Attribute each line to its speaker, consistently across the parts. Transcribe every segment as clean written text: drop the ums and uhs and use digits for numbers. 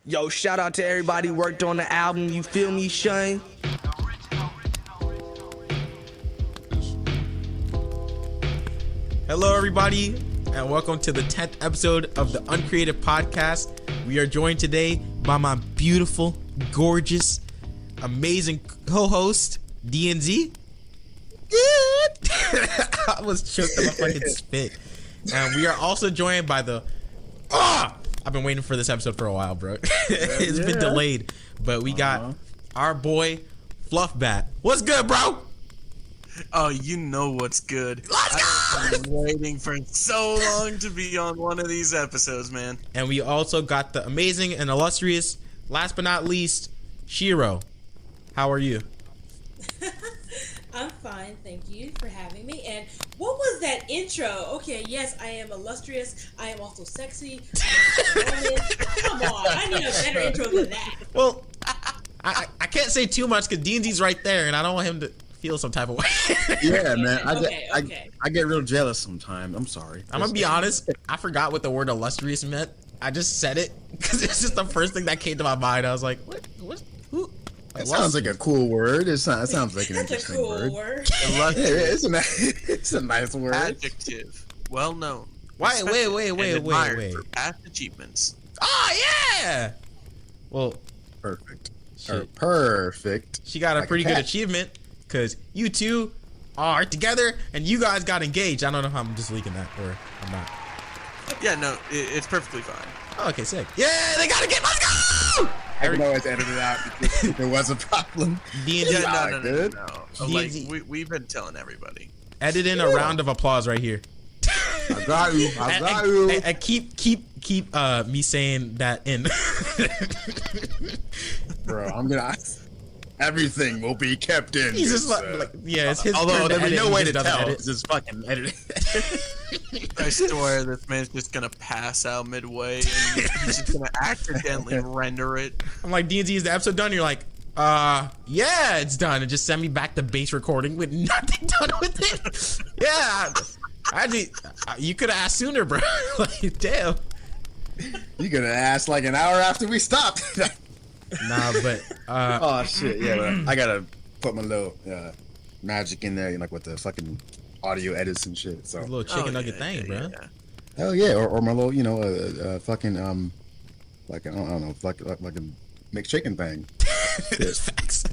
Speaker 1: Yo, shout out to everybody who worked on the album. You feel me, Shane?
Speaker 2: Hello, everybody, and welcome to the 10th episode of the Uncreative Podcast. We are joined today by my beautiful, gorgeous, amazing co-host, DNZ. Good. I was choked on my fucking spit. And we are also joined by the... I've been waiting for this episode for a while, bro. It's been delayed, but we got our boy, Fluffbat. What's good, bro?
Speaker 3: Oh, you know what's good.
Speaker 2: Let's go!
Speaker 3: I've been waiting for so long to be on one of these episodes, man.
Speaker 2: And we also got the amazing and illustrious, last but not least, Shiro. How are you?
Speaker 4: I'm fine, thank you for having me. And what was that intro? Okay, yes, I am illustrious. I am also sexy. Come on, I need a better intro than that.
Speaker 2: Well, I can't say too much because DNZ's right there, and I don't want him to feel some type of way.
Speaker 5: Yeah, man.
Speaker 4: Okay.
Speaker 5: I get real jealous sometimes. I'm sorry.
Speaker 2: I'm gonna be honest. I forgot what the word illustrious meant. I just said it because it's just the first thing that came to my mind. I was like, what? Who?
Speaker 5: It sounds like a cool word. It sounds like an
Speaker 4: That's a
Speaker 5: interesting
Speaker 4: cool
Speaker 5: word.
Speaker 3: Illustrious.
Speaker 5: It's a nice word.
Speaker 3: Adjective. Well known.
Speaker 2: Wait.
Speaker 3: And admired for past achievements.
Speaker 2: Oh yeah. Well,
Speaker 5: Perfect.
Speaker 2: shit.
Speaker 5: Perfect.
Speaker 2: She got a
Speaker 5: Like a
Speaker 2: pretty good
Speaker 5: cat.
Speaker 2: achievement because you two are together and you guys got engaged. I don't know if I'm just leaking that or I'm not.
Speaker 3: Yeah, no, it's perfectly fine.
Speaker 2: Oh, okay, sick. Yeah, they gotta get. Let's go.
Speaker 5: I can always edit it out if there was a problem.
Speaker 2: DNZ,
Speaker 3: Yeah,
Speaker 5: not
Speaker 3: no.
Speaker 5: good.
Speaker 3: Like,
Speaker 2: DNZ.
Speaker 3: we've been telling everybody.
Speaker 2: edit in a round of applause right here.
Speaker 5: I got you. I got you.
Speaker 2: And keep me saying that in.
Speaker 5: Bro, I'm gonna. Everything will be kept in.
Speaker 2: He's just like yeah, it's his
Speaker 5: Although
Speaker 2: turn to
Speaker 5: there's
Speaker 2: edit,
Speaker 5: no
Speaker 2: he
Speaker 5: way
Speaker 2: just
Speaker 5: to
Speaker 2: doesn't
Speaker 5: tell.
Speaker 2: edit.
Speaker 5: It's just fucking editing.
Speaker 3: I swear this man's just gonna pass out midway and he's just gonna accidentally render it.
Speaker 2: I'm like, DNZ, is the episode done? You're like, yeah, it's done. And just send me back the base recording with nothing done with it. Yeah, actually, you could have asked sooner, bro. Like, damn.
Speaker 5: You gonna ask like an hour after we stopped.
Speaker 2: Nah, but
Speaker 5: Oh shit, yeah, but I gotta put my little magic in there, you know, like with the fucking audio edits and shit. So
Speaker 2: a little chicken nugget thing, bro.
Speaker 5: hell yeah, or my little, you know, fucking like I don't know, like a McChicken thing.
Speaker 2: Facts.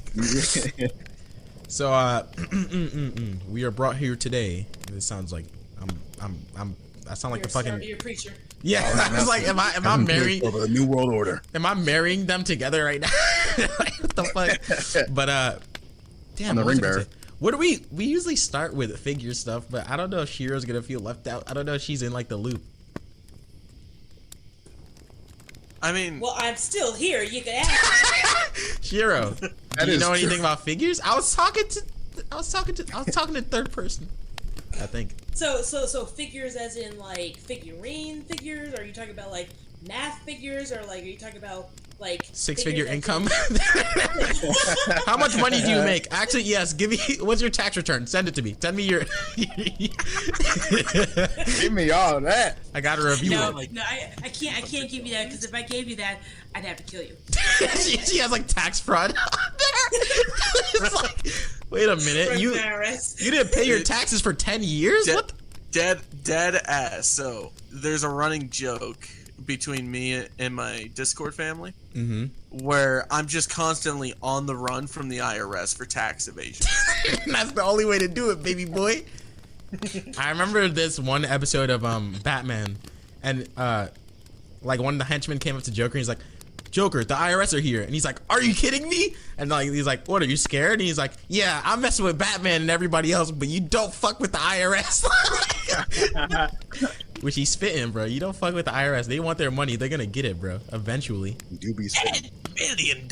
Speaker 2: So we are brought here today. It sounds like I sound like the fucking
Speaker 4: You're a preacher.
Speaker 2: yeah. I was like, am I marrying?
Speaker 5: Over the New World Order.
Speaker 2: Am I marrying them together right now? Like, what the fuck? But damn.
Speaker 5: I'm the
Speaker 2: what was
Speaker 5: ring
Speaker 2: I gonna
Speaker 5: bearer.
Speaker 2: say? What do we usually start with figure stuff, but I don't know if Shiro's gonna feel left out. I don't know if she's in like the loop.
Speaker 3: I mean,
Speaker 4: Well, I'm still here. You can ask.
Speaker 2: Shiro,
Speaker 5: That
Speaker 2: do you
Speaker 5: is
Speaker 2: know anything
Speaker 5: true.
Speaker 2: about figures? I was talking to third person, I think.
Speaker 4: So figures as in like figurine figures? Or are you talking about like math figures? Or like are you talking about like
Speaker 2: Six-figure
Speaker 4: figures
Speaker 2: income. How much money do you make? Actually, yes. Give me. What's your tax return? Send it to me. Send me your.
Speaker 5: Give me all that.
Speaker 2: I gotta review
Speaker 4: No,
Speaker 2: it.
Speaker 4: no, I can't give you that because if I gave you that, I'd have to kill you.
Speaker 2: she has like tax fraud. It's like, wait a minute.
Speaker 4: From
Speaker 2: You
Speaker 4: IRS.
Speaker 2: didn't pay your taxes for 10 years? What?
Speaker 3: dead ass. So there's a running joke between me and my Discord family where I'm just constantly on the run from the IRS for tax evasion.
Speaker 2: That's the only way to do it, baby boy. I remember this one episode of Batman, and like one of the henchmen came up to Joker and he's like, Joker, the IRS are here. And he's like, are you kidding me? And like he's like, what, are you scared? And he's like, yeah, I'm messing with Batman and everybody else, but you don't fuck with the IRS. Which he's spitting, bro. You don't fuck with the IRS. They want their money. They're gonna get it, bro, eventually.
Speaker 5: You do be spitting.
Speaker 3: $1 million.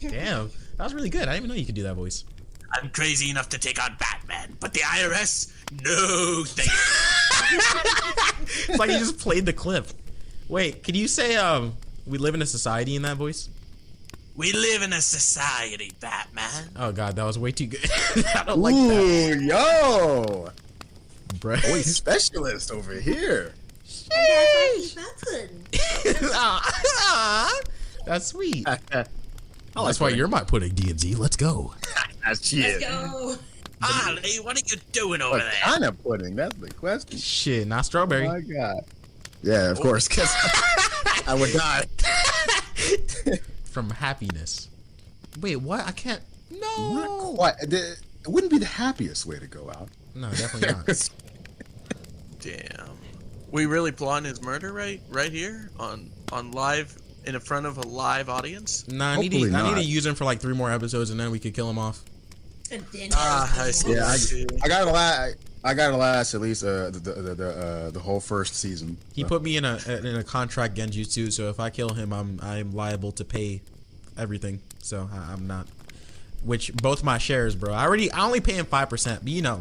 Speaker 2: Damn, that was really good. I didn't even know you could do that voice.
Speaker 3: I'm crazy enough to take on Batman, but the IRS, no thank you.
Speaker 2: It's like you just played the clip. Wait, can you say we live in a society in that voice?
Speaker 3: We live in a society, Batman.
Speaker 2: Oh god, that was way too good. I don't like that,
Speaker 5: Ooh, yo,
Speaker 2: bro.
Speaker 5: boy, specialist over here.
Speaker 4: That's good.
Speaker 2: That's sweet.
Speaker 5: Oh,
Speaker 2: That's why you're my pudding, D&Z. Let's go.
Speaker 5: That's
Speaker 4: Let's
Speaker 5: shit.
Speaker 4: go.
Speaker 3: Ali, what are you doing over
Speaker 5: What
Speaker 3: there?
Speaker 5: kind of pudding? That's the question.
Speaker 2: Shit, not
Speaker 5: Oh
Speaker 2: strawberry.
Speaker 5: my god. Yeah, of course, because I would die.
Speaker 2: From happiness. Wait, what? I can't. No.
Speaker 5: Not quite. It wouldn't be the happiest way to go out.
Speaker 2: No, definitely not.
Speaker 3: Damn. We really plotting his murder right here on live in front of a live audience?
Speaker 2: Nah, I need
Speaker 5: Hopefully
Speaker 2: to
Speaker 5: not.
Speaker 2: use him for like 3 more episodes, and then we could kill him off.
Speaker 4: And then
Speaker 3: I see.
Speaker 5: Yeah,
Speaker 3: I see.
Speaker 5: I gotta last at least the whole first season.
Speaker 2: He put me in a contract genjutsu, so if I kill him, I'm liable to pay everything. So I'm not. Which both my shares, bro. I only pay him 5%, but you know,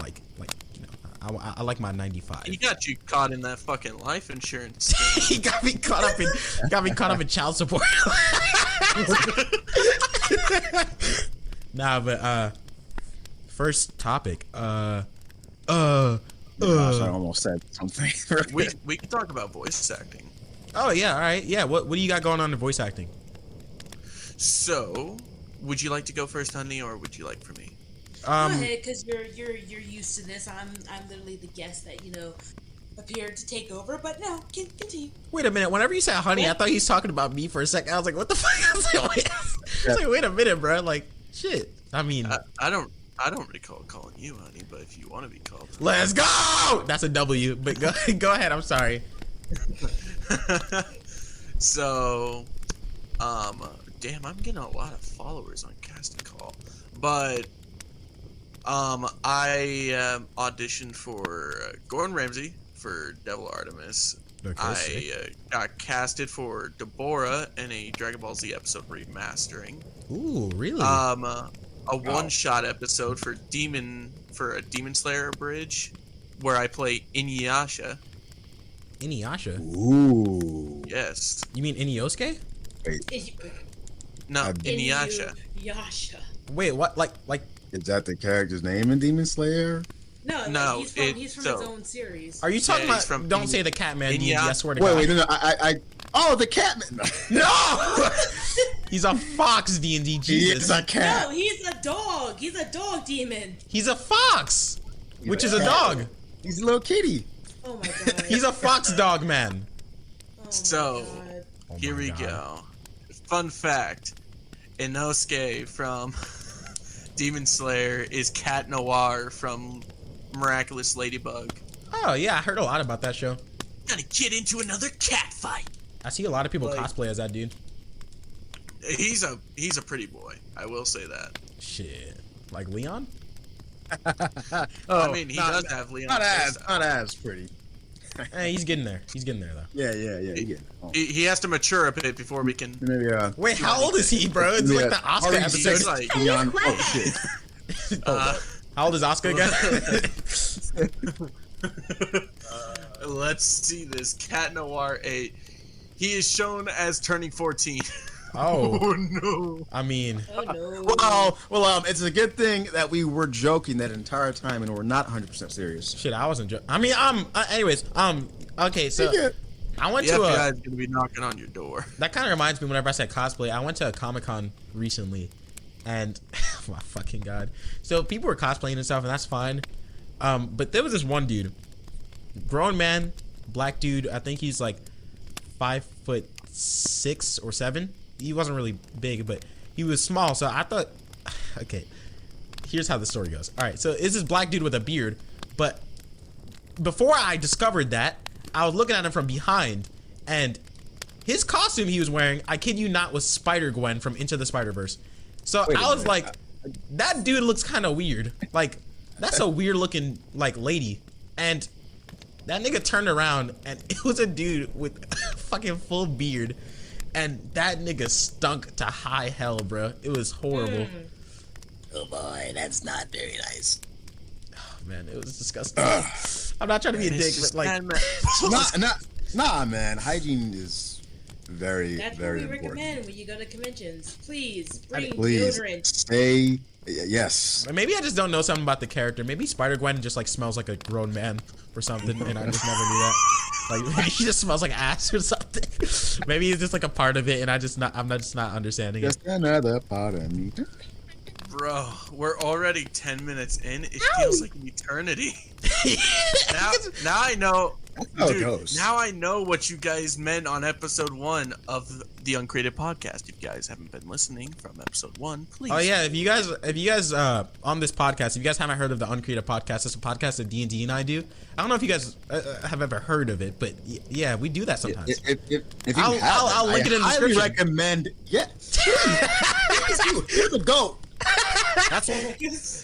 Speaker 2: I like my 95.
Speaker 3: He got you caught in that fucking life insurance scam.
Speaker 2: He got me caught up in child support. Nah, but first topic.
Speaker 5: Gosh, I almost said something.
Speaker 3: we can talk about voice acting.
Speaker 2: Oh yeah, all right, yeah. What do you got going on in voice acting?
Speaker 3: So, would you like to go first, honey, or would you like for me?
Speaker 4: Go ahead, because you're used to this. I'm literally the guest that appeared to take over. But no, continue.
Speaker 2: Wait a minute. Whenever you said honey, I thought he was talking about me for a second. I was like, what the fuck? I was like, wait a minute, bro. Like, shit. I mean,
Speaker 3: I don't recall calling you honey, but if you want to be called,
Speaker 2: let's go. That's a W. But go ahead. I'm sorry.
Speaker 3: So, damn, I'm getting a lot of followers on Casting Call, but I auditioned for Gordon Ramsay for Devil Artemis.
Speaker 2: Okay,
Speaker 3: I got casted for Deborah in a Dragon Ball Z episode remastering.
Speaker 2: Ooh, really?
Speaker 3: A one-shot episode for a Demon Slayer bridge, where I play Inuyasha.
Speaker 2: Inuyasha?
Speaker 5: Ooh.
Speaker 3: Yes.
Speaker 2: You mean Inyosuke?
Speaker 3: No, Inuyasha.
Speaker 4: Yasha.
Speaker 2: Wait, what? Like?
Speaker 5: Is that the character's name in Demon Slayer?
Speaker 4: No, he's from his own series.
Speaker 2: Are you talking
Speaker 3: he's
Speaker 2: about?
Speaker 3: from
Speaker 2: Don't say the Catman.
Speaker 3: Inya-
Speaker 2: I swear to God.
Speaker 5: Wait, no, oh, the Catman.
Speaker 2: No! He's a fox, D&D.
Speaker 5: He
Speaker 2: Jesus.
Speaker 5: is a cat.
Speaker 4: No, he's a dog. He's a dog demon.
Speaker 2: He's a fox, which is a
Speaker 5: cat.
Speaker 2: dog.
Speaker 5: He's a little kitty.
Speaker 4: Oh my god.
Speaker 2: He's a fox dog man.
Speaker 4: Oh my
Speaker 3: So-
Speaker 4: God.
Speaker 2: Oh
Speaker 3: Here
Speaker 2: my
Speaker 3: we
Speaker 2: God.
Speaker 3: go. Fun fact: Inosuke from Demon Slayer is Cat Noir from Miraculous Ladybug.
Speaker 2: Oh yeah, I heard a lot about that show.
Speaker 3: Gotta get into another cat fight.
Speaker 2: I see a lot of people
Speaker 3: Like-
Speaker 2: cosplay as that dude.
Speaker 3: He's a pretty boy. I will say that.
Speaker 2: Shit, like Leon?
Speaker 5: Oh,
Speaker 3: I mean, he does have Leon's
Speaker 5: not
Speaker 3: hairstyle.
Speaker 5: as pretty.
Speaker 2: Hey, he's getting there. He's getting there though.
Speaker 5: Yeah. You get it. Oh.
Speaker 3: He has to mature a bit before we can.
Speaker 5: Maybe
Speaker 2: Wait, how old is he, bro? It's like the Oscar
Speaker 5: Harvey
Speaker 2: episode.
Speaker 3: He's like,
Speaker 5: Beyond, oh shit.
Speaker 2: How old is Oscar again?
Speaker 3: Let's see this. Cat Noir 8. He is shown as turning 14.
Speaker 2: Oh,
Speaker 3: no.
Speaker 2: I mean,
Speaker 4: Oh no.
Speaker 5: Well, it's a good thing that we were joking that entire time and we're not 100% serious.
Speaker 2: shit, I wasn't joking. I mean, anyways, okay, so
Speaker 5: Yeah.
Speaker 2: I went
Speaker 3: The
Speaker 2: to
Speaker 3: FBI is gonna be knocking on your door.
Speaker 2: that kind of reminds me whenever I said cosplay, I went to a Comic-Con recently, and my fucking God. So people were cosplaying and stuff, and that's fine. But there was this one dude, grown man, black dude. I think he's like 5'6" or 7. He wasn't really big, but he was small. So I thought, okay, here's how the story goes. All right, so it's this black dude with a beard, but before I discovered that, I was looking at him from behind, and his costume he was wearing, I kid you not, was Spider-Gwen from Into the Spider-Verse. So
Speaker 5: Wait a
Speaker 2: I was
Speaker 5: minute.
Speaker 2: like, that dude looks kind of weird. Like, that's a weird looking, like, lady. And that nigga turned around, and it was a dude with a fucking full beard. And that nigga stunk to high hell, bro. It was horrible.
Speaker 5: Oh boy, that's not very nice.
Speaker 2: Oh, man, it was disgusting. I'm not trying to be a dick, but like,
Speaker 5: Nah, man. Hygiene is very,
Speaker 4: That's what
Speaker 5: very
Speaker 4: we
Speaker 5: important.
Speaker 4: recommend when you go to conventions. Please bring
Speaker 5: Please
Speaker 4: deodorant.
Speaker 5: stay. Yes.
Speaker 2: maybe I just don't know something about the character. Maybe Spider-Gwen just like smells like a grown man or something, and I just never knew that. Like, he just smells like ass or something. Maybe it's just like a part of it, and I'm just not understanding it.
Speaker 5: Just another part of me.
Speaker 3: Bro, we're already 10 minutes in. It feels like an eternity. now I know.
Speaker 5: That's how it
Speaker 3: Dude,
Speaker 5: goes.
Speaker 3: now I know what you guys meant on episode 1 of the Uncreated podcast. If you guys haven't been listening from episode 1, please.
Speaker 2: Oh yeah, if you guys on this podcast, if you guys haven't heard of the Uncreated podcast, it's a podcast that D&D and I do. I don't know if you guys have ever heard of it, but yeah, we do that sometimes.
Speaker 5: If you
Speaker 2: I'll link it in the
Speaker 5: I highly
Speaker 2: description.
Speaker 5: recommend. Yeah. You're the goat. That's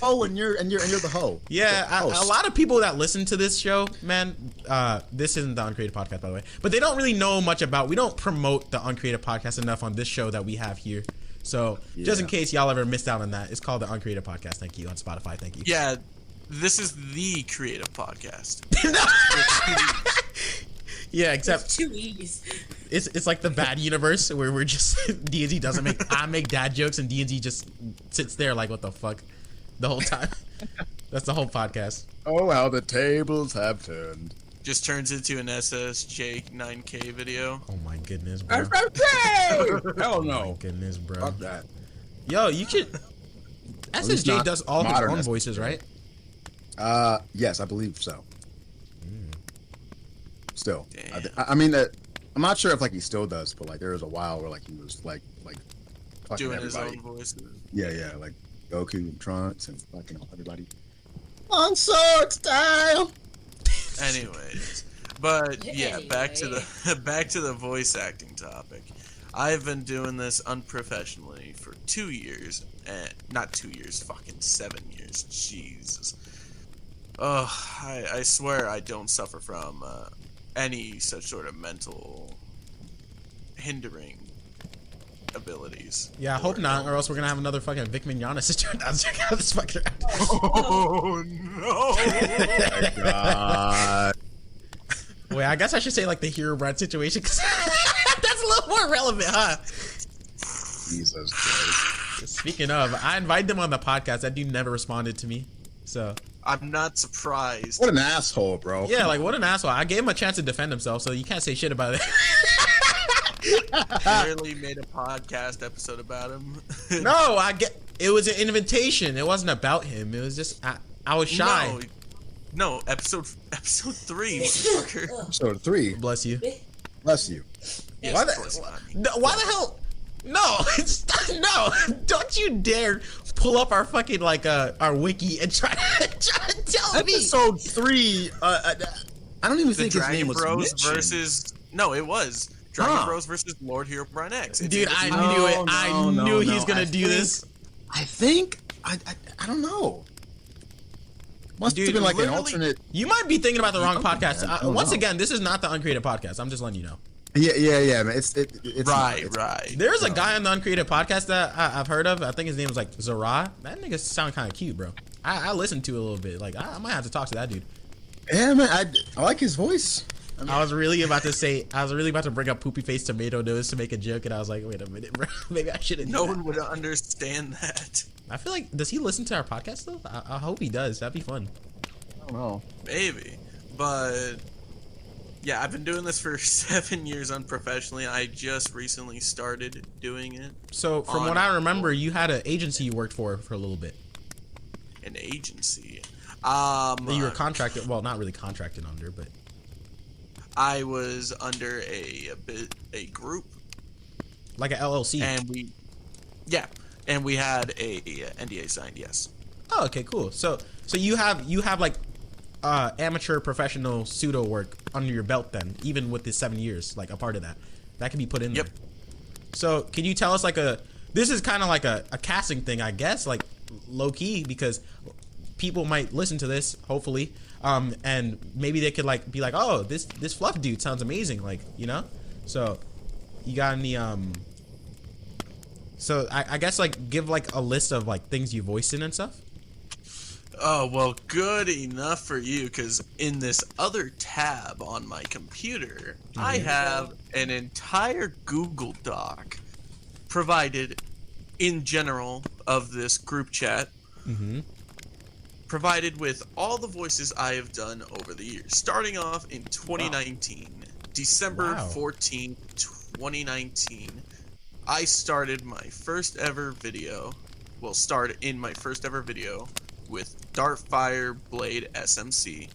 Speaker 5: oh, and you're the hoe.
Speaker 2: Yeah,
Speaker 5: The host.
Speaker 2: a lot of people that listen to this show, man, this isn't the Uncreated podcast, by the way, but they don't really know much about. We don't promote the Uncreated podcast enough on this show that we have here. So just in case y'all ever missed out on that, it's called the Uncreated podcast. Thank you on Spotify. Thank you.
Speaker 3: Yeah, this is the creative podcast.
Speaker 2: Yeah, except
Speaker 4: Two E's.
Speaker 2: it's like the bad universe where we're just D&D doesn't make I make dad jokes and D&D just sits there like what the fuck the whole time. That's the whole podcast.
Speaker 5: Oh, how the tables have turned.
Speaker 3: Just turns into an SSJ 9K video.
Speaker 2: Oh my goodness, bro.
Speaker 5: Hell
Speaker 2: Oh my
Speaker 5: no.
Speaker 2: goodness, bro.
Speaker 5: Fuck that.
Speaker 2: Yo, you should.
Speaker 5: least
Speaker 2: SSJ
Speaker 5: not
Speaker 2: does all his
Speaker 5: modern
Speaker 2: own
Speaker 5: SSJ.
Speaker 2: voices, right?
Speaker 5: Yes, I believe so. Still,
Speaker 3: Damn.
Speaker 5: I mean that. I'm not sure if like he still does, but like there was a while where like he was like fucking
Speaker 3: Doing his
Speaker 5: everybody.
Speaker 3: own voices.
Speaker 5: Yeah, like Goku and Trunks and fucking everybody. On sword style.
Speaker 3: Anyways, but yeah,
Speaker 4: Anyway.
Speaker 3: back to the voice acting topic. I've been doing this unprofessionally for 2 years, and not 2 years, fucking 7 years. Jesus. Oh, I swear I don't suffer from any such sort of mental hindering abilities.
Speaker 2: Yeah, I hope not, or else we're gonna have another fucking Vic Mignogna situation. Check out this fucking.
Speaker 3: Oh no!
Speaker 5: My God.
Speaker 2: Wait, I guess I should say like the Shirobat situation because that's a little more relevant, huh?
Speaker 5: Jesus Christ.
Speaker 2: Speaking of, I invited them on the podcast. That dude never responded to me. So
Speaker 3: I'm not surprised.
Speaker 5: What an asshole, bro.
Speaker 2: yeah, like what an asshole. I gave him a chance to defend himself, so you can't say shit about it.
Speaker 3: Literally made a podcast episode about him.
Speaker 2: No, it was an invitation. It wasn't about him. It was just I was shy.
Speaker 3: No, episode 3, motherfucker.
Speaker 5: Episode 3.
Speaker 2: Bless you.
Speaker 5: Bless you.
Speaker 3: Yes,
Speaker 2: Why
Speaker 3: of course not.
Speaker 2: Why the hell? No, no! Don't you dare pull up our fucking like our wiki and try to tell me.
Speaker 5: Episode 3. I don't even
Speaker 3: The
Speaker 5: think his
Speaker 3: Dragon
Speaker 5: name was
Speaker 3: Bros
Speaker 5: mentioned.
Speaker 3: versus it was Dragon
Speaker 5: Huh.
Speaker 3: Bros versus Lord Herobrine X.
Speaker 2: Dude, I knew it. I knew he was gonna do this.
Speaker 5: I think I don't know. Must
Speaker 2: Dude,
Speaker 5: have been like an
Speaker 3: literally-
Speaker 5: alternate.
Speaker 2: You might be thinking about the wrong podcast.
Speaker 5: I don't
Speaker 2: Once
Speaker 5: know.
Speaker 2: again, this is not the Uncreated podcast. I'm just letting you know.
Speaker 5: Yeah, man. It's
Speaker 3: Right.
Speaker 2: There's a guy on the Uncreated podcast that I've heard of. I think his name was like Zara. That nigga sound kind of cute, bro. I listened to it a little bit. Like I might have to talk to that dude.
Speaker 5: Yeah, man. I like his voice.
Speaker 2: I was really about to bring up Poopy Face Tomato Nose to make a joke, and I was like, wait a minute, bro. Maybe I shouldn't.
Speaker 3: No
Speaker 2: do that.
Speaker 3: one would understand that.
Speaker 2: I feel like, does he listen to our podcast though? I hope he does. That'd be fun.
Speaker 5: I don't know.
Speaker 3: Maybe. But yeah, I've been doing this for 7 years unprofessionally. I just recently started doing it.
Speaker 2: So from what I remember, you had an agency you worked for a little bit.
Speaker 3: An agency.
Speaker 2: That you were contracted. Well, not really contracted under, but
Speaker 3: I was under a group,
Speaker 2: like an LLC.
Speaker 3: and we had a NDA signed. Yes.
Speaker 2: Oh, okay, cool. So you have like amateur professional pseudo work under your belt then, even with the 7 years, like a part of that can be put in
Speaker 3: Yep.
Speaker 2: there. So can you tell us like this is kind of like a casting thing, I guess, like low key, because people might listen to this hopefully, and maybe they could like be like, oh, this Fluff dude sounds amazing, like, you know. So you got any so I guess like give like a list of like things you voiced in and stuff.
Speaker 3: Oh, well, good enough for you, because in this other tab on my computer, I have an entire Google Doc provided in general of this group chat, provided with all the voices I have done over the years. Starting off in 2019, December
Speaker 2: Wow.
Speaker 3: 14th, 2019, I started my first ever video. Well, started in my first ever video with Dartfire Blade SMC.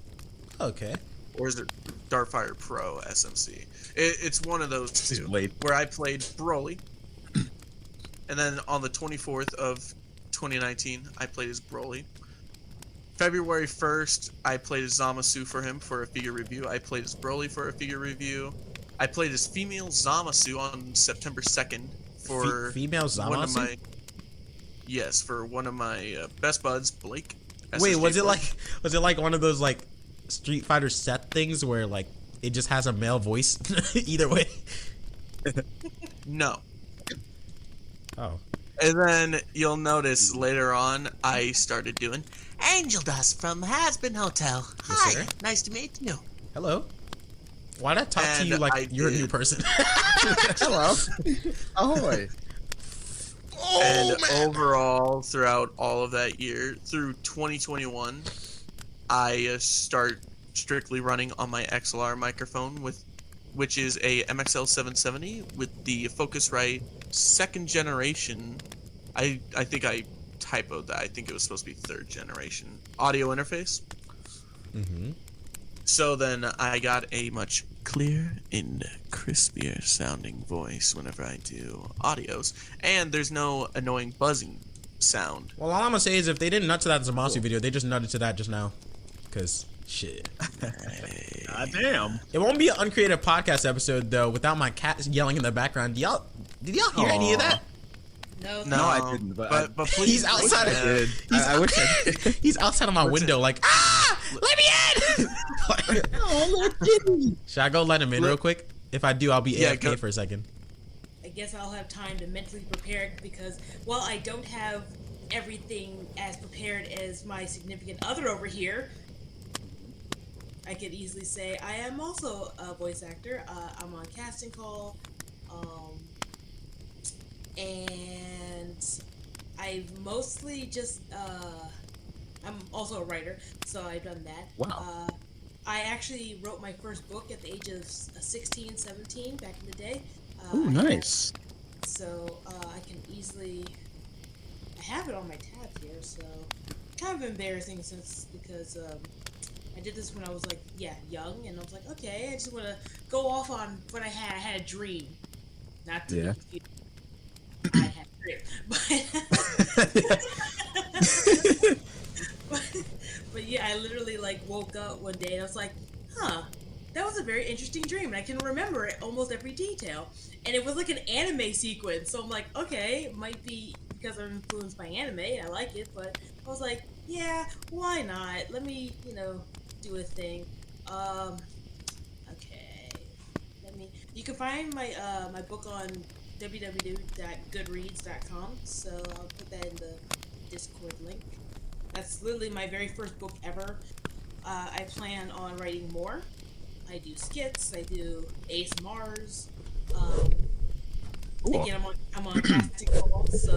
Speaker 2: Okay.
Speaker 3: Or is it Dartfire Pro SMC? It's one of those two.
Speaker 5: Blade.
Speaker 3: Where I played Broly. And then on the 24th of 2019, I played as Broly. February 1st, I played as Zamasu for him for a figure review. I played as Broly for a figure review. I played as female Zamasu on September 2nd for
Speaker 2: female
Speaker 3: one of
Speaker 2: Zamasu?
Speaker 3: my... Yes, for one of my best buds, Blake.
Speaker 2: Wait,
Speaker 3: SSJ
Speaker 2: was it
Speaker 3: Blake.
Speaker 2: like one of those like Street Fighter set things where like it just has a male voice either way?
Speaker 3: No.
Speaker 2: Oh.
Speaker 3: And then you'll notice later on, I started doing Angel Dust from Hasbin Hotel.
Speaker 2: Yes,
Speaker 3: Hi,
Speaker 2: sir.
Speaker 3: nice to meet you.
Speaker 2: Hello. Why'd I talk to
Speaker 3: And
Speaker 2: you like
Speaker 3: I
Speaker 2: you're a new
Speaker 3: did.
Speaker 2: person?
Speaker 5: Hello. Ahoy.
Speaker 3: And overall, throughout all of that year, through 2021, I start strictly running on my XLR microphone which is a MXL 770 with the Focusrite 2nd generation. I think I typoed that. I think it was supposed to be 3rd generation audio interface.
Speaker 2: Mm-hmm.
Speaker 3: So then I got a much clearer and crispier sounding voice whenever I do audios, and there's no annoying buzzing sound.
Speaker 2: Well, all I'm gonna say is if they didn't nut to that Zamasu video, they just nutted to that just now. Cause shit.
Speaker 5: God damn.
Speaker 2: It won't be an uncreative podcast episode though without my cat yelling in the background. Did y'all hear any of that?
Speaker 4: No.
Speaker 3: No,
Speaker 5: I didn't, but
Speaker 3: but please.
Speaker 2: He's outside
Speaker 5: I did.
Speaker 2: He's-
Speaker 5: I wish I did.
Speaker 2: He's outside of my window like, let me in!
Speaker 5: Oh, little kitty.
Speaker 2: Should I go let him in real quick? If I do, I'll be
Speaker 3: Yeah,
Speaker 2: AFK
Speaker 3: go.
Speaker 2: for a second.
Speaker 4: I guess I'll have time to mentally prepare because while I don't have everything as prepared as my significant other over here, I could easily say I am also a voice actor. I'm on casting call, and I've mostly just I'm also a writer, so I've done that.
Speaker 5: Wow.
Speaker 4: I actually wrote my first book at the age of 16, 17 back in the day.
Speaker 5: Ooh, nice.
Speaker 4: So I can easily. I have it on my tab here, so kind of embarrassing because I did this when I was like young, and I was like, okay, I just want to go off on what I had. I had a dream, not to.
Speaker 5: Yeah.
Speaker 4: I had a dream, but yeah, I literally like woke up one day and I was like, huh. That was a very interesting dream, and I can remember it almost every detail. And it was like an anime sequence, so I'm like, okay, it might be because I'm influenced by anime, and I like it, but I was like, yeah, why not? Let me, do a thing. Okay, you can find my my book on www.goodreads.com, so I'll put that in the Discord link. That's literally my very first book ever. I plan on writing more. I do skits. I do Ace Mars.
Speaker 5: Cool.
Speaker 4: Again, I'm on casting calls, so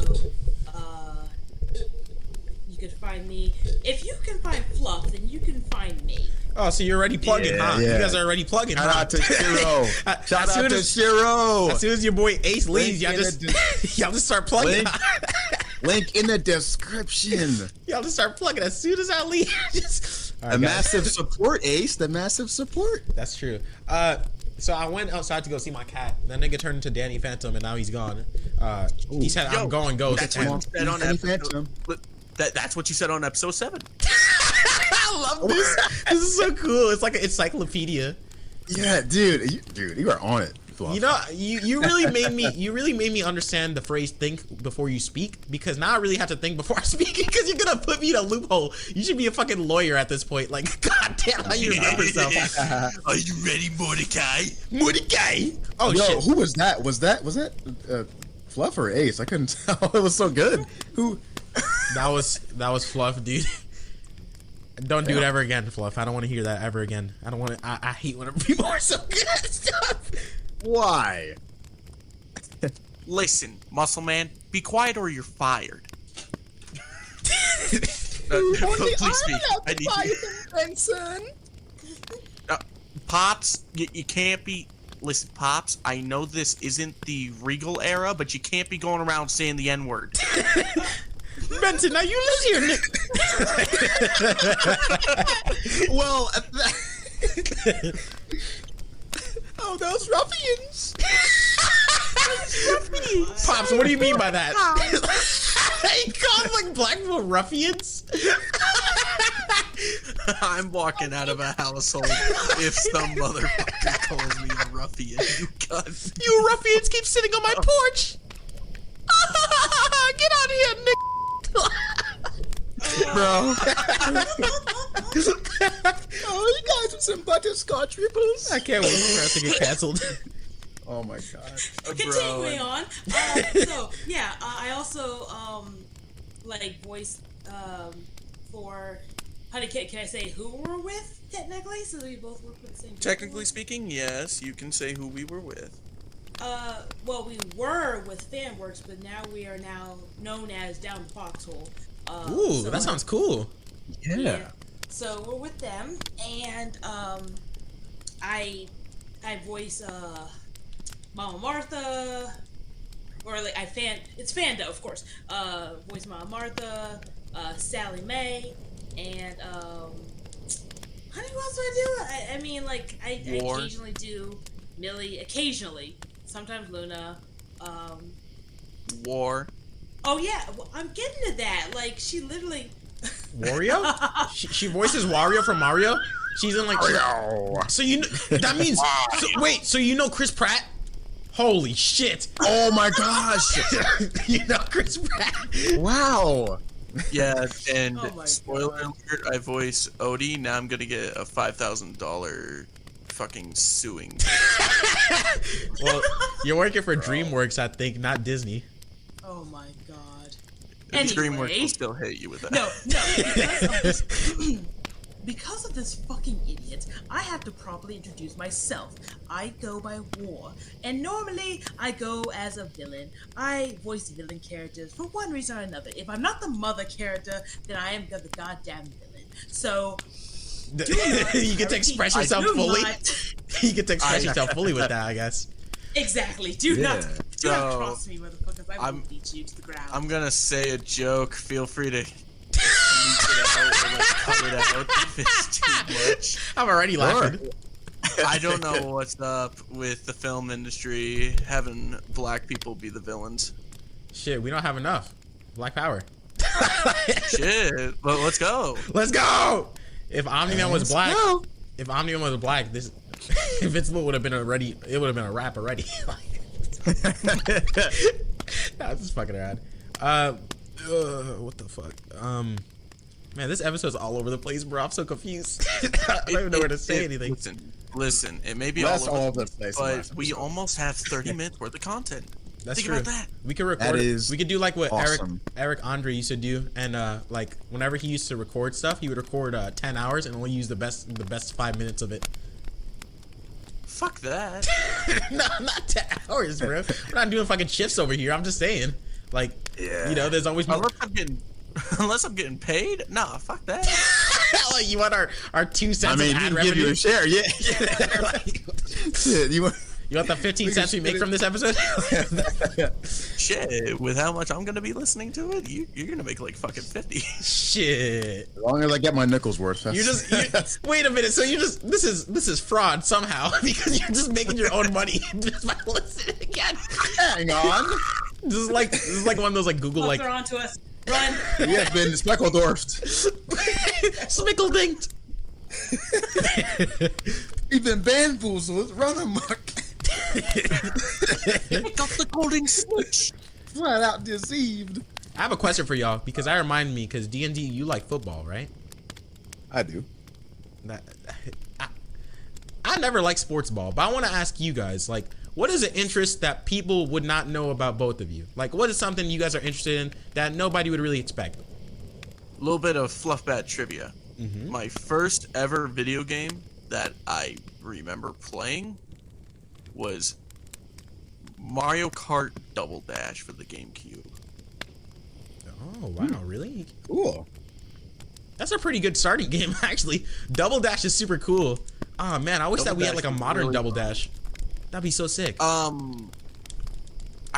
Speaker 4: you can find me. If you can find Fluff, then you can find me.
Speaker 2: Oh, so you're already plugging,
Speaker 5: Yeah,
Speaker 2: huh?
Speaker 5: yeah.
Speaker 2: You guys are already plugging,
Speaker 5: Shout
Speaker 2: huh?
Speaker 5: out to Shiro. Shout out to Shiro.
Speaker 2: As soon as your boy Ace leaves, y'all
Speaker 5: Link in
Speaker 2: just
Speaker 5: the
Speaker 2: y'all just start plugging.
Speaker 5: Link. Link in the description.
Speaker 2: Y'all just start plugging as soon as I leave. Just, all right,
Speaker 5: The
Speaker 2: guys.
Speaker 5: massive support, Ace. The massive support.
Speaker 2: That's true. So I went outside to go see my cat. That nigga turned into Danny Phantom, and now he's gone. He said,
Speaker 3: Yo,
Speaker 2: "I'm going ghost."
Speaker 3: That's
Speaker 2: and-
Speaker 3: what you said on
Speaker 5: Danny
Speaker 3: episode.
Speaker 5: Phantom.
Speaker 3: That's what you said on episode 7.
Speaker 2: I love this. This is so cool. It's like an encyclopedia.
Speaker 5: Yeah, dude. You are on it. Fluff.
Speaker 2: You know, you really made me understand the phrase "think before you speak," because now I really have to think before I speak because you're gonna put me in a loophole. You should be a fucking lawyer at this point. Like, goddamn, how you remember stuff?
Speaker 3: Are you ready, Mordecai?
Speaker 2: Mordecai. Oh
Speaker 5: Yo,
Speaker 2: shit.
Speaker 5: who was that? Was that Fluff or Ace? I couldn't tell. It was so good. Who?
Speaker 2: That was Fluff, dude. Don't do it ever again, Fluff. I don't want to hear that ever again. I don't want to. I hate whenever people are so good at stuff.
Speaker 5: Why?
Speaker 3: Listen, Muscle Man, be quiet or you're fired. Please speak. I need you.
Speaker 5: Benson.
Speaker 3: Pops, you can't be. Listen, Pops, I know this isn't the Regal era, but you can't be going around saying the N-word.
Speaker 2: Benson, now you live here, Nick.
Speaker 5: Well,
Speaker 2: Oh, those ruffians. Pops, what do you mean by that? He calls like black people ruffians?
Speaker 3: I'm walking out of a household if some motherfucker calls me a ruffian. You cunt.
Speaker 2: You ruffians keep sitting on my porch. Get out of here, Nick.
Speaker 5: bro. Oh, you guys are some butterscotch ripples.
Speaker 2: I can't wait for us to get canceled.
Speaker 5: Oh my god.
Speaker 4: Continuing on. So yeah, I also like voice for. Can I say who we're with technically? So we both work with the same.
Speaker 3: Technically speaking, yes, you can say who we were with.
Speaker 4: Well, we were with FanWorks, but now we are now known as Down the Foxhole.
Speaker 2: Ooh,
Speaker 4: so
Speaker 2: that sounds cool.
Speaker 5: Yeah.
Speaker 4: So we're with them, and I voice Mama Martha, or like it's Fanda, of course. Voice Mama Martha, Sally Mae, and who else do I do? I mean, like I occasionally do Millie, occasionally, sometimes Luna.
Speaker 3: War.
Speaker 4: Oh yeah, well, I'm getting to that. Like she literally.
Speaker 2: Wario? she voices Wario from Mario? She's in like... So you know... That means... wait, so you know Chris Pratt? Holy shit.
Speaker 5: Oh my gosh.
Speaker 2: You know Chris Pratt?
Speaker 5: Wow.
Speaker 3: Yeah, and
Speaker 4: Oh my
Speaker 3: spoiler alert, I voice Odie. Now I'm gonna get a $5,000 fucking suing.
Speaker 2: Well, you're working for DreamWorks, I think, not Disney.
Speaker 4: Oh my god.
Speaker 3: And DreamWorks will
Speaker 4: Anyway.
Speaker 3: still hate you with that.
Speaker 4: No, because of this fucking idiot, I have to properly introduce myself. I go by War, and normally I go as a villain. I voice villain characters for one reason or another. If I'm not the mother character, then I am the goddamn villain. So
Speaker 2: You get to express yourself fully. You get to express yourself fully with that, I guess.
Speaker 4: Exactly. Do not
Speaker 3: So,
Speaker 4: cross me, motherfuckers. I will beat you to the ground.
Speaker 3: I'm gonna say a joke. Feel free to bleep it out or like cut it out if it's too much.
Speaker 2: I'm already laughing.
Speaker 3: I don't know what's up with the film industry having black people be the villains.
Speaker 2: Shit, we don't have enough. Black power.
Speaker 3: Shit, but let's go.
Speaker 2: Let's go! If Omni-Man was black, this if it's would have been already, it would have been a rap already. That's just fucking rad. What the fuck? Man, this episode's all over the place, bro. I'm so confused. I don't even know where to say anything.
Speaker 3: Listen, it may be
Speaker 5: That's
Speaker 3: all over
Speaker 5: the place,
Speaker 3: but we almost have 30 minutes worth of content.
Speaker 2: That's
Speaker 3: Think
Speaker 2: true.
Speaker 3: about that.
Speaker 2: We could record.
Speaker 5: That is
Speaker 2: we could do like what
Speaker 5: awesome.
Speaker 2: Eric Andre used to do, and like whenever he used to record stuff, he would record 10 hours and only use the best 5 minutes of it.
Speaker 3: Fuck that.
Speaker 2: No, not 10 hours, bro. We're not doing fucking shifts over here. I'm just saying, like, you know, there's always more.
Speaker 3: Unless I'm getting paid? Nah, fuck that.
Speaker 2: Like, you want our 2 cents?
Speaker 5: I mean,
Speaker 2: of ad
Speaker 5: you can give you
Speaker 2: revenue?
Speaker 5: a share, yeah. Shit, you want?
Speaker 2: You want the 15 cents we make from this episode?
Speaker 3: Shit, with how much I'm gonna be listening to it, you're gonna make like fucking 50.
Speaker 2: Shit.
Speaker 5: As long as I get my nickels worth.
Speaker 2: You wait a minute. So you just this is fraud somehow because you're just making your own money just by listening again.
Speaker 5: Hang on.
Speaker 2: This is like one of those like Google like
Speaker 4: They're onto us. Run.
Speaker 5: We have been speckledorfed.
Speaker 2: Smickle-dinked.
Speaker 5: We've been bamboozled. Run amok.
Speaker 3: Got the golden snitch.
Speaker 5: Flat out deceived.
Speaker 2: I have a question for y'all because that remind me because D&D you like football, right?
Speaker 5: I do.
Speaker 2: I never liked sports ball, but I want to ask you guys like, what is an interest that people would not know about both of you? Like, what is something you guys are interested in that nobody would really expect?
Speaker 3: A little bit of Fluffbat trivia.
Speaker 2: Mm-hmm.
Speaker 3: My first ever video game that I remember playing was Mario Kart Double Dash for the GameCube.
Speaker 2: Oh wow, really?
Speaker 5: Cool.
Speaker 2: That's a pretty good starting game, actually. Double Dash is super cool. Oh man, I wish that we had like a modern Double Dash. That'd be so sick.
Speaker 3: I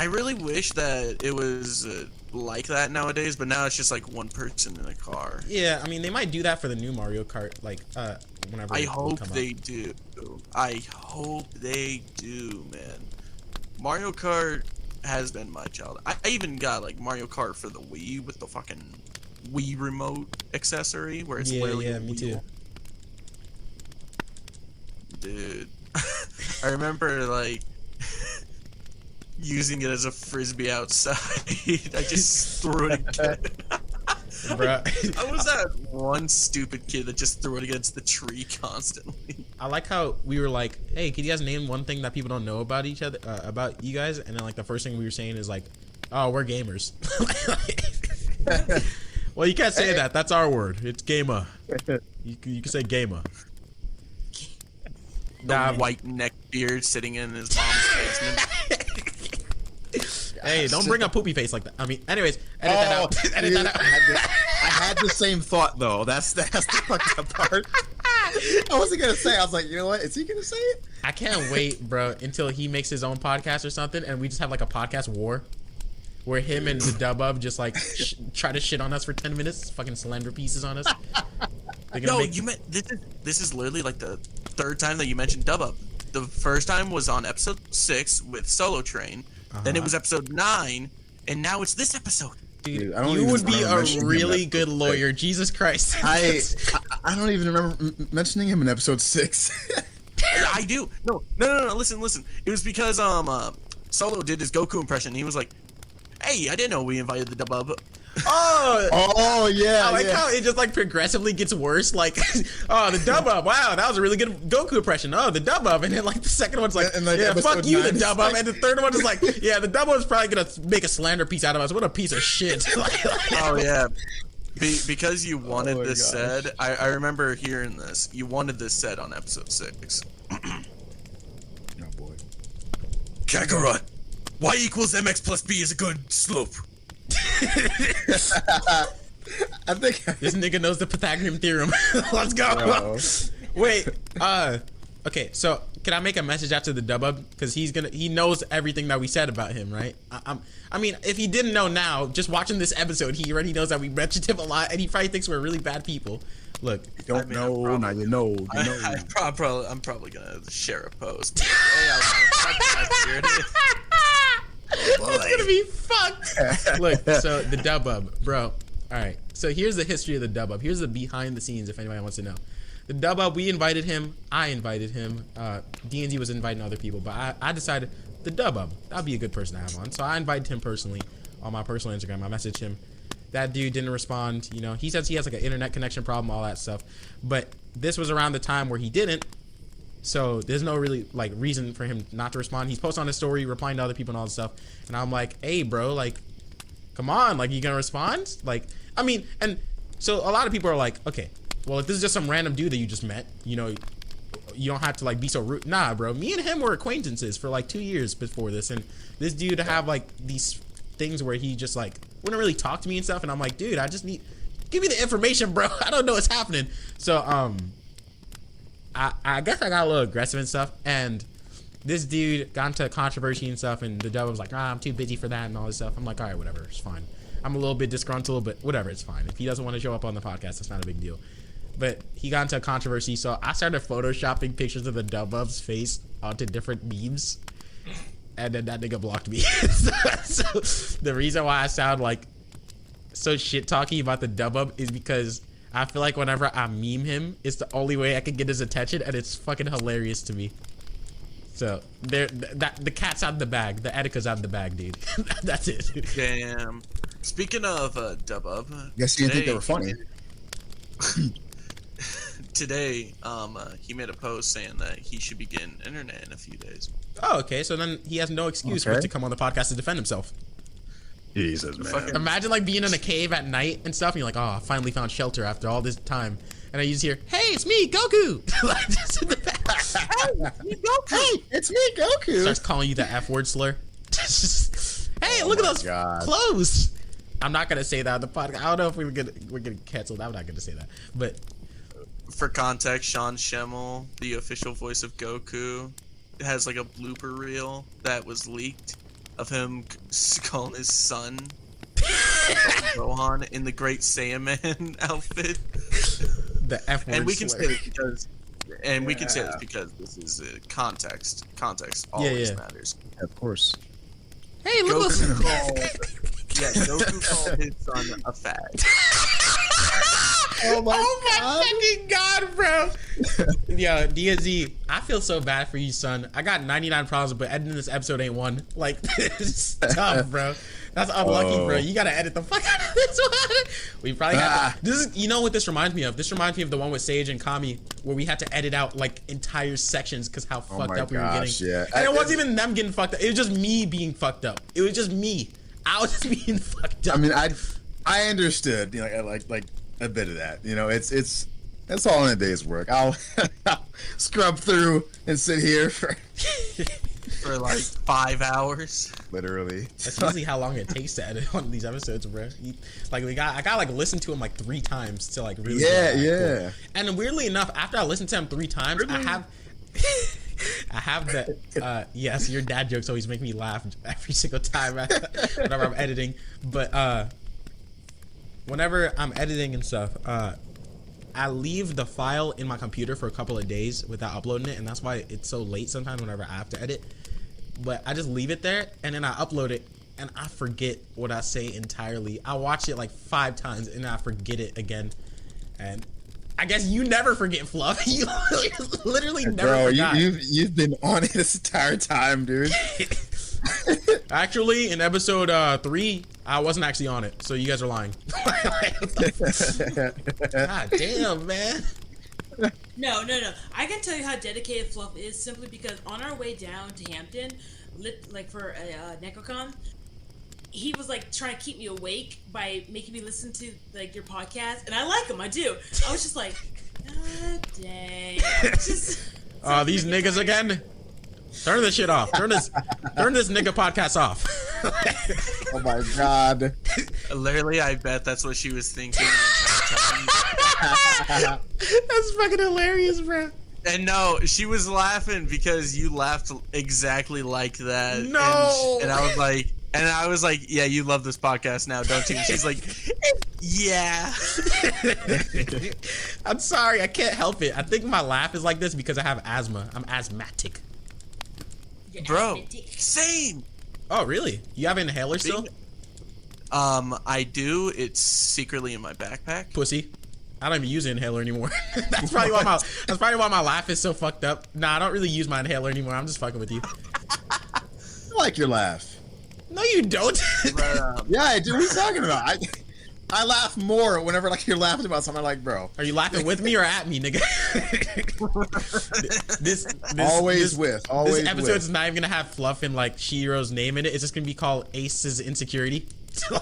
Speaker 3: really wish that it was like that nowadays, but now it's just like one person in a car.
Speaker 2: Yeah, I mean, they might do that for the new Mario Kart, like, whenever
Speaker 3: I
Speaker 2: it
Speaker 3: hope
Speaker 2: come
Speaker 3: they
Speaker 2: out.
Speaker 3: do. I hope they do, man. Mario Kart has been my child. I even got like Mario Kart for the Wii with the fucking Wii remote accessory where it's literally a
Speaker 2: me
Speaker 3: wheel.
Speaker 2: too.
Speaker 3: Dude, I remember like using it as a frisbee outside. I just threw it again.
Speaker 2: Bruh.
Speaker 3: I was that one stupid kid that just threw it against the tree constantly.
Speaker 2: I like how we were like, hey, can you guys name one thing that people don't know about each other, about you guys? And then like the first thing we were saying is like, oh, we're gamers. Well, you can't say that. That's our word. It's gamer. You can say gamer.
Speaker 3: The white neck beard sitting in his mom's basement.
Speaker 2: Hey, don't bring up poopy face like that. I mean, anyways, edit that out. Edit that out.
Speaker 5: I had the same thought though. That's the fucked up part. I wasn't gonna say. I was like, you know what? Is he gonna say it?
Speaker 2: I can't wait, bro, until he makes his own podcast or something, and we just have like a podcast war, where him and the Dub just like try to shit on us for 10 minutes, fucking slander pieces on us.
Speaker 3: No, you meant this is literally like the third time that you mentioned Dub. The first time was on episode 6 with Solo Train. Then it was episode 9, and now it's this episode.
Speaker 2: Dude,
Speaker 5: I don't
Speaker 2: you
Speaker 5: even
Speaker 2: would be
Speaker 5: remember
Speaker 2: a
Speaker 5: mentioning him
Speaker 2: really
Speaker 5: in
Speaker 2: good
Speaker 5: episode
Speaker 2: lawyer. Jesus Christ.
Speaker 5: I don't even remember mentioning him in episode 6.
Speaker 3: I do. No. Listen. It was because Solo did his Goku impression. He was like, "Hey, I didn't know we invited the Dub."
Speaker 2: Oh,
Speaker 5: yeah.
Speaker 2: I like how it just like progressively gets worse. Like, oh, the Dub Up. Wow, that was a really good Goku impression. Oh, the Dub Up. And then like the second one's like,
Speaker 5: And, like,
Speaker 2: yeah, fuck
Speaker 5: episode
Speaker 2: you,
Speaker 5: 9
Speaker 2: the
Speaker 5: is
Speaker 2: Dub Up.
Speaker 5: like-
Speaker 2: And the third one is like, yeah, the Dub Up's probably gonna make a slander piece out of us. What a piece of shit.
Speaker 3: Oh yeah. Because you wanted
Speaker 5: Oh my
Speaker 3: this
Speaker 5: gosh.
Speaker 3: said, I remember hearing this. You wanted this said on episode 6.
Speaker 5: Oh boy.
Speaker 3: Kakarot, y equals mx plus b is a good slope.
Speaker 5: I think.
Speaker 2: This nigga knows the Pythagorean theorem. Let's go.
Speaker 5: Oh.
Speaker 2: Wait, okay, so can I make a message out to the Dub Up? Because he knows everything that we said about him, right? I mean, if he didn't know now, just watching this episode, he already knows that we mentioned him a lot, and he probably thinks we're really bad people. Look,
Speaker 5: You don't know, now you know. You know.
Speaker 3: I'm probably gonna share a post. Hey, I
Speaker 2: it's gonna be fucked. Look, so the Dub Up, bro. All right, so here's the history of the Dub Up. Here's the behind the scenes, if anybody wants to know. The Dub Up, we invited him. I invited him. D&D was inviting other people, but I decided the Dub Up, that'd be a good person to have on. So I invited him personally on my personal Instagram. I messaged him. That dude didn't respond. You know, he says he has like an internet connection problem, all that stuff. But this was around the time where he didn't. So there's no really like reason for him not to respond. He's posting on his story, replying to other people and all this stuff. And I'm like, hey, bro, like, come on, like, you gonna respond? Like, I mean, and so a lot of people are like, okay, well, if this is just some random dude that you just met, you know, you don't have to like be so rude. Nah, bro, me and him were acquaintances for like 2 years before this, and this dude to have like these things where he just like wouldn't really talk to me and stuff, and I'm like, dude, I just need, give me the information, bro. I don't know what's happening. So I guess I got a little aggressive and stuff, and this dude got into controversy and stuff, and the devil was like, I'm too busy for that and all this stuff. I'm like, all right, whatever, it's fine. I'm a little bit disgruntled, but whatever, it's fine. If he doesn't want to show up on the podcast, that's not a big deal. But he got into a controversy, so I started photoshopping pictures of the Dub-Ub's face onto different memes, and then that nigga blocked me. so the reason why I sound like so shit talking about the Dub-Ub is because I feel like whenever I meme him, it's the only way I can get his attention, and it's fucking hilarious to me. So the cat's out of the bag, the Etica's out of the bag, dude. That's it.
Speaker 3: Damn. Speaking of Dub-Ub,
Speaker 5: Guess you didn't think they were funny.
Speaker 3: Today, he made a post saying that he should be getting internet in a few days.
Speaker 2: Oh, okay. So then he has no excuse for
Speaker 5: Okay.
Speaker 2: it to come on the podcast to defend himself.
Speaker 5: Jesus, man.
Speaker 3: Fucking-
Speaker 2: Imagine like being in a cave at night and stuff, and you're like, oh, I finally found shelter after all this time. And I just hear, hey, it's me, Goku! Like, just in the back.
Speaker 5: Hey, it's me, Goku.
Speaker 2: Starts calling you the F word slur. Hey, look at
Speaker 5: my
Speaker 2: those
Speaker 5: God.
Speaker 2: clothes! I'm not gonna say that on the podcast. I don't know if we're gonna canceled. I'm not gonna say that. But
Speaker 3: For context, Sean Schemmel, the official voice of Goku, has like a blooper reel that was leaked of him calling his son Gohan in the Great Saiyaman outfit.
Speaker 2: The F word.
Speaker 3: And we can
Speaker 2: swear.
Speaker 3: say this because, we can say this because this is context. Context always matters.
Speaker 5: Of course.
Speaker 2: Hey, look what's
Speaker 3: Goku called his son a fag.
Speaker 2: Oh my fucking god, bro. Yo, DZ, I feel so bad for you, son. I got 99 problems, but editing this episode ain't one. Like, this is tough, bro. That's unlucky, bro. You gotta edit the fuck out of this one. We probably have to, this is, you know what this reminds me of? This reminds me of the one with Sage and Kami, where we had to edit out like entire sections because how fucked up we were getting.
Speaker 5: Yeah.
Speaker 2: And it wasn't even them getting fucked up. It was just me being fucked up. It was just me. I was just being fucked up.
Speaker 5: I mean, I understood, you know, like a bit of that. You know, it's all in a day's work. I'll scrub through and sit here for
Speaker 3: like 5 hours.
Speaker 5: literally.
Speaker 2: That's usually how long it takes to edit one of these episodes, bro. I gotta like listen to them like 3 times to like really.
Speaker 5: Yeah.
Speaker 2: Cool. And weirdly enough, after I listen to them 3 times, I have that. Yes, your dad jokes always make me laugh every single time whenever I'm editing. But whenever I'm editing and stuff, I leave the file in my computer for a couple of days without uploading it, and that's why it's so late sometimes whenever I have to edit. But I just leave it there, and then I upload it, and I forget what I say entirely. I watch it like 5 times, and I forget it again. And I guess you never forget, Fluff. You literally never forgot.
Speaker 5: You've been on it this entire time, dude.
Speaker 2: Actually, in episode 3, I wasn't actually on it, so you guys are lying. God damn, man.
Speaker 4: No. I can tell you how dedicated Fluff is simply because on our way down to Hampton, like for NecoCon, he was like trying to keep me awake by making me listen to like your podcast, and I like him. I do. I was just like, God dang.
Speaker 2: Oh, these niggas again. Turn this shit off. Turn this nigga podcast off.
Speaker 5: Oh my god.
Speaker 3: Literally, I bet that's what she was thinking.
Speaker 2: That's fucking hilarious, bro.
Speaker 3: And no, she was laughing because you laughed exactly like that.
Speaker 2: No.
Speaker 3: And I was like, yeah, you love this podcast now, don't you? And she's like, yeah.
Speaker 2: I'm sorry, I can't help it. I think my laugh is like this because I have asthma. I'm asthmatic.
Speaker 3: Bro, same.
Speaker 2: Oh, really? You have an inhaler still?
Speaker 3: I do. It's secretly in my backpack.
Speaker 2: Pussy. I don't even use an inhaler anymore. That's probably why my laugh is so fucked up. Nah, I don't really use my inhaler anymore. I'm just fucking with you.
Speaker 5: I like your laugh.
Speaker 2: No, you don't.
Speaker 3: But,
Speaker 5: Yeah, I do. What are you talking about? I laugh more whenever like you're laughing about something. I'm like, bro.
Speaker 2: Are you laughing with me or at me, nigga? This episode is not even gonna have Fluff and like Shiro's name in it. It's just gonna be called Ace's Insecurity.
Speaker 5: Oh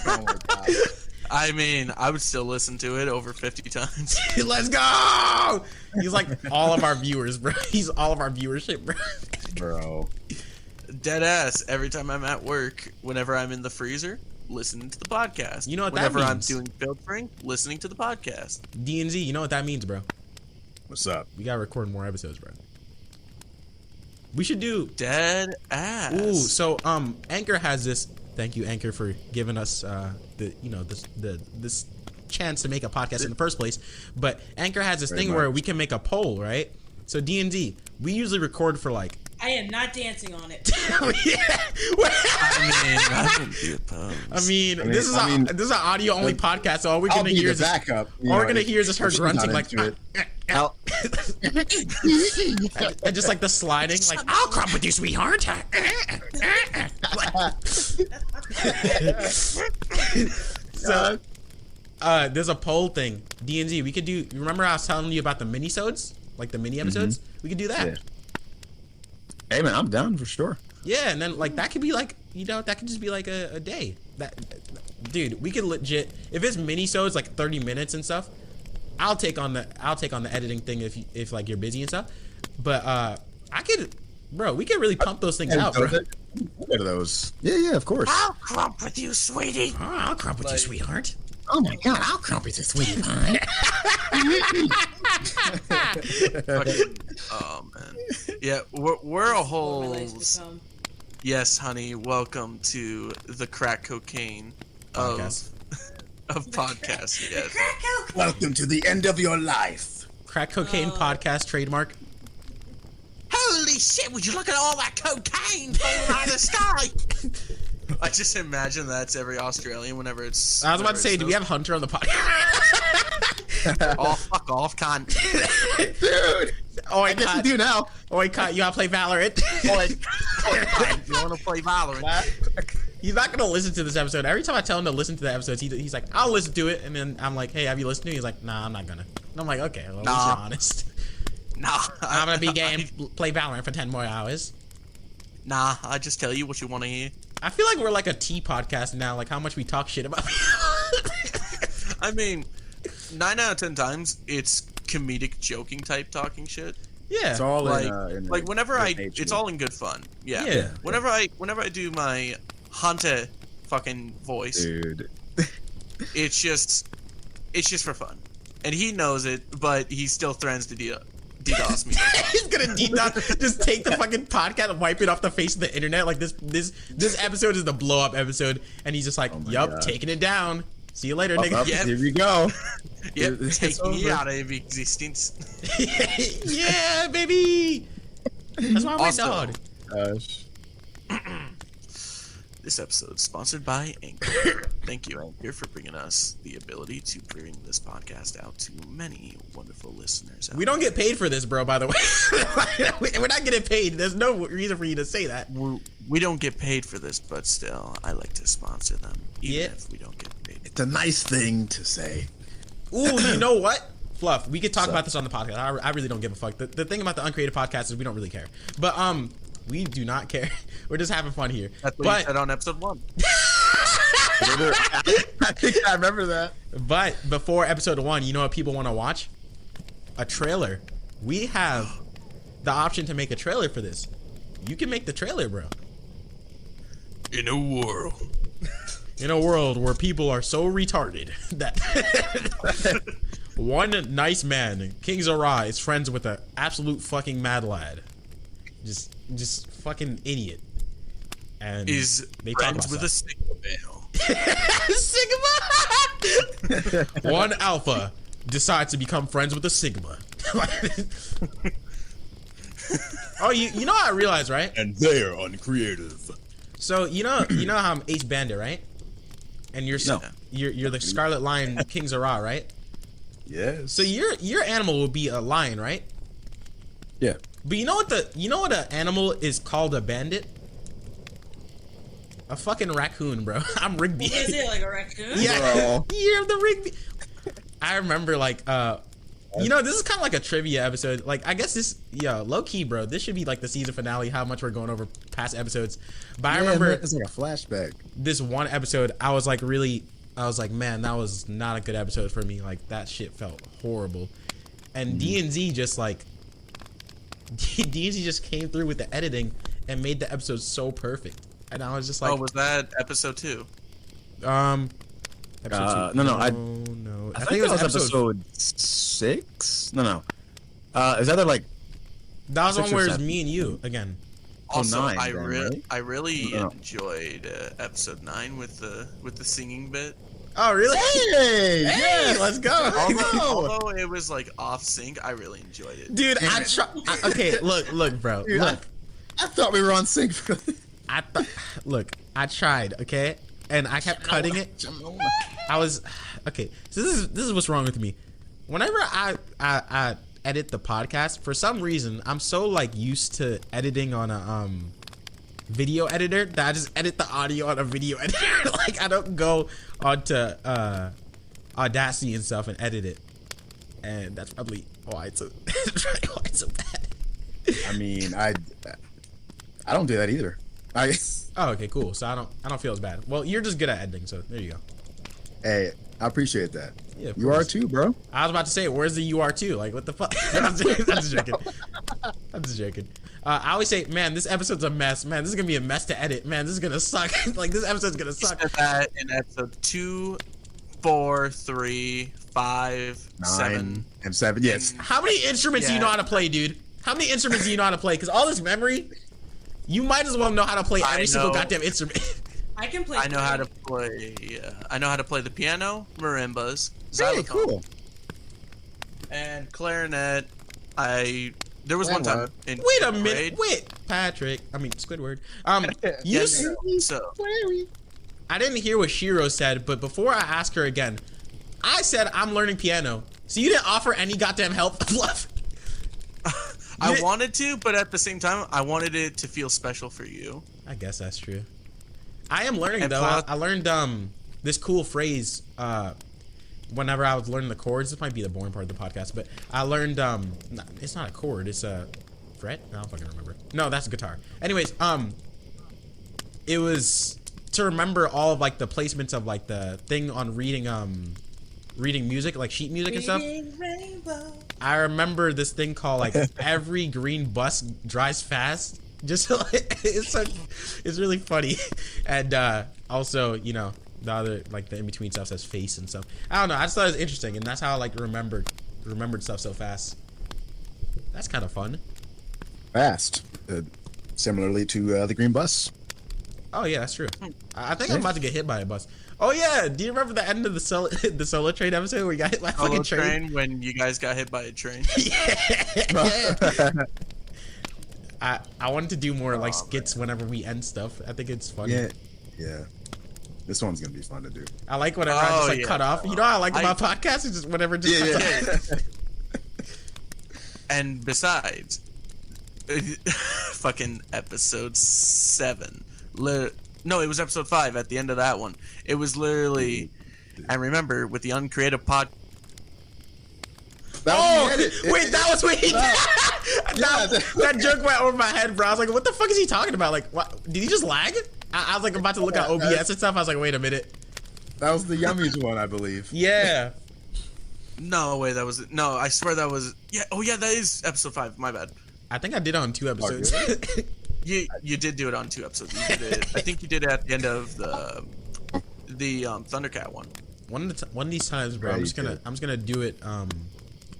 Speaker 5: my god.
Speaker 3: I mean, I would still listen to it over 50 times.
Speaker 2: Let's go! He's like all of our viewers, bro. He's all of our viewership, bro.
Speaker 5: Bro.
Speaker 3: Dead ass. Every time I'm at work, whenever I'm in the freezer, listening to the podcast.
Speaker 2: You know what
Speaker 3: whenever
Speaker 2: that means?
Speaker 3: I'm doing filtering, listening to the podcast.
Speaker 2: DNZ, you know what that means, bro?
Speaker 5: What's up?
Speaker 2: We gotta record more episodes, bro. We should do
Speaker 3: Dead ass.
Speaker 2: Ooh, so Anchor has this. Thank you, Anchor, for giving us this chance to make a podcast in the first place. But Anchor has this thing where we can make a poll, right? So D&D, we usually record for like.
Speaker 4: I am not dancing on it.
Speaker 3: I wouldn't be opposed.
Speaker 2: I mean, this is an audio only podcast, so all we're gonna hear is
Speaker 5: backup.
Speaker 2: All we're gonna hear is just her grunting like. And just like the sliding, like I'll come with you, sweetheart. So, there's a poll thing. D&Z, we could do. You remember I was telling you about the mini-sodes, like the mini episodes? We could do that.
Speaker 5: Yeah. Hey man, I'm down for sure.
Speaker 2: Yeah, and then like that could be like, you know, that could just be like a day. Dude, we could legit, if it's mini-sodes like 30 minutes and stuff. I'll take on the editing thing if like you're busy and stuff. But we could really pump those things out, bro.
Speaker 5: What are those? Yeah, of course.
Speaker 3: I'll crump with you, sweetie.
Speaker 2: Oh, I'll crump with you, sweetheart.
Speaker 5: Oh my god, I'll crump with you, sweetheart.
Speaker 3: Fucking, oh man. Yeah, we're a
Speaker 4: My
Speaker 3: whole.
Speaker 4: life to come.
Speaker 3: Yes, honey. Welcome to the crack cocaine
Speaker 2: Podcast.
Speaker 3: of podcasts. Yes.
Speaker 4: Crack coke.
Speaker 5: Welcome to the end of your life.
Speaker 2: Crack cocaine podcast trademark.
Speaker 3: Holy shit! Would you look at all that cocaine falling out of the sky? I just imagine that's every Australian whenever it's.
Speaker 2: I was about to say, do we have Hunter on the podcast?
Speaker 3: Oh, fuck off, cunt.
Speaker 5: Dude!
Speaker 2: Oh,
Speaker 5: I guess we do now.
Speaker 2: Oh, you gotta play Valorant.
Speaker 3: You want to play Valorant?
Speaker 2: He's not gonna listen to this episode. Every time I tell him to listen to the episodes, he's like, I'll listen to it. And then I'm like, hey, have you listened to it? He's like, nah, I'm not gonna. And I'm like, okay, well, at least you're honest.
Speaker 3: Nah.
Speaker 2: I'm gonna be game, play Valorant for 10 more hours.
Speaker 3: Nah, I just tell you what you want to hear.
Speaker 2: I feel like we're like a tea podcast now, like how much we talk shit about people.
Speaker 3: I mean, 9 out of 10 times, it's comedic joking type talking shit.
Speaker 2: Yeah.
Speaker 5: It's all
Speaker 3: Like whenever
Speaker 5: good
Speaker 3: I,
Speaker 5: nature.
Speaker 3: it's all in good fun. Yeah.
Speaker 2: Yeah.
Speaker 3: Whenever I do my Hunter fucking voice,
Speaker 5: Dude.
Speaker 3: it's just for fun, and he knows it, but he still threatens to DDoS me.
Speaker 2: He's gonna DDoS, just take the fucking podcast and wipe it off the face of the internet. Like this episode is the blow up episode, and he's just like,
Speaker 5: Oh my
Speaker 2: yup,
Speaker 5: God.
Speaker 2: taking it down. See you later,
Speaker 5: Up,
Speaker 2: nigga.
Speaker 5: up,
Speaker 3: Yep.
Speaker 5: Here we go.
Speaker 3: Yep,
Speaker 5: It's
Speaker 3: take me
Speaker 5: over.
Speaker 3: out of existence.
Speaker 2: Yeah, baby. That's why I'm my
Speaker 3: Also-
Speaker 2: dog.
Speaker 5: Gosh.
Speaker 3: This episode is sponsored by Anchor. Thank you, Anchor, for bringing us the ability to bring this podcast out to many wonderful listeners.
Speaker 2: We don't get paid for this, bro. By the way, we're not getting paid. There's no reason for you to say that.
Speaker 3: We don't get paid for this, but still, I like to sponsor them, even
Speaker 2: Yeah.
Speaker 3: if we don't get paid.
Speaker 5: It's a nice thing to say.
Speaker 2: Ooh, you know what? Fluff, we could talk
Speaker 5: So-
Speaker 2: about this on the podcast. I really don't give a fuck. The thing about the Uncreated podcast is we don't really care. But we do not care. We're just having fun here.
Speaker 3: That's what you said on episode 1.
Speaker 5: I think I remember that.
Speaker 2: But before episode 1, you know what people want to watch? A trailer. We have the option to make a trailer for this. You can make the trailer, bro.
Speaker 3: In a world.
Speaker 2: In a world where people are so retarded that one nice man, King Zara, is friends with an absolute fucking mad lad. Just fucking idiot. And
Speaker 3: Is
Speaker 2: they talk
Speaker 3: friends
Speaker 2: about
Speaker 3: with a
Speaker 2: stuff.
Speaker 3: Sigma male.
Speaker 2: Sigma. One alpha decides to become friends with a Sigma. Oh, you know what I realized, right?
Speaker 5: And they're uncreative.
Speaker 2: So you know how I'm Ace Bandit, right? And you're
Speaker 5: No.
Speaker 2: you're the Scarlet Lion King Zara, right?
Speaker 5: Yes.
Speaker 2: So your animal will be a lion, right?
Speaker 5: yeah.
Speaker 2: But you know what an animal is called a bandit? A fucking raccoon, bro. I'm Rigby.
Speaker 4: Is it like a raccoon?
Speaker 2: Yeah,
Speaker 5: Bro.
Speaker 2: you're the Rigby. I remember like this is kind of like a trivia episode. Like I guess this, low key, bro. This should be like the season finale. How much we're going over past episodes. But I remember
Speaker 5: it's like a flashback.
Speaker 2: this one episode. I was like, man, that was not a good episode for me. Like that shit felt horrible. And D&Z just like D&Z just came through with the editing and made the episode so perfect. And I was just like,
Speaker 3: Oh, was that episode 2?
Speaker 2: episode two.
Speaker 5: no, I think it was episode 6. No. Is that like
Speaker 2: That was the one
Speaker 5: 6 or
Speaker 2: where it's
Speaker 5: 7.
Speaker 2: me and you again.
Speaker 3: Also,
Speaker 5: 9
Speaker 3: I
Speaker 5: then,
Speaker 3: really,
Speaker 5: right?
Speaker 3: I really
Speaker 5: No.
Speaker 3: enjoyed episode 9 with the singing bit.
Speaker 2: Oh really?
Speaker 5: Hey,
Speaker 2: Hey,
Speaker 5: yes.
Speaker 2: let's go.
Speaker 3: Although it was like off sync, I really enjoyed it.
Speaker 2: Dude, okay, look, bro.
Speaker 5: Dude,
Speaker 2: Look.
Speaker 5: I thought we were on sync.
Speaker 2: I tried, okay? And I kept cutting it. I was okay. So this is what's wrong with me. Whenever I edit the podcast, for some reason, I'm so like used to editing on a video editor that I just edit the audio on a video editor. Like I don't go onto Audacity and stuff and edit it. And that's probably why it's so bad.
Speaker 5: I mean, I don't do that either.
Speaker 2: Oh, okay, cool. So I don't feel as bad. Well, you're just good at editing, so there you go.
Speaker 5: Hey, I appreciate that.
Speaker 2: Yeah, of
Speaker 5: You are
Speaker 2: course.
Speaker 5: too, bro.
Speaker 2: I was about to say, where's the UR2? Like, what the fuck? I'm just joking. I'm just joking. I always say, man, this episode's a mess. Man, this is gonna be a mess to edit. Man, this is gonna suck. Like, this episode's gonna
Speaker 3: We
Speaker 2: suck.
Speaker 3: said that in episode 2, 4, 3, 5,
Speaker 5: 9
Speaker 3: 7.
Speaker 5: and 7. Yes.
Speaker 2: How many instruments do you
Speaker 3: Yeah.
Speaker 2: know how to play, dude? How many instruments do you know how to play? Because all this memory, you might as well know how to play every single goddamn instrument.
Speaker 4: I can play.
Speaker 3: I know how to play. I know how to play the piano, marimbas,
Speaker 5: Hey,
Speaker 3: xylophone,
Speaker 5: cool.
Speaker 3: and clarinet. There was one time in
Speaker 2: Wait a
Speaker 3: fifth
Speaker 2: minute.
Speaker 3: grade-
Speaker 2: Wait, Patrick. I mean, Squidward. You.
Speaker 3: Yes, so
Speaker 2: I didn't hear what Shiro said, but before I ask her again, I said I'm learning piano. So you didn't offer any goddamn help, Fluff.
Speaker 3: I wanted to, but at the same time, I wanted it to feel special for you.
Speaker 2: I guess that's true. I am learning
Speaker 3: And
Speaker 2: though.
Speaker 3: plus-
Speaker 2: I learned this cool phrase whenever I was learning the chords. This might be the boring part of the podcast, but I learned it's not a chord, it's a fret. I don't fucking remember. No, that's a guitar. Anyways, it was to remember all of like the placements of like the thing on reading music, like sheet music and stuff.
Speaker 4: Rainbow.
Speaker 2: I remember this thing called like every green bus drives fast. Just like, it's really funny, and also the other like the in between stuff says face and stuff. I don't know. I just thought it was interesting, and that's how I like remembered stuff so fast. That's kind of fun.
Speaker 5: Fast. Similarly to the green bus.
Speaker 2: Oh yeah, that's true. I think I'm about to get hit by a bus. Oh yeah, do you remember the end of the Solo Train episode where you got hit by a fucking train?
Speaker 3: When you guys got hit by a train.
Speaker 2: Yeah. I wanted to do more like skits whenever we end stuff. I think it's funny.
Speaker 5: Yeah. This one's gonna be fun to do.
Speaker 2: I like whenever I just like
Speaker 3: yeah.
Speaker 2: cut off. You know what I like about podcasts? It's just whenever it just cuts off.
Speaker 3: And besides, fucking episode 7. No, it was episode 5 at the end of that one. It was literally, and remember, with the uncreative pod.
Speaker 2: Wait, that was what he did. That joke went over my head, bro. I was like, what the fuck is he talking about? Like, what? Did he just lag? I was like about to look at OBS and stuff. I was like, wait a minute.
Speaker 5: That was the Yummies one, I believe.
Speaker 2: Yeah.
Speaker 3: No way, that was no. I swear that was yeah. Oh yeah, that is episode 5. My bad.
Speaker 2: I think I did it on 2 episodes.
Speaker 3: You did do it on 2 episodes. You did it. I think you did it at the end of the Thundercat one.
Speaker 2: One of these times, bro.
Speaker 5: Yeah,
Speaker 2: I'm
Speaker 5: you
Speaker 2: just gonna do it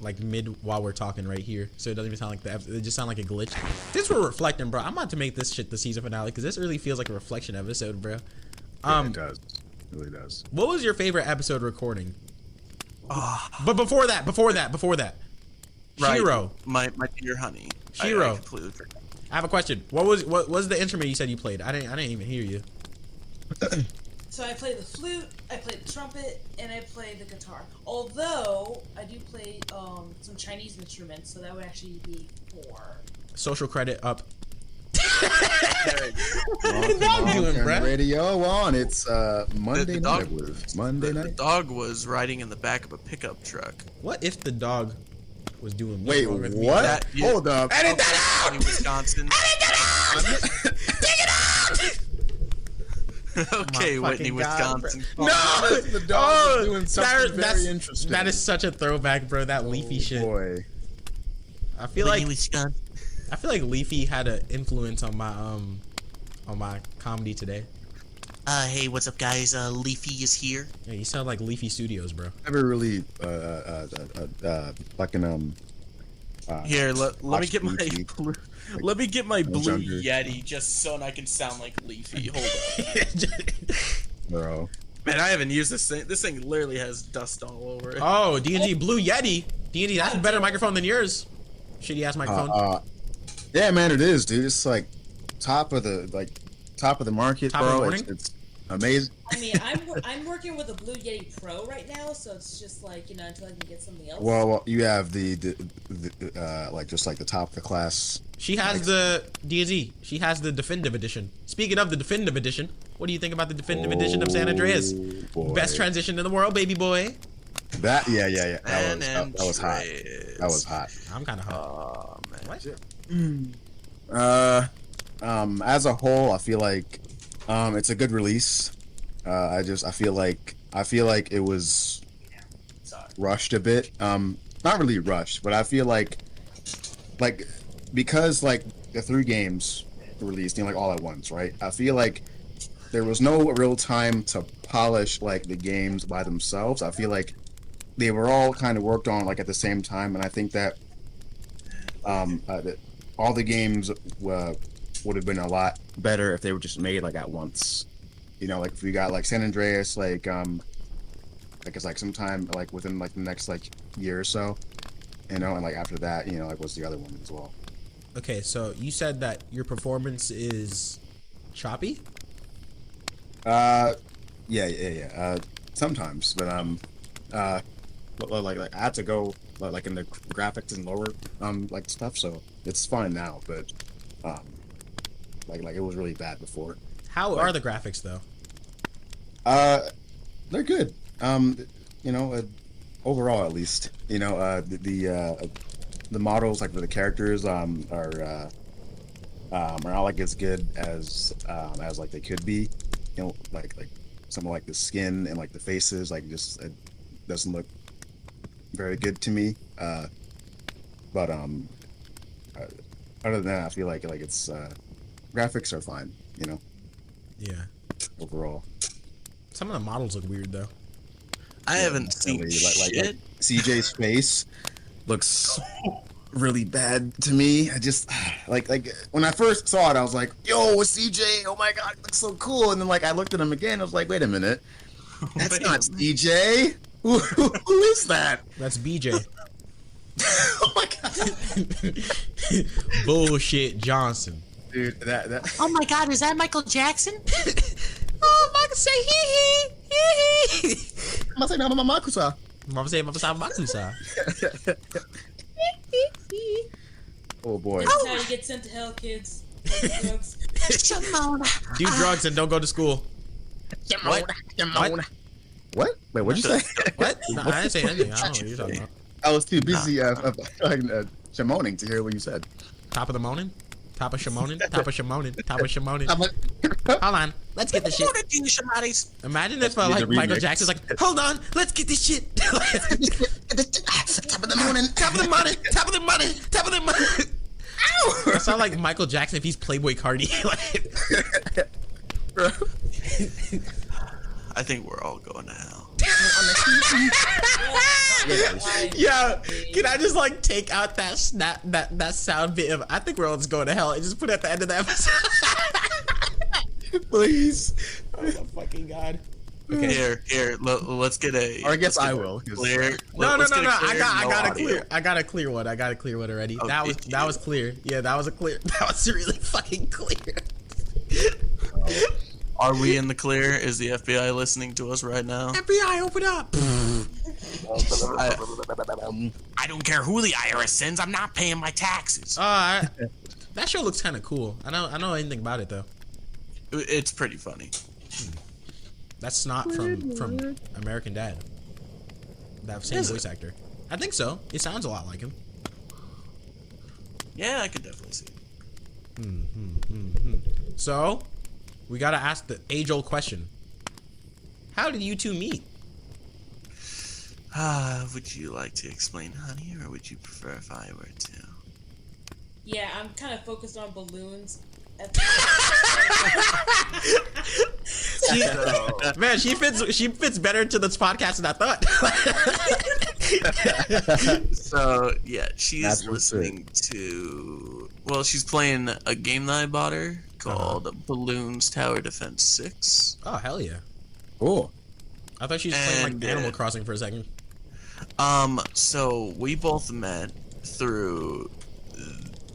Speaker 2: like mid while we're talking right here, so it doesn't even sound like it just sound like a glitch. Since we're reflecting, bro, I'm about to make this shit the season finale because this really feels like a reflection episode, bro.
Speaker 5: It does. It really does.
Speaker 2: What was your favorite episode recording? But before that,
Speaker 3: Right.
Speaker 2: Shiro.
Speaker 3: My dear honey.
Speaker 2: Shiro.
Speaker 3: I completely forgot.
Speaker 2: I have a question. What was the instrument you said you played? I didn't even hear you.
Speaker 4: So I play the flute, I play the trumpet, and I play the guitar. Although I do play some Chinese instruments, so that would actually be 4.
Speaker 2: Social credit up.
Speaker 5: What
Speaker 2: the dog doing, bruh?
Speaker 5: Radio on. It's Monday
Speaker 3: The
Speaker 5: night, I
Speaker 3: dog-
Speaker 5: believe. Monday
Speaker 3: The
Speaker 5: night.
Speaker 3: dog was riding in the back of a pickup truck.
Speaker 2: What if the dog was doing me
Speaker 5: Wait,
Speaker 2: wrong with me?
Speaker 5: what?
Speaker 3: That-
Speaker 5: Hold up.
Speaker 2: Edit that out!
Speaker 3: In Wisconsin.
Speaker 2: Take it out!
Speaker 3: Okay,
Speaker 2: My
Speaker 3: Whitney,
Speaker 2: fucking God,
Speaker 3: Wisconsin.
Speaker 2: No!
Speaker 5: The dog was doing something
Speaker 2: that's-
Speaker 5: very interesting.
Speaker 2: That is such a throwback, bro. That Leafy shit.
Speaker 5: Boy.
Speaker 2: I feel
Speaker 3: Whitney,
Speaker 2: like
Speaker 3: Wisconsin.
Speaker 2: Leafy had an influence on my comedy today.
Speaker 3: Hey, what's up, guys? Leafy is here.
Speaker 2: Yeah, you sound like Leafy Studios, bro.
Speaker 5: Never really fucking
Speaker 3: Here, let me
Speaker 5: watch
Speaker 3: get my
Speaker 5: Leafy.
Speaker 3: blue, let me get my blue
Speaker 5: younger.
Speaker 3: Yeti just so I can sound like Leafy. Hold up.
Speaker 5: bro.
Speaker 3: Man, I haven't used this thing. This thing literally has dust all over it.
Speaker 2: Oh, D&D Blue Yeti. D&D, that's a better microphone than yours. Shitty ass microphone.
Speaker 5: Yeah, man, it is, dude. It's like top of the market,
Speaker 2: Top of the
Speaker 5: bro.
Speaker 2: morning?
Speaker 5: It's amazing.
Speaker 4: I mean, I'm working with a Blue Yeti Pro right now, so it's just like, until I can get something else.
Speaker 5: Well, you have the like just like the top of the class.
Speaker 2: She has the D&D. She has the definitive edition. Speaking of the definitive edition, what do you think about the definitive edition of San Andreas?
Speaker 5: Boy.
Speaker 2: Best transition in the world, baby boy.
Speaker 5: Yeah.
Speaker 3: San
Speaker 5: That was hot.
Speaker 3: Andreas.
Speaker 5: That was hot.
Speaker 2: I'm kind of hot.
Speaker 3: Oh man.
Speaker 2: What?
Speaker 5: As a whole, I feel like it's a good release. I feel like it was rushed a bit. Not really rushed, but I feel like because like the 3 games were released, like all at once, right? I feel like there was no real time to polish like the games by themselves. I feel like they were all kind of worked on like at the same time, and I think that all the games would have been a lot better if they were just made like at once. You know, like if we got like San Andreas, like it's like sometime like within like the next like year or so, you know, and like after that, you know, like what's the other one as well?
Speaker 2: Okay, so you said that your performance is choppy.
Speaker 5: Yeah. Sometimes, but like I had to go like in the graphics and lower like stuff, so it's fine now. But like it was really bad before.
Speaker 2: How are the graphics though?
Speaker 5: They're good. You know, overall at least. You know, the models like for the characters are not like as good as like they could be. You know, like something like the skin and like the faces, like just it doesn't look very good to me. But other than that, I feel like it's graphics are fine. You know.
Speaker 2: Yeah.
Speaker 5: Overall.
Speaker 2: Some of the models look weird though.
Speaker 3: I haven't seen shit.
Speaker 5: Like CJ's face looks really bad to me. I just like when I first saw it, I was like, "Yo, it's CJ! Oh my god, it looks so cool!" And then like I looked at him again, I was like, "Wait a minute, that's not CJ. Who is that?"
Speaker 2: That's BJ.
Speaker 5: Oh my god,
Speaker 2: Bullshit Johnson.
Speaker 5: dude, that.
Speaker 6: Oh my God, is that Michael Jackson?
Speaker 2: Oh, Michael say hee hee.
Speaker 5: I'm gonna say Mama Makusa.
Speaker 2: Mama say Makusa.
Speaker 5: Oh boy.
Speaker 4: This is how you get sent to hell, kids. Drugs.
Speaker 6: Shimona.
Speaker 2: Do drugs and don't go to school.
Speaker 5: What? What? Wait, what'd you say?
Speaker 2: What? No, I didn't say anything. I don't know what you're talking about.
Speaker 5: I was too busy shamoning to hear what you said.
Speaker 2: Top of the morning? Top of Shamonin? Top of Shamonin? Top of Shamonin? Hold on. Let's get this shit. Imagine if like Michael Jackson's like, hold on, let's get this shit.
Speaker 5: Top of the morning.
Speaker 2: Top of the morning. Top of the morning. Top of the morning. Ow! That sound like Michael Jackson if he's Playboy Cardi.
Speaker 3: I think we're all going to hell.
Speaker 2: Yeah, can I just like take out that snap that sound bit of I think we're all just going to hell and just put it at the end of the episode?
Speaker 5: Please.
Speaker 2: Oh my fucking god. Okay.
Speaker 3: Here, let's get a.
Speaker 5: Or I guess
Speaker 3: let's get
Speaker 5: I
Speaker 3: a
Speaker 5: will.
Speaker 3: Clear.
Speaker 2: No.
Speaker 3: let's get a
Speaker 2: I
Speaker 3: clear,
Speaker 2: got a
Speaker 3: audio.
Speaker 2: clear. I got a clear one. I got a clear one already.
Speaker 3: Okay.
Speaker 2: That was clear. Yeah, that was a clear. That was really fucking clear.
Speaker 3: Are we in the clear? Is the FBI listening to us right now?
Speaker 2: FBI, open up.
Speaker 7: I don't care who the IRS sends. I'm not paying my taxes.
Speaker 2: That show looks kind of cool. I don't know anything about it though.
Speaker 3: It's pretty funny.
Speaker 2: That's not from American Dad. That same voice actor. I think so. It sounds a lot like him.
Speaker 3: Yeah, I could definitely see it.
Speaker 2: So, we gotta ask the age-old question. How did you two meet?
Speaker 3: Would you like to explain, honey, or would you prefer if I were to?
Speaker 4: Yeah, I'm kind of focused on balloons.
Speaker 2: Man, she fits better to this podcast than I thought.
Speaker 3: So yeah, she's
Speaker 5: That's what's
Speaker 3: listening to. Well, she's playing a game that I bought her called Balloons Tower Defense 6.
Speaker 2: Oh hell yeah!
Speaker 5: Cool.
Speaker 2: I thought she was playing
Speaker 3: And,
Speaker 2: like Animal Crossing for a second.
Speaker 3: So we both met through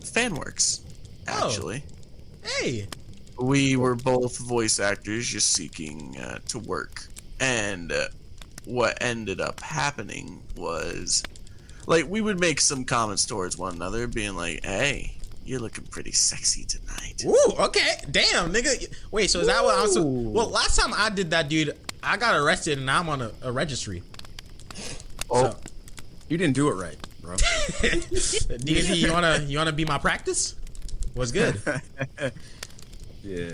Speaker 3: Fanworks, actually.
Speaker 2: Hey.
Speaker 3: We were both voice actors just seeking to work. And what ended up happening was, like, we would make some comments towards one another, being like, hey, you're looking pretty sexy tonight.
Speaker 2: Ooh, okay. Damn, nigga. Wait, so is that what I'm so... Well, last time I did that, dude, I got arrested and now I'm on a registry.
Speaker 5: Oh,
Speaker 2: So,
Speaker 5: you didn't do it right, bro.
Speaker 2: DZ, you wanna be my practice? What's good?
Speaker 5: Yeah.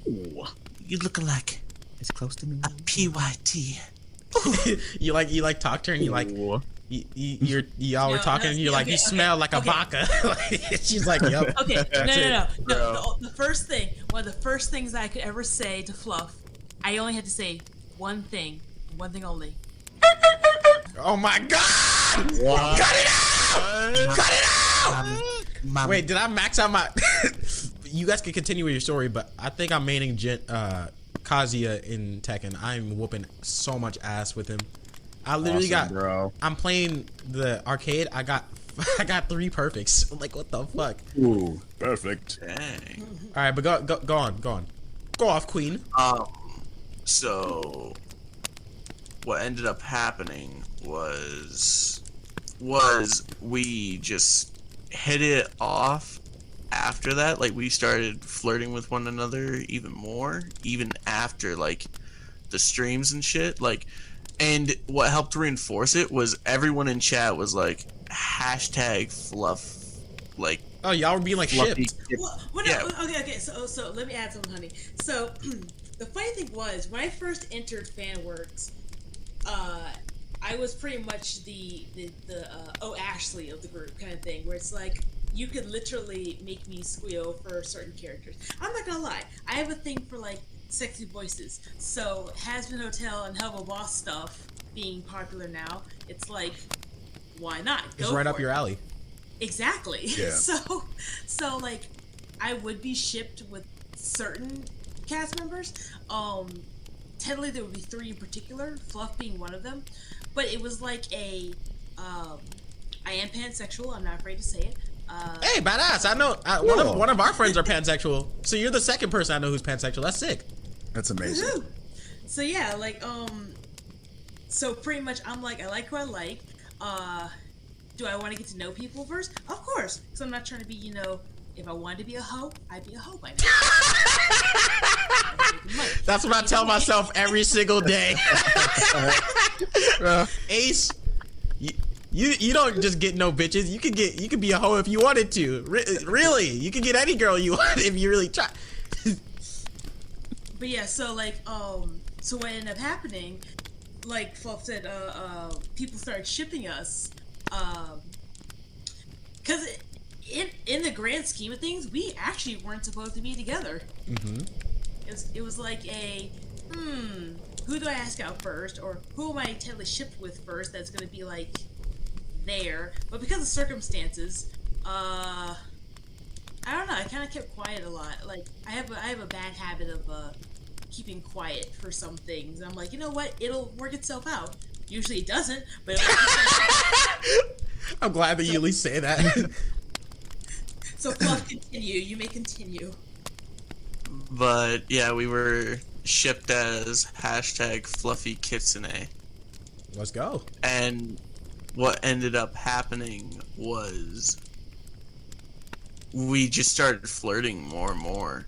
Speaker 7: You looking like
Speaker 5: It's close to me.
Speaker 7: a PYT.
Speaker 2: you like talk to her and you like y'all were
Speaker 4: No,
Speaker 2: talking
Speaker 4: no,
Speaker 2: and you're like
Speaker 4: okay,
Speaker 2: you smell like a
Speaker 4: okay.
Speaker 2: baka. She's like, yep.
Speaker 4: Okay, no.
Speaker 5: bro.
Speaker 4: The first thing, one of the first things I could ever say to Fluff, I only had to say one thing only.
Speaker 2: Oh my god!
Speaker 5: Wow.
Speaker 2: Cut it out! Cut it out!
Speaker 7: Mom,
Speaker 2: Wait, did I max out my? You guys can continue with your story, but I think I'm maining Kazuya in Tekken. I'm whooping so much ass with him. I literally
Speaker 5: Awesome, bro.
Speaker 2: I'm playing the arcade. I got 3 perfects. I'm like, what the fuck?
Speaker 5: Ooh, perfect.
Speaker 3: Dang.
Speaker 2: All right, but go on. Go off, Queen.
Speaker 3: So what ended up happening was we just hit it off after that. Like, we started flirting with one another even more, even after like the streams and shit. Like, and what helped reinforce it was everyone in chat was like #fluff, like,
Speaker 2: Oh, y'all were being like
Speaker 3: fluffy
Speaker 2: shipped.
Speaker 3: kid-
Speaker 4: Well,
Speaker 3: Yeah.
Speaker 4: no, okay. So let me add something, honey. So the funny thing was, when I first entered FanWorks, I was pretty much the Ashley of the group kind of thing, where it's like you could literally make me squeal for certain characters. I'm not gonna lie, I have a thing for like sexy voices. So Hazbin Hotel and Hello Boss stuff being popular now, it's like, why not?
Speaker 2: It's
Speaker 4: Go
Speaker 2: right
Speaker 4: for
Speaker 2: up
Speaker 4: it.
Speaker 2: your alley.
Speaker 4: Exactly.
Speaker 5: Yeah.
Speaker 4: So like, I would be shipped with certain cast members. Technically there would be 3 in particular, Fluff being one of them. But it was like a, I am pansexual. I'm not afraid to say it.
Speaker 2: Hey, badass! I know one of our friends are pansexual. So you're the second person I know who's pansexual. That's sick.
Speaker 5: That's amazing.
Speaker 4: Woohoo! So yeah, like, so pretty much I'm like, I like who I like. Do I want to get to know people first? Of course, because I'm not trying to be, if I wanted to be a hoe, I'd be a hoe by now.
Speaker 2: That's what I tell myself every single day. Ace, you don't just get no bitches. You could be a hoe if you wanted to. Really, you could get any girl you want if you really try.
Speaker 4: But yeah, so like, so what ended up happening, like Fluff said, people started shipping us, because in the grand scheme of things, we actually weren't supposed to be together.
Speaker 2: Mm-hmm.
Speaker 4: It was like a, who do I ask out first, or who am I technically shipped with first that's gonna be like there? But because of circumstances, I don't know. I kind of kept quiet a lot. Like, I have a bad habit of keeping quiet for some things. I'm like, you know what? It'll work itself out. Usually it doesn't, but it'll work itself out.
Speaker 2: I'm glad that you at least say that.
Speaker 4: So, Fluff, continue. You may continue.
Speaker 3: But yeah, we were shipped as #Fluffy Kitsune.
Speaker 2: Let's go.
Speaker 3: And what ended up happening was we just started flirting more and more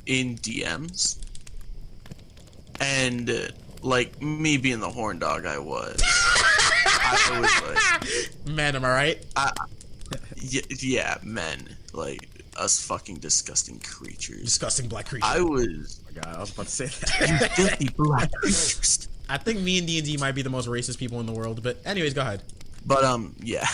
Speaker 3: in DMs. And like, me being the horn dog I was, I was like,
Speaker 2: Man, am I right?
Speaker 3: yeah, men, like us fucking disgusting creatures.
Speaker 2: Disgusting black creature.
Speaker 3: I was
Speaker 5: Oh my God, I was about to say that.
Speaker 3: filthy black creatures.
Speaker 2: I think me and D&D might be the most racist people in the world. But anyways, go ahead.
Speaker 3: But yeah.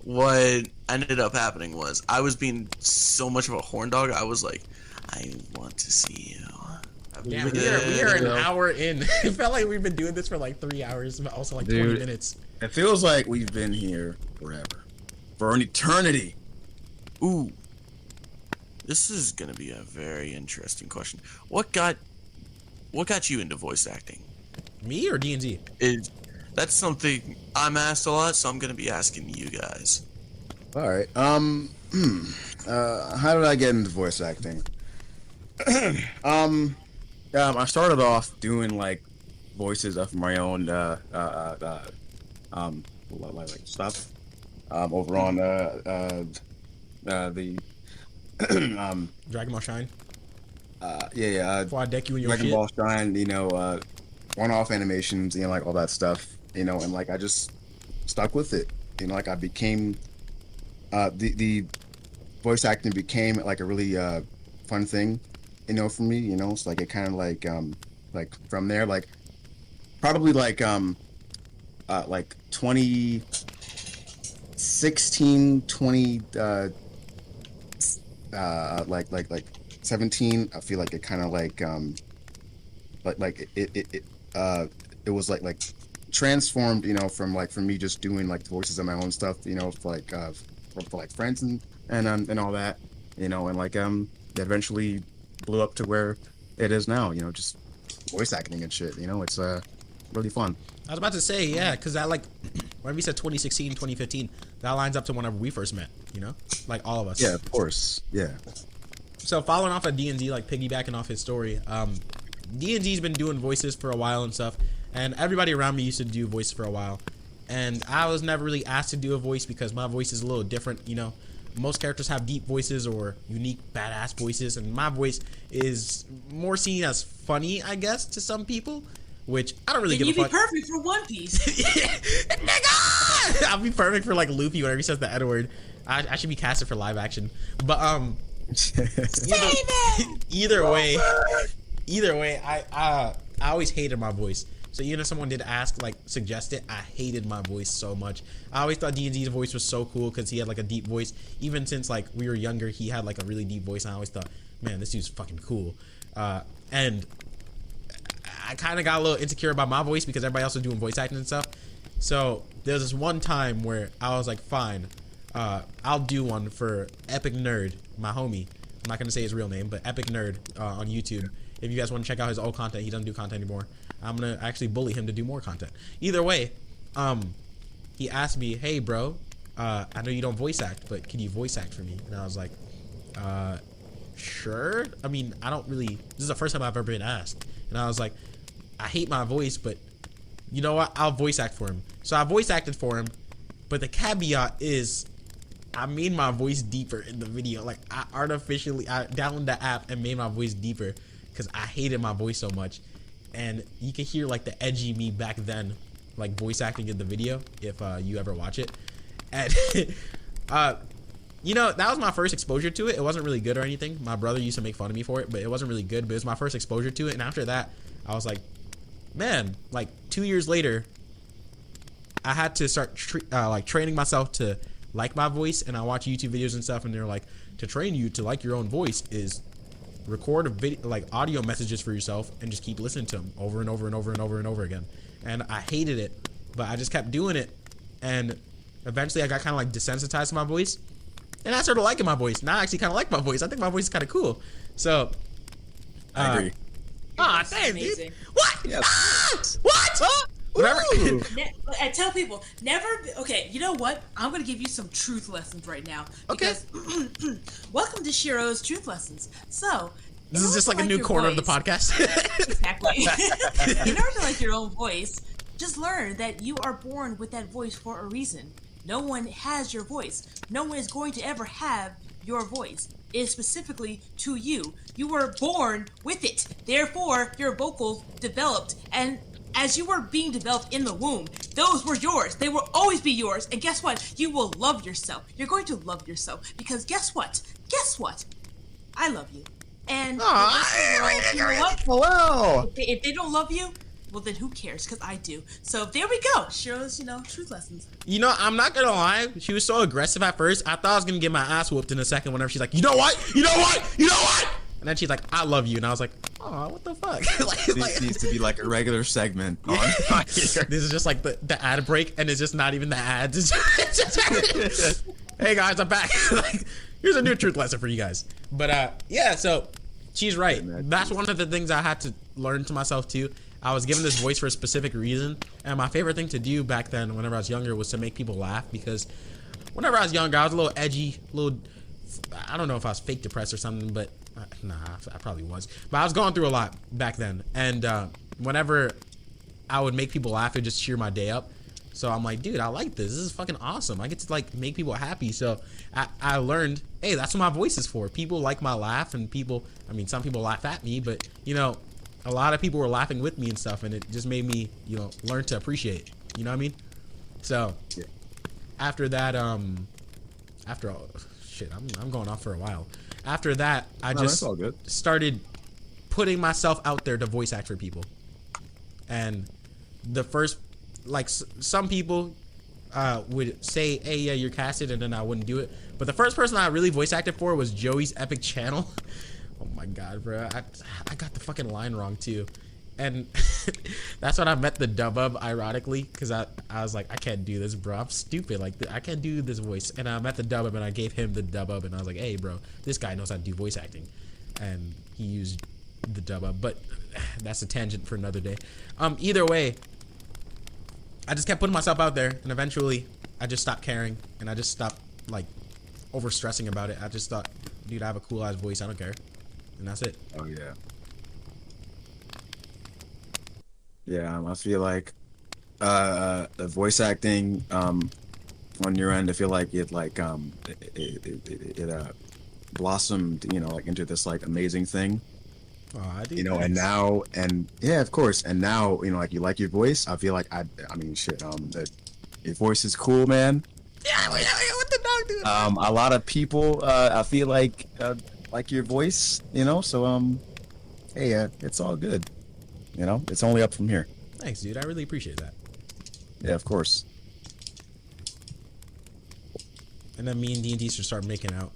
Speaker 3: What ended up happening was I was being so much of a horn dog. I was like, I want to see you.
Speaker 2: Damn, we are an hour in. It felt like we've been doing this for like 3 hours, but also like 20
Speaker 5: Dude.
Speaker 2: minutes.
Speaker 5: It feels like we've been here forever. For an eternity.
Speaker 3: Ooh. This is gonna be a very interesting question. What got you into voice acting?
Speaker 2: Me or D&D?
Speaker 3: That's something I'm asked a lot, so I'm gonna be asking you guys.
Speaker 5: All right. How did I get into voice acting? I started off doing like voices of my own like stuff over on the
Speaker 2: Dragon Ball Shine?
Speaker 5: Quad
Speaker 2: deck you in your
Speaker 5: Dragon
Speaker 2: shit?
Speaker 5: Ball Shine, one-off animations, like all that stuff, and like I just stuck with it. Like I became the voice acting became like a really fun thing, for me. It's like it kind of like from there, like probably like 2016, 20 like 17. I feel like it kind of it was like transformed, from me just doing like voices of my own stuff, for like friends and all that, and it eventually blew up to where it is now, just voice acting and shit. It's really fun.
Speaker 2: I was about to say, yeah, because that, like, whenever you said 2016, 2015, that lines up to whenever we first met, like all of us.
Speaker 5: Yeah, of course. Yeah.
Speaker 2: So following off of DNZ, like piggybacking off his story, DNZ's been doing voices for a while and stuff, and everybody around me used to do voices for a while, and I was never really asked to do a voice because my voice is a little different. Most characters have deep voices or unique badass voices, and my voice is more seen as funny, I guess, to some people, which I don't really give a fuck.
Speaker 4: You'd be perfect for One Piece.
Speaker 2: Nigga! I'll be perfect for like Luffy whenever he says the N-word. I should be casted for live action, but either way, I always hated my voice. So even if someone did ask, like, suggest it, I hated my voice so much. I always thought D&D's voice was so cool because he had like a deep voice. Even since like we were younger, he had like a really deep voice, and I always thought, man, this dude's fucking cool. And I kind of got a little insecure about my voice because everybody else was doing voice acting and stuff. So there's this one time where I was like, fine, I'll do one for Epic Nerd, my homie. I'm not gonna say his real name, but Epic Nerd on YouTube. If you guys want to check out his old content, he doesn't do content anymore. I'm gonna actually bully him to do more content. Either way, he asked me, hey bro, I know you don't voice act, but can you voice act for me? And I was like, sure. I mean, I don't really, this is the first time I've ever been asked. And I was like, I hate my voice, but you know what? I'll voice act for him. So I voice acted for him, but the caveat is I made my voice deeper in the video. Like I downloaded the app and made my voice deeper because I hated my voice so much. And you can hear like the edgy me back then, like voice acting in the video if you ever watch it. And that was my first exposure to it. It wasn't really good or anything. My brother used to make fun of me for it, but it wasn't really good. But it was my first exposure to it. And after that, I was like, man, like 2 years later, I had to start training myself to like my voice. And I watch YouTube videos and stuff, and they're like, to train you to like your own voice is record a video, like audio messages for yourself, and just keep listening to them over and over and over and over and over again. And I hated it, but I just kept doing it, and eventually I got kind of like desensitized to my voice, and I started liking my voice. Now I actually kind of like my voice. I think my voice is kind of cool. So
Speaker 5: I agree.
Speaker 2: Thanks, dude. What?
Speaker 5: Yes.
Speaker 2: What?
Speaker 4: I tell people, okay, you know what? I'm going to give you some truth lessons right now. Because, welcome to Shiro's Truth Lessons. So,
Speaker 2: this is just like a new corner of the podcast.
Speaker 4: Exactly. In order to like your own voice, just learn that you are born with that voice for a reason. No one has your voice. No one is going to ever have your voice. It is specifically to you. You were born with it. Therefore, your vocals developed, and as you were being developed in the womb, those were yours. They will always be yours. And guess what? You will love yourself. You're going to love yourself. Because guess what? I love you. And you know what?
Speaker 5: Hello.
Speaker 4: If they don't love you, well then who cares? Because I do. So there we go. Shiro's, truth lessons.
Speaker 2: I'm not gonna lie. She was so aggressive at first. I thought I was gonna get my ass whooped in a second whenever she's like, you know what? And then she's like, I love you. And I was like, oh, what the fuck?
Speaker 5: This needs to be like a regular segment on
Speaker 2: This is just like the ad break, and it's just not even the ads. Hey guys, I'm back. Here's a new truth lesson for you guys. But yeah, so she's right. That's one of the things I had to learn to myself too. I was given this voice for a specific reason, and my favorite thing to do back then whenever I was younger was to make people laugh, because whenever I was younger, I was a little edgy, I don't know if I was fake depressed or something, but nah, I probably was. But I was going through a lot back then, and whenever I would make people laugh, it just cheer my day up. So I'm like, dude, I like this. This is fucking awesome. I get to like make people happy. So I learned, hey, that's what my voice is for. People like my laugh, and some people laugh at me, but a lot of people were laughing with me and stuff, and it just made me, learn to appreciate. You know what I mean? So after that, I'm going off for a while. After that, I just started putting myself out there to voice act for people. And the first, some people would say, hey, yeah, you're casted, and then I wouldn't do it. But the first person I really voice acted for was Joey's Epic channel. Oh my god, bro. I got the fucking line wrong too. And that's when I met the dub ironically, because I was like, I can't do this, bro. I'm stupid. Like, I can't do this voice. And I met the dub and I gave him the dub and I was like, hey, bro, this guy knows how to do voice acting. And he used the dub, but that's a tangent for another day. Either way, I just kept putting myself out there, and eventually I just stopped caring, and I just stopped like over stressing about it. I just thought, dude, I have a cool ass voice, I don't care. And that's it.
Speaker 5: Oh yeah. Yeah, I feel like the voice acting on your end, I feel like it blossomed, like into this like amazing thing.
Speaker 2: Oh, I do.
Speaker 5: And now, and yeah, of course, and now, like you like your voice. I feel like I mean, shit. Your voice is cool, man.
Speaker 2: Yeah, what the dog doing?
Speaker 5: A lot of people, I feel like your voice, So, hey, it's all good. It's only up from here.
Speaker 2: Thanks, dude. I really appreciate that.
Speaker 5: Yeah, of course.
Speaker 2: And then me and D&D should start making out.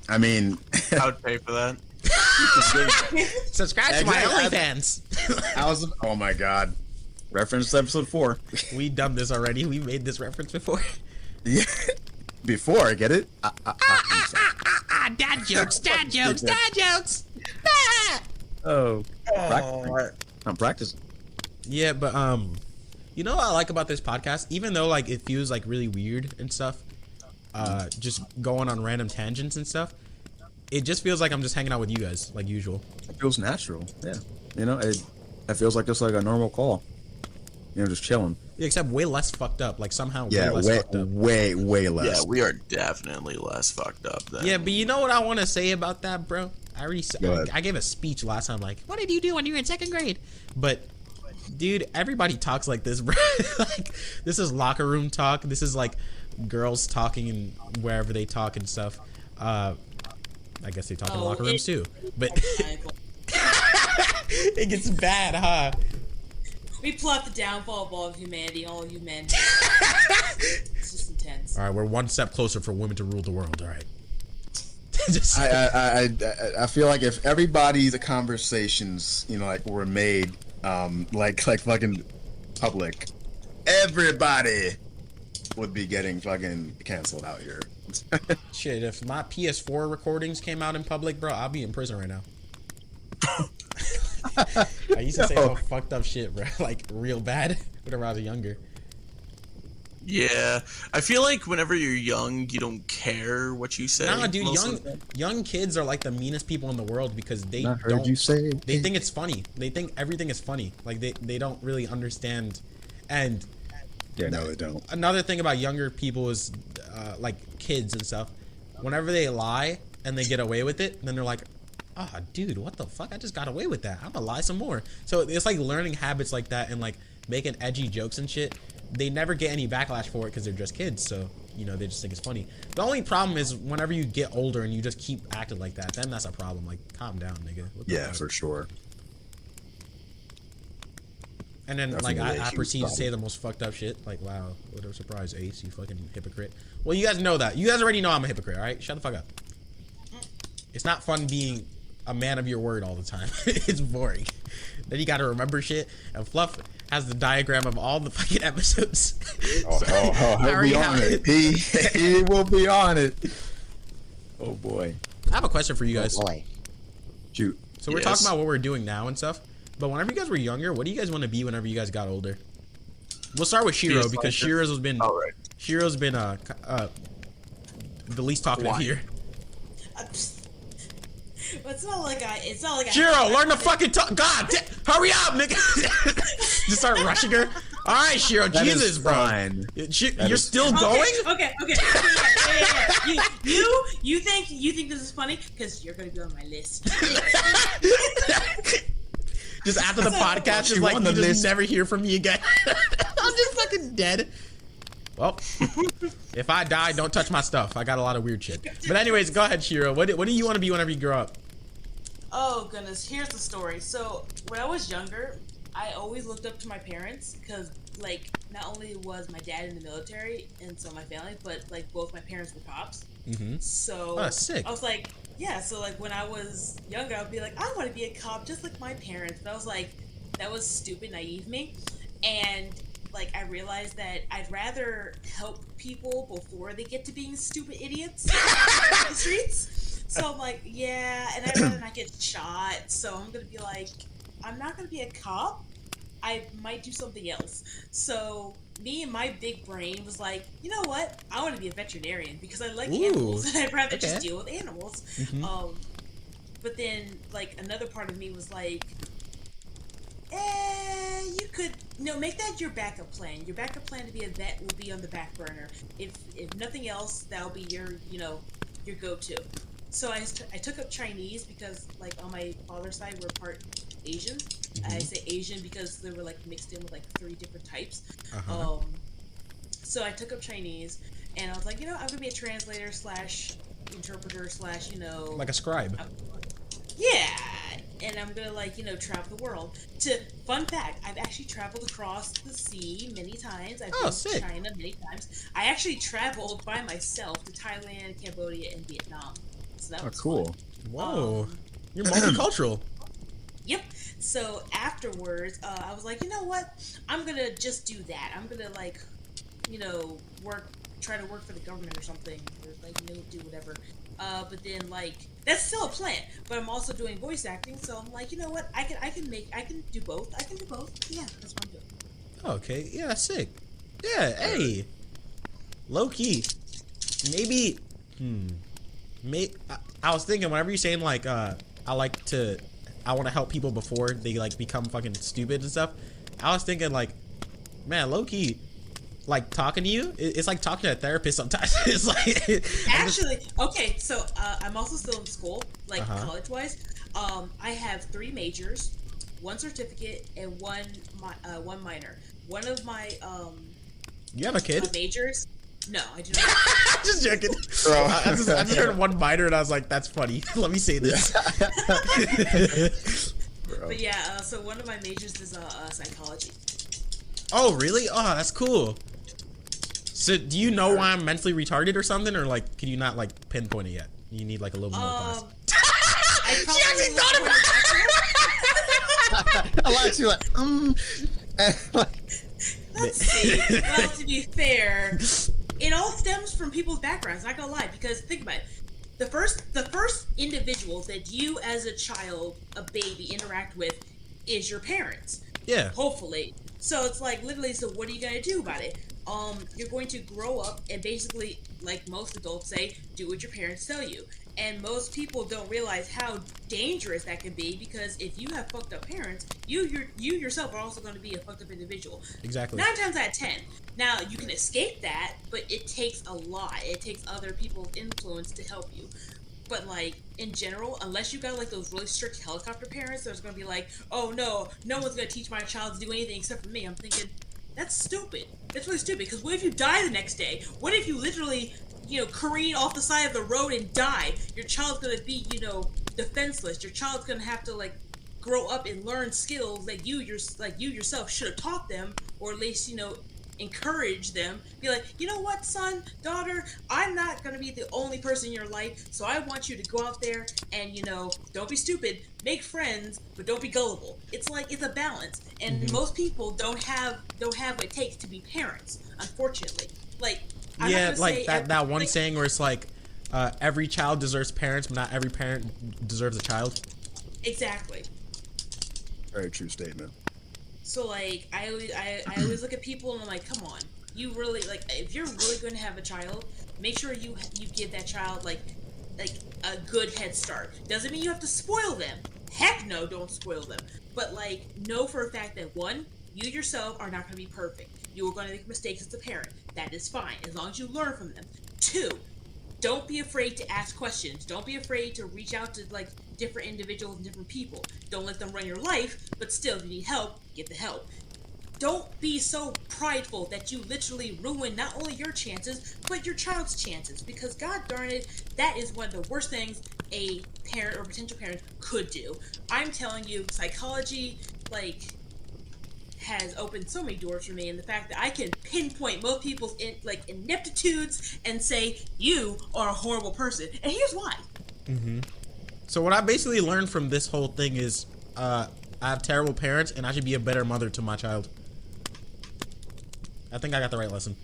Speaker 5: I mean,
Speaker 3: I would pay for that.
Speaker 2: Subscribe to my
Speaker 5: Exactly.
Speaker 2: OnlyFans.
Speaker 5: Oh my god. Reference to episode 4.
Speaker 2: We done this already. We made this reference before.
Speaker 5: Yeah. Before I get it.
Speaker 2: Dad jokes, dad jokes, dad jokes.
Speaker 5: Oh. I'm practicing.
Speaker 2: Yeah, but you know what I like about this podcast? Even though like it feels like really weird and stuff, just going on random tangents and stuff, it just feels like I'm just hanging out with you guys like usual.
Speaker 5: It feels natural. Yeah. It feels like just like a normal call. Just chilling.
Speaker 2: Yeah, except way less fucked up. Like somehow
Speaker 5: Yeah,
Speaker 2: way less fucked up.
Speaker 5: way less.
Speaker 3: Yeah, we are definitely less fucked up than.
Speaker 2: Yeah, but you know what I want to say about that, bro? I already said,
Speaker 5: Go ahead.
Speaker 2: I gave a speech last time, like, what did you do when you were in 2nd grade? But, dude, everybody talks like this, bro. Like, this is locker room talk. This is like girls talking and wherever they talk and stuff. I guess they talk in locker rooms too. But it gets bad, huh?
Speaker 4: We plot the downfall of all of humanity, all of you men. It's just intense.
Speaker 2: All right, we're one step closer for women to rule the world. All right.
Speaker 5: I feel like if everybody's conversations, were made, like fucking public, everybody would be getting fucking canceled out here.
Speaker 2: Shit, if my PS4 recordings came out in public, bro, I'll be in prison right now. I used to say some fucked up shit, bro, like real bad whenever I was younger.
Speaker 3: Yeah, I feel like whenever you're young, you don't care what you say.
Speaker 2: Nah, dude,
Speaker 3: most of the time.
Speaker 2: young kids are like the meanest people in the world because they
Speaker 5: I heard
Speaker 2: don't.
Speaker 5: you say.
Speaker 2: They think it's funny. They think everything is funny. Like they don't really understand. And
Speaker 5: Yeah, no, they don't.
Speaker 2: another thing about younger people is like kids and stuff. Whenever they lie and they get away with it, then they're like, "Ah, dude, what the fuck? I just got away with that. I'm gonna lie some more." So it's like learning habits like that and like making edgy jokes and shit. They never get any backlash for it because they're just kids, so they just think it's funny. The only problem is whenever you get older and you just keep acting like that, then that's a problem. Like, calm down, nigga. What the
Speaker 5: Yeah,
Speaker 2: fuck?
Speaker 5: for sure.
Speaker 2: And then
Speaker 5: Definitely
Speaker 2: like
Speaker 5: a
Speaker 2: I
Speaker 5: huge
Speaker 2: proceed to say
Speaker 5: problem.
Speaker 2: the most fucked up shit. Like, wow, what a surprise, Ace, you fucking hypocrite. Well, you guys know that. You guys already know I'm a hypocrite, all right? Shut the fuck up. It's not fun being a man of your word all the time. It's boring. Then you gotta remember shit. And Fluff has the diagram of all the fucking episodes.
Speaker 5: He'll be on it. He will be on it. Oh boy.
Speaker 2: I have a question for you guys.
Speaker 6: Boy.
Speaker 5: Shoot.
Speaker 2: So we're talking about what we're doing now and stuff. But whenever you guys were younger, what do you guys want to be whenever you guys got older? We'll start with Shiro
Speaker 3: PS
Speaker 2: because
Speaker 3: Fighter.
Speaker 2: Shiro's been
Speaker 3: Alright.
Speaker 2: the least talkative
Speaker 3: Why?
Speaker 2: here.
Speaker 4: But it's not like I.
Speaker 2: Shiro, learn to fucking talk. God, hurry up, nigga. Just start rushing her. All right, Shiro,
Speaker 5: That
Speaker 2: Jesus,
Speaker 5: is
Speaker 2: bro.
Speaker 5: fine.
Speaker 2: You're
Speaker 5: is
Speaker 2: still
Speaker 4: Okay,
Speaker 2: going?
Speaker 4: Okay. You think this is funny? Because you're gonna be on my list.
Speaker 2: Just after the podcast, just
Speaker 5: you
Speaker 2: like
Speaker 5: on
Speaker 2: you
Speaker 5: the
Speaker 2: just
Speaker 5: list.
Speaker 2: never hear from me again. I'm just fucking dead. Well, if I die, don't touch my stuff. I got a lot of weird shit. But anyways, go ahead, Shiro. What do you want to be whenever you grow up?
Speaker 4: Oh goodness, here's the story. So when I was younger, I always looked up to my parents because, like, not only was my dad in the military and so my family, but like both my parents were cops.
Speaker 2: Mm-hmm.
Speaker 4: So
Speaker 2: Oh, sick.
Speaker 4: I was like, yeah, so like when I was younger, I'd be like, I want to be a cop just like my parents. But I was like, that was stupid, naive me. And like I realized that I'd rather help people before they get to being stupid idiots in the streets. So I'm like, yeah, and I'd rather not get shot. So I'm gonna be like, I'm not gonna be a cop. I might do something else. So me and my big brain was like, you know what? I want to be a veterinarian because I like animals and I'd rather just deal with animals. But then like another part of me was like, you could make that your backup plan. Your backup plan to be a vet will be on the back burner. If nothing else, that'll be your your go-to. So I took up Chinese because like on my father's side we're part Asian. I say Asian because they were like mixed in with like 3 different types. So I took up Chinese and I was like, I'm gonna be a translator / interpreter /
Speaker 2: like a scribe.
Speaker 4: Yeah, and I'm gonna like travel the world. Fun fact, I've actually traveled across the sea many times. I've been to China many times. I actually traveled by myself to Thailand, Cambodia, and Vietnam. So that was
Speaker 5: cool.
Speaker 4: fun.
Speaker 2: Whoa, you're multicultural.
Speaker 4: Yep. So afterwards, I was like, you know what? I'm gonna just do that. I'm gonna like, try to work for the government or something, or like do whatever. But then like that's still a plan. But I'm also doing voice acting, so I'm like, you know what? I can do both. I can do both. Yeah, that's what I'm doing.
Speaker 2: Okay, yeah, sick. Yeah, hey, low key, maybe. I was thinking whenever you're saying like, I want to help people before they like become fucking stupid and stuff. I was thinking like, man, low key, like talking to you, it's like talking to a therapist sometimes. It's like
Speaker 4: actually okay. So I'm also still in school, like college wise. I have 3 majors, 1 certificate, and one minor. One of my
Speaker 2: you have a kid?
Speaker 4: Majors. No, I do not.
Speaker 2: Just joking. Bro, I just heard 1 minor and I was like, that's funny. Let me say this.
Speaker 4: But yeah, so one of my majors is psychology.
Speaker 2: Oh, really? Oh, that's cool. So, do you know why I'm mentally retarded or something, or like, can you not like pinpoint it yet? You need like a little more class.
Speaker 4: I probably thought about it.
Speaker 5: I like you like
Speaker 4: Let's see. Well, to be fair, it all stems from people's backgrounds. Not gonna lie, because think about it. The first individual that you as a child, a baby, interact with is your parents.
Speaker 2: Yeah.
Speaker 4: Hopefully. So it's like literally. So what are you gonna do about it? You're going to grow up and basically, like most adults say, do what your parents tell you. And most people don't realize how dangerous that can be, because if you have fucked up parents, you yourself are also going to be a fucked up individual.
Speaker 2: Exactly.
Speaker 4: 9 times out of 10. Now, you can escape that, but it takes a lot. It takes other people's influence to help you. But, like, in general, unless you got, like, those really strict helicopter parents that's going to be like, oh, no one's going to teach my child to do anything except for me. I'm thinking, that's stupid. That's really stupid, because what if you die the next day? What if you literally, careen off the side of the road and die? Your child's going to be, defenseless. Your child's going to have to, like, grow up and learn skills that you yourself should have taught them, or at least, encourage them. Be like, you know what, son, daughter, I'm not gonna be the only person in your life, so I want you to go out there and don't be stupid, make friends, but don't be gullible. It's like it's a balance, and most people don't have what it takes to be parents, unfortunately. Like,
Speaker 2: yeah, like that one saying where it's like, every child deserves parents, but not every parent deserves a child.
Speaker 4: Exactly.
Speaker 5: Very true statement.
Speaker 4: So like I always look at people and I'm like, come on, you really, like, if you're really going to have a child, make sure you give that child like a good head start. Doesn't mean you have to spoil them. Heck no, don't spoil them. But like, know for a fact that 1, you yourself are not going to be perfect. You are going to make mistakes as a parent. That is fine, as long as you learn from them. 2, don't be afraid to ask questions. Don't be afraid to reach out to like different individuals and different people. Don't let them run your life, but still, if you need help, get the help. Don't be so prideful that you literally ruin not only your chances, but your child's chances. Because god darn it, that is one of the worst things a parent or potential parent could do. I'm telling you, psychology, like, has opened so many doors for me, and the fact that I can pinpoint most people's ineptitudes and say, you are a horrible person. And here's why.
Speaker 2: So what I basically learned from this whole thing is, I have terrible parents, and I should be a better mother to my child. I think I got the right lesson.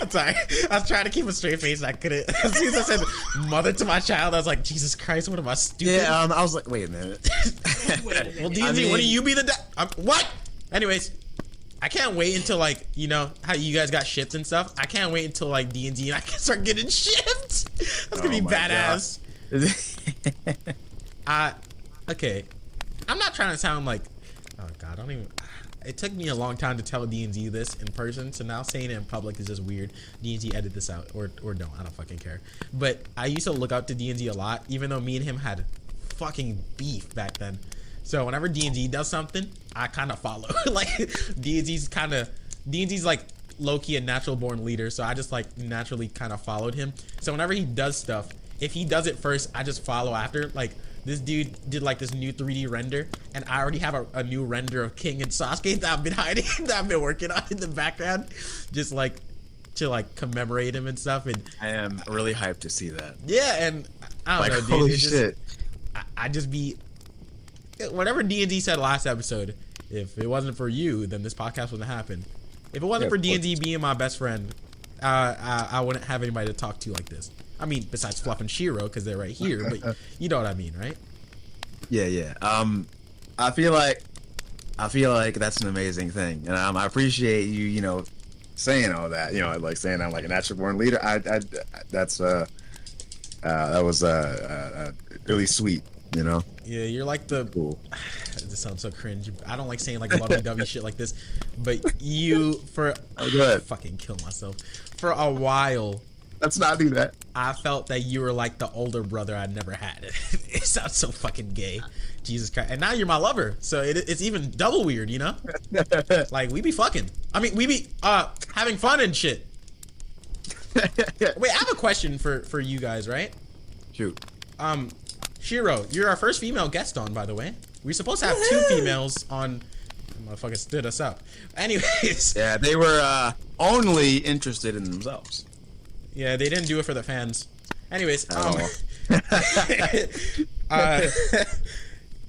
Speaker 2: I'm sorry. I was trying to keep a straight face. I couldn't. As soon as I said mother to my child, I was like, Jesus Christ, what am I, stupid?
Speaker 5: Yeah, I was like, wait a minute.
Speaker 2: Well, DZ, wouldn't you be the what? Anyways, I can't wait until, like, you know, how you guys got shipped and stuff. I can't wait until, like, D&D and I can start getting shipped. That's gonna be badass. Okay. I'm not trying to sound like, oh God, I don't even, it took me a long time to tell D&Z this in person, so now saying it in public is just weird. D&Z, edit this out, or don't, I don't fucking care. But I used to look up to D&Z a lot, even though me and him had fucking beef back then. So whenever D&Z does something, I kind of follow. Like, D&Z's like low-key a natural born leader, so I just like naturally kind of followed him. So whenever he does stuff, if he does it first, I just follow after. Like, this dude did like this new 3D render, and I already have a new render of King and Sasuke that I've been hiding, that I've been working on in the background, just like to like commemorate him and stuff. And
Speaker 5: I am really hyped to see that.
Speaker 2: yeah, and I don't know, dude.
Speaker 5: Holy
Speaker 2: Just,
Speaker 5: shit.
Speaker 2: I just be, whatever D&D said last episode, if it wasn't for you, then this podcast wouldn't happen. If it wasn't for D&D being my best friend, I wouldn't have anybody to talk to like this. I mean, besides Fluff and Shiro, because they're right here, but you know what I mean, right?
Speaker 5: Yeah. I feel like that's an amazing thing, and I appreciate you, you know, saying all that. You know, like saying I'm like a natural born leader. That was really sweet. You know.
Speaker 2: Yeah, you're like the.
Speaker 5: Cool.
Speaker 2: This sounds so cringe. I don't like saying like lovey-dovey shit like this, but you for
Speaker 5: Oh, go ahead.
Speaker 2: fucking kill myself for a while.
Speaker 5: Let's not do that.
Speaker 2: I felt that you were like the older brother I never had. It sounds so fucking gay. Jesus Christ. And now you're my lover. So it's even double weird, you know? Like, we be fucking. I mean, we be having fun and shit. Wait, I have a question for you guys, right?
Speaker 5: Shoot.
Speaker 2: Shiro, you're our first female guest on, by the way. We're supposed to have 2 females on. Motherfucker stood us up. Anyways.
Speaker 5: Yeah, they were only interested in themselves.
Speaker 2: Yeah, they didn't do it for the fans. Anyways,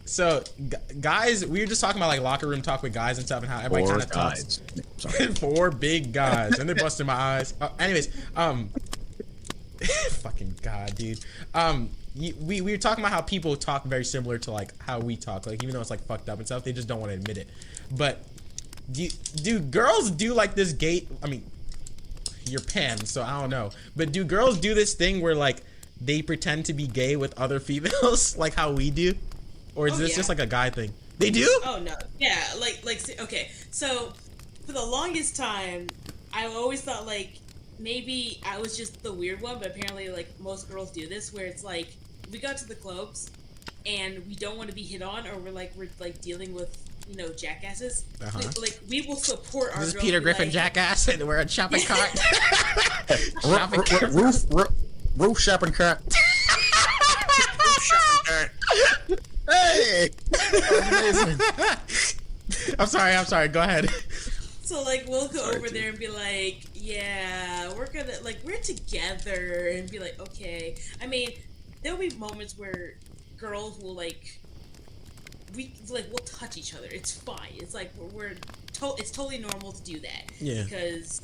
Speaker 2: so guys, we were just talking about like locker room talk with guys and stuff, and how everybody kind of talks. 4 big guys, and they're busting my eyes. Anyways, fucking God, dude. We were talking about how people talk very similar to like how we talk, like even though it's like fucked up and stuff, they just don't want to admit it. But do girls do like this gay? I mean, you're pan, so I don't know. But do girls do this thing where like they pretend to be gay with other females, like how we do, or is this just like a guy thing? They do?
Speaker 4: Oh no, yeah, like okay. So for the longest time, I always thought like maybe I was just the weird one, but apparently like most girls do this, where it's like we got to the clubs and we don't want to be hit on, or we're like dealing with, you know, jackasses. Like we will support our.
Speaker 2: This is
Speaker 4: girls,
Speaker 2: Peter Griffin
Speaker 4: like,
Speaker 2: jackass, and we're a shopping cart.
Speaker 5: Roof shopping cart. Hey! Amazing.
Speaker 2: I'm sorry. Go ahead.
Speaker 4: So like we'll go over there and be like, yeah, we're together, and be like, okay. I mean, there'll be moments where girls will we'll touch each other. It's fine. It's like it's totally normal to do that.
Speaker 2: Yeah.
Speaker 4: Because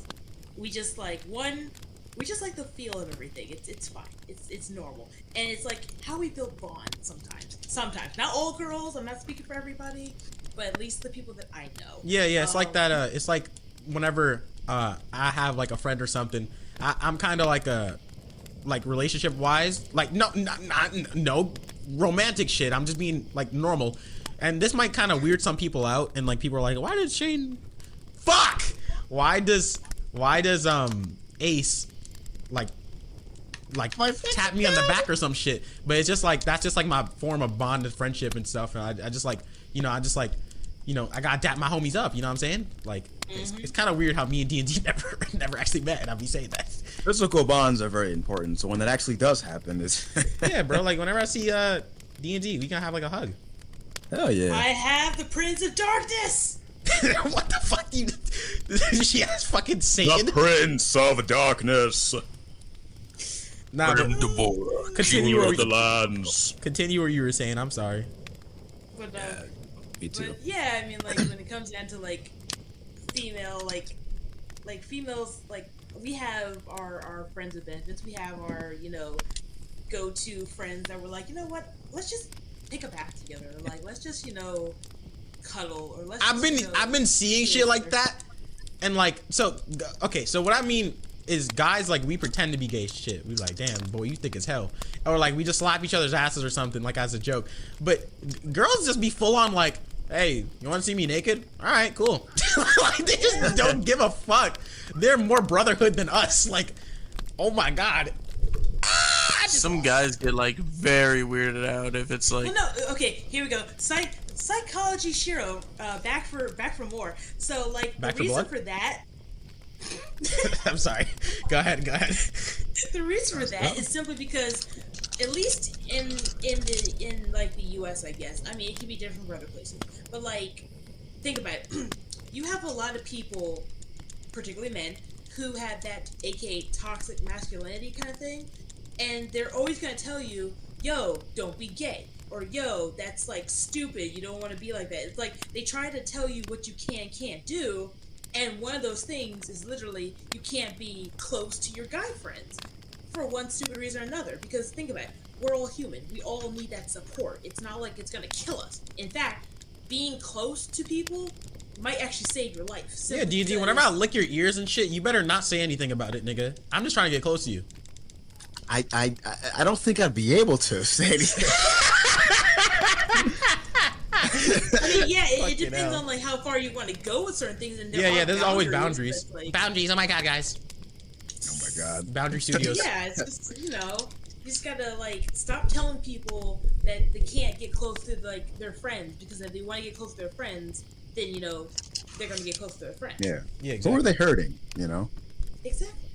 Speaker 4: we just like the feel of everything. It's fine. It's normal. And it's like how we build bonds sometimes. Sometimes. Not all girls, I'm not speaking for everybody, but at least the people that I know.
Speaker 2: Yeah, it's like that. It's like whenever I have like a friend or something, I'm kind of like relationship wise, like no romantic shit. I'm just being like normal, and this might kind of weird some people out, and like people are like, why did Shane? Fuck! Why does Ace like tap me on the back or some shit? But it's just like that's just like my form of bonded friendship and stuff, and I just like, you know, I gotta dap my homies up, you know what I'm saying? Like, it's kind of weird how me and D&D never actually met, and I'll be saying that.
Speaker 5: Physical bonds are very important, so when that actually does happen, it's...
Speaker 2: Yeah, bro, like, whenever I see D&D, we can have, like, a hug.
Speaker 5: Hell yeah.
Speaker 4: I have the Prince of Darkness!
Speaker 2: What the fuck do you... She has fucking Satan?
Speaker 5: The Prince of Darkness.
Speaker 2: Nah, but continue
Speaker 8: King of the lands.
Speaker 2: continue what you were saying. I'm sorry.
Speaker 4: But
Speaker 5: Me too.
Speaker 4: But yeah, I mean, like when it comes down to like female, like females, like we have our friends with benefits. We have our go-to friends that were like, you know what? Let's just take a bath together. Like let's just cuddle or let's.
Speaker 2: I've been seeing shit like that, and like so okay. So what I mean is guys like we pretend to be gay shit. We like, damn boy, you thick as hell, or like we just slap each other's asses or something like as a joke. But girls just be full on like, hey, you want to see me naked? All right, cool. Like they just don't give a fuck. They're more brotherhood than us. Like, oh my god.
Speaker 3: Some guys get like very weirded out if it's like.
Speaker 4: Well, no, okay, here we go. Psychology Shiro, back for more. So like
Speaker 2: Back
Speaker 4: the
Speaker 2: for
Speaker 4: reason
Speaker 2: blood?
Speaker 4: for that.
Speaker 2: I'm sorry. Go ahead.
Speaker 4: The reason for that is simply because, at least in like the U.S., I guess. I mean, it can be different for other places, but like, think about it. You have a lot of people, particularly men, who have that aka toxic masculinity kind of thing, and they're always gonna tell you, "Yo, don't be gay," or "Yo, that's like stupid. You don't want to be like that." It's like they try to tell you what you can and can't do. And one of those things is literally you can't be close to your guy friends for one stupid reason or another. Because think about it, we're all human. We all need that support. It's not like it's gonna kill us. In fact, being close to people might actually save your life.
Speaker 2: Yeah, DD, whenever I lick your ears and shit, you better not say anything about it, nigga. I'm just trying to get close to you.
Speaker 5: I don't think I'd be able to say anything.
Speaker 4: I mean, yeah, it
Speaker 2: Fucking
Speaker 4: depends
Speaker 2: hell.
Speaker 4: on like how far you want to go with certain things. And there
Speaker 2: Yeah,
Speaker 4: are
Speaker 2: there's always boundaries.
Speaker 4: but, like,
Speaker 2: Boundaries, oh my god, guys.
Speaker 5: Oh my god.
Speaker 2: Boundary Studios.
Speaker 4: yeah, it's just you just gotta like stop telling people that they can't get close to like their friends, because if they want to get close to their friends, then they're gonna get close to their friends.
Speaker 5: Yeah.
Speaker 2: Yeah,
Speaker 5: Who are
Speaker 2: exactly.
Speaker 5: they hurting?
Speaker 4: Exactly.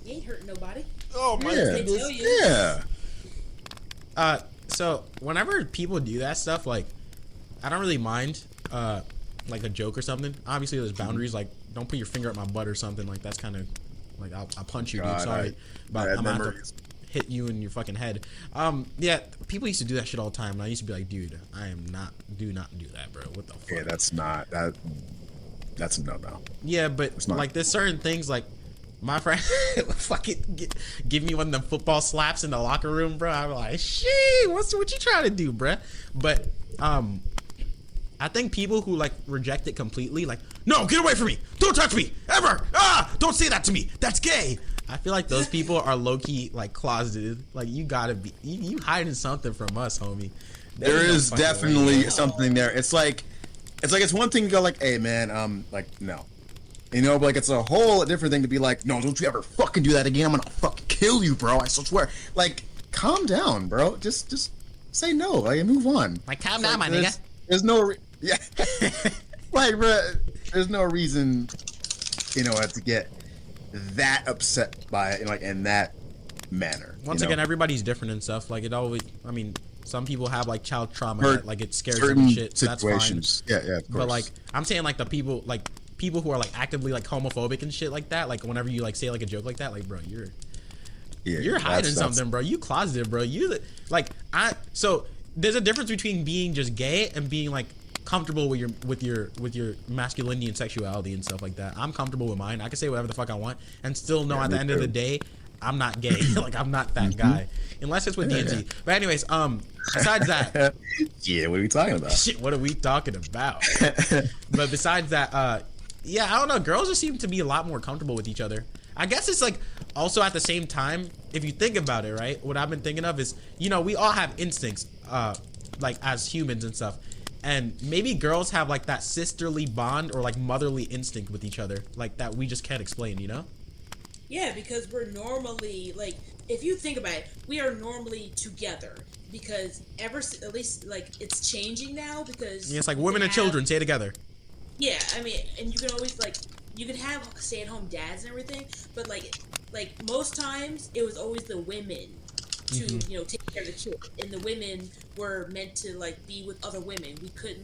Speaker 4: You ain't hurting nobody.
Speaker 2: Oh my
Speaker 5: Yeah.
Speaker 4: They
Speaker 2: goodness.
Speaker 4: tell you.
Speaker 5: Yeah.
Speaker 2: So whenever people do that stuff, like, I don't really mind, like a joke or something. Obviously, there's boundaries. Like, don't put your finger up my butt or something. Like, that's kind of like I'll punch you, dude.
Speaker 5: God,
Speaker 2: Sorry, but
Speaker 5: bad
Speaker 2: I'm gonna have
Speaker 5: memories.
Speaker 2: to hit you in your fucking head. Yeah, people used to do that shit all the time, and I used to be like, dude, do not do that, bro. What the fuck?
Speaker 5: Yeah, that's not that. That's a no-no.
Speaker 2: Yeah, but
Speaker 5: not-
Speaker 2: like there's certain things like my friend fucking give me one of them football slaps in the locker room, bro. I'm like, shit, what you trying to do, bruh? But I think people who like reject it completely, like, no, get away from me, don't touch me, ever, don't say that to me, that's gay. I feel like those people are low-key like closeted. Like you gotta be, you hiding something from us, homie.
Speaker 5: There
Speaker 2: There's no
Speaker 5: is
Speaker 2: fucking way.
Speaker 5: definitely something there. It's one thing to go like, hey man, like no. But like it's a whole different thing to be like, no, don't you ever fucking do that again. I'm gonna fucking kill you, bro. I swear. Like, calm down, bro. Just say no. Like, move on.
Speaker 2: Like, calm down, my nigga.
Speaker 5: There's no, yeah. Like, bro, there's no reason, to get that upset by it, like in that manner.
Speaker 2: Once again, everybody's different and stuff. Like it always, I mean, some people have like child trauma,
Speaker 5: For
Speaker 2: that, like it scares them
Speaker 5: certain
Speaker 2: and shit. So that's fine.
Speaker 5: situations. Yeah, of course.
Speaker 2: But like, I'm saying like the people who are like actively like homophobic and shit like that. Like whenever you like say like a joke like that, like bro, you're hiding something, bro. You closeted, bro. So there's a difference between being just gay and being like comfortable with your masculinity and sexuality and stuff like that. I'm comfortable with mine. I can say whatever the fuck I want and still know at the end of the day I'm not gay. Like I'm not that guy, unless it's with DNZ. But anyways, besides that,
Speaker 5: yeah, what are we talking about?
Speaker 2: shit, what are we talking about? But besides that, yeah, I don't know. Girls just seem to be a lot more comfortable with each other. I guess it's like also at the same time, if you think about it, right? What I've been thinking of is, we all have instincts, like as humans and stuff. And maybe girls have like that sisterly bond or like motherly instinct with each other, like that we just can't explain,
Speaker 4: Yeah, because we're normally like, if you think about it, we are normally together because at least like it's changing now because
Speaker 2: Yeah, it's like women and children, say it together.
Speaker 4: Yeah, I mean, and you can always like you can have stay-at-home dads and everything, but like most times it was always the women to take care of the kid, and the women were meant to like be with other women. We couldn't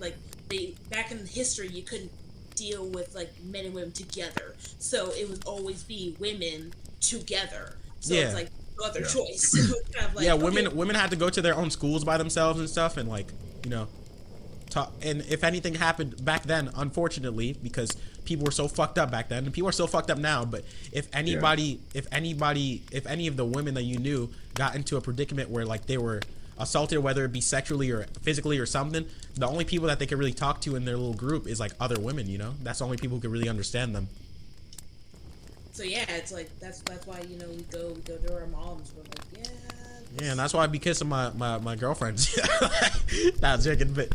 Speaker 4: back in history you couldn't deal with like men and women together, so it would always be women together. So
Speaker 2: Yeah.
Speaker 4: it's like no other choice. So it's kind of like,
Speaker 2: Yeah,
Speaker 4: okay.
Speaker 2: women had to go to their own schools by themselves and stuff, and like, you know, talk. And if anything happened back then, unfortunately, because people were so fucked up back then, and people are still fucked up now. But if any of the women that you knew got into a predicament where like they were assaulted, whether it be sexually or physically or something, the only people that they could really talk to in their little group is like other women. You know, that's the only people who could really understand them.
Speaker 4: So yeah, it's like that's why we go to our moms. We're like, yeah.
Speaker 2: Yeah, and that's why I be kissing my girlfriends. Nah, I'm joking, but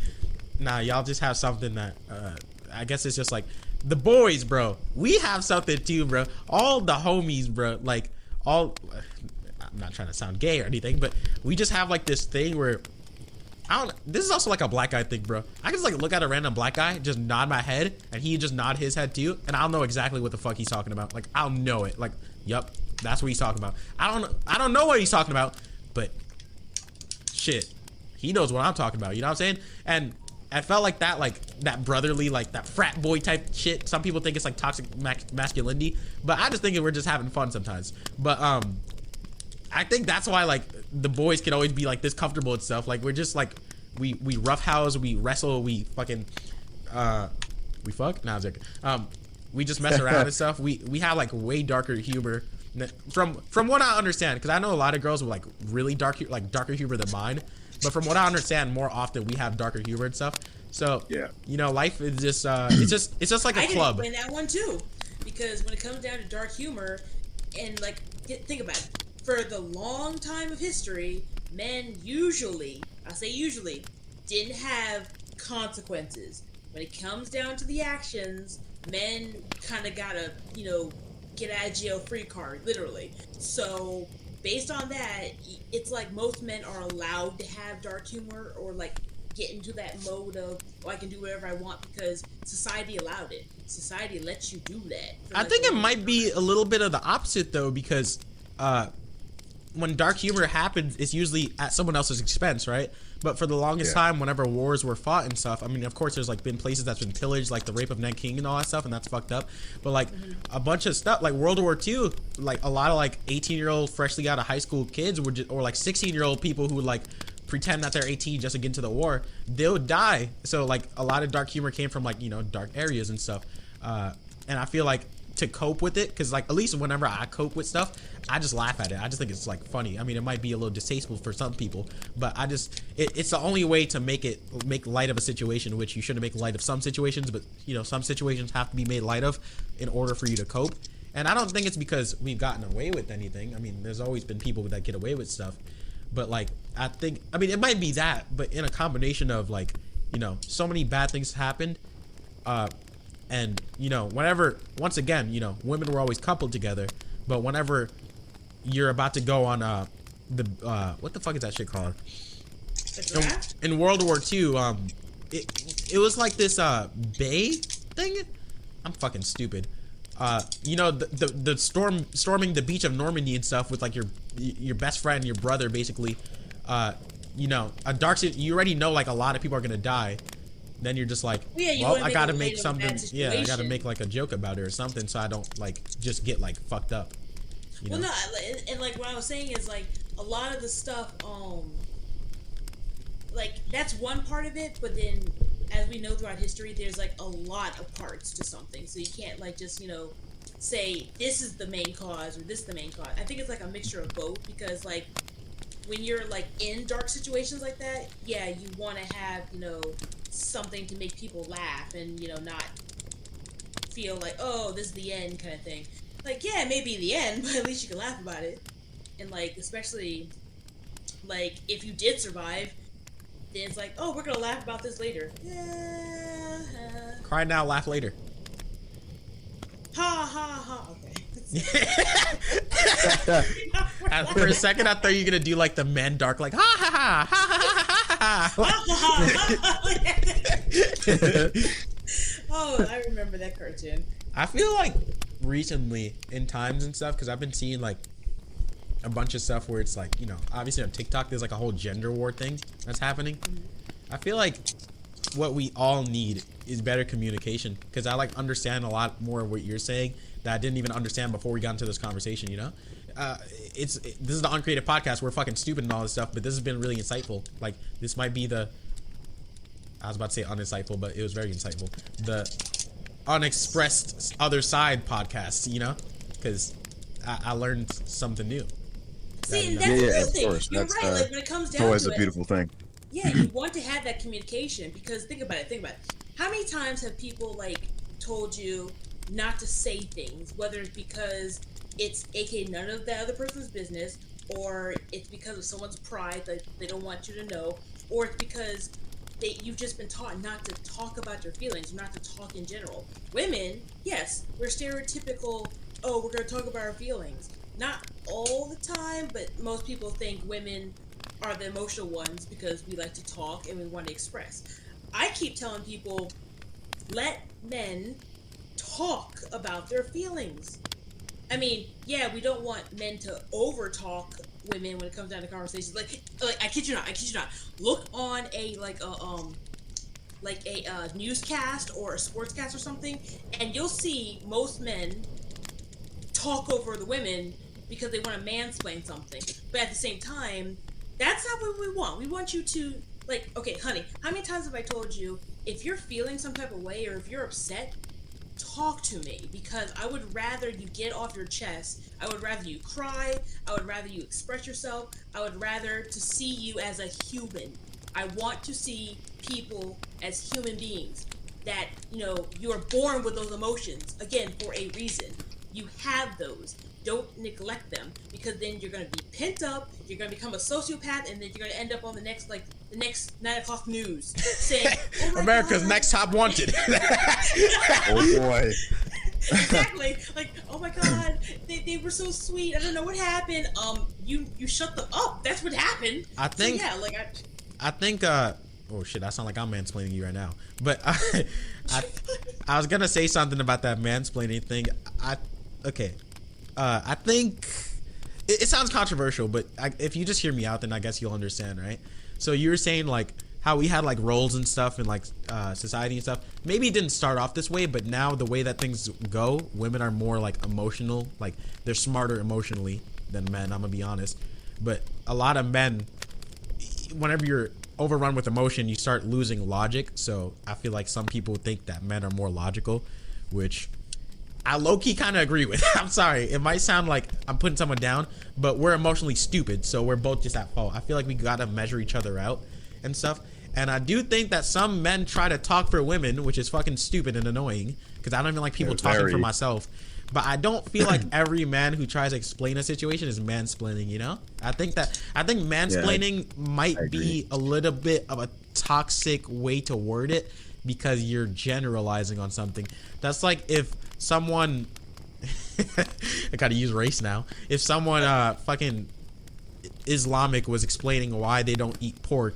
Speaker 2: nah, y'all just have something that I guess it's just like the boys, bro. We have something too, bro. All the homies, bro. Like all. I'm not trying to sound gay or anything, but we just have like this thing where I don't. This is also like a black guy thing, bro. I can just like look at a random black guy, just nod my head, and he just nod his head too, and I'll know exactly what the fuck he's talking about. Like I'll know it. Like, yup, that's what he's talking about. I don't know what he's talking about, but shit, he knows what I'm talking about. You know what I'm saying? And I felt like that brotherly, like that frat boy type shit. Some people think it's like toxic masculinity, but I just think we're just having fun sometimes. But I think that's why like the boys can always be like this comfortable and stuff. Like we're just like we roughhouse, we wrestle, we fucking we fuck. Nah, I'm joking. We just mess around and stuff. We have like way darker humor from what I understand, because I know a lot of girls with like really darker humor than mine. But from what I understand, more often we have darker humor and stuff. So
Speaker 5: Yeah.
Speaker 2: you know, life is just it's just like a
Speaker 4: I
Speaker 2: club.
Speaker 4: can explain that one too, because when it comes down to dark humor, and like think about it, for the long time of history, men usually, I say usually, didn't have consequences. When it comes down to the actions, men kind of got a get out of jail free card, literally. So based on that, it's like most men are allowed to have dark humor or like get into that mode of, oh, I can do whatever I want because society allowed it. Society lets you do that.
Speaker 2: I think it might be a little bit of the opposite though, because when dark humor happens, it's usually at someone else's expense, right? But for the longest time, whenever wars were fought and stuff, I mean, of course, there's like been places that's been pillaged, like the rape of Nanking and all that stuff, and that's fucked up. But like a bunch of stuff, like World War II, like a lot of like 18-year-old freshly out of high school kids would or like 16-year-old people who would like pretend that they're 18 just to get into the war, they'll die. So like a lot of dark humor came from like dark areas and stuff. And I feel like to cope with it, because like at least whenever I cope with stuff, I just laugh at it. I just think it's like funny. I mean, it might be a little distasteful for some people, but I just it's the only way to make light of a situation, which you shouldn't make light of some situations, but some situations have to be made light of in order for you to cope. And I don't think it's because we've gotten away with anything. I mean, there's always been people that get away with stuff, but like I mean it might be that, but in a combination of like so many bad things happened. And whenever, once again, women were always coupled together, but whenever you're about to go on what the fuck is that shit called? In World War II, it was like this bay thing. I'm fucking stupid. The storming the beach of Normandy and stuff with like your best friend, your brother, basically. A dark. You already know like a lot of people are gonna die. Then you're just like, well, I gotta make something. Yeah, I gotta make like a joke about it or something, so I don't like just get like fucked up.
Speaker 4: Well, no, and like what I was saying is like a lot of the stuff, like that's one part of it, but then as we know throughout history, there's like a lot of parts to something, so you can't like just say this is the main cause or this is the main cause. I think it's like a mixture of both, because like when you're like in dark situations like that, yeah, you want to have something to make people laugh and not feel like, oh, this is the end kind of thing. Like, yeah, it may be the end, but at least you can laugh about it. And like, especially like if you did survive, then it's like, oh, we're gonna laugh about this later. Yeah.
Speaker 2: Cry now, laugh later.
Speaker 4: Ha ha ha. Okay.
Speaker 2: For a second, I thought you were gonna do like the men dark, like ha ha ha ha ha ha.
Speaker 4: Oh, I remember that cartoon.
Speaker 2: I feel like recently in times and stuff, because I've been seeing like a bunch of stuff where it's like obviously on TikTok there's like a whole gender war thing that's happening. I feel like what we all need is better communication, because I like understand a lot more of what you're saying that I didn't even understand before we got into this conversation. this is the Uncreative Podcast. We're fucking stupid and all this stuff, but this has been really insightful. Like, this might be the, I was about to say uninsightful, but it was very insightful. The unexpressed other side podcast, you know, because I learned something new.
Speaker 4: See, and that's the real
Speaker 5: of
Speaker 4: thing.
Speaker 5: course.
Speaker 4: You're
Speaker 5: That's
Speaker 4: right. Like when it comes down
Speaker 5: always
Speaker 4: to
Speaker 5: a
Speaker 4: it,
Speaker 5: beautiful thing.
Speaker 4: yeah, you want to have that communication because think about it. How many times have people like told you not to say things, whether it's because it's aka none of the other person's business, or it's because of someone's pride that they don't want you to know, or it's because you've just been taught not to talk about your feelings, not to talk in general. Women, yes, we're stereotypical. Oh, we're gonna talk about our feelings. Not all the time, but most people think women are the emotional ones because we like to talk and we want to express. I keep telling people, let men talk about their feelings. I mean, yeah, we don't want men to over talk women when it comes down to conversations. Like I kid you not. Look on a newscast or a sportscast or something, and you'll see most men talk over the women because they want to mansplain something. But at the same time, that's not what we want. We want you to, like, okay, honey, how many times have I told you, if you're feeling some type of way or if you're upset, talk to me, because I would rather you get off your chest. I would rather you cry. I would rather you express yourself. I would rather to see you as a human. I want to see people as human beings, that, you know, you are born with those emotions, again, for a reason. You have those. Don't neglect them, because then you're going to be pent up, you're going to become a sociopath, and then you're going to end up on the next 9 o'clock news saying, oh
Speaker 2: America's
Speaker 4: God.
Speaker 2: Next Top Wanted.
Speaker 5: Oh boy.
Speaker 4: Exactly. Like, oh my God, they were so sweet. I don't know what happened. You shut them up. That's what happened.
Speaker 2: I think.
Speaker 4: So, yeah, like
Speaker 2: I think. Oh shit! I sound like I'm mansplaining you right now. But I was gonna say something about that mansplaining thing. I think it sounds controversial, but if you just hear me out, then I guess you'll understand, right? So you were saying like how we had like roles and stuff in like society and stuff. Maybe it didn't start off this way, but now the way that things go, women are more like emotional, like they're smarter emotionally than men. I'm gonna be honest, but a lot of men, whenever you're overrun with emotion, you start losing logic. So I feel like some people think that men are more logical, which I low-key kind of agree with. I'm sorry, it might sound like I'm putting someone down, but we're emotionally stupid, so we're both just at fault. I feel like we gotta measure each other out and stuff. And I do think that some men try to talk for women, which is fucking stupid and annoying, because I don't even like people talking for myself. But I don't feel like every man who tries to explain a situation is mansplaining, you know? I think mansplaining might be a little bit of a toxic way to word it, because you're generalizing on something. That's like if someone I gotta use race now. If someone fucking Islamic was explaining why they don't eat pork,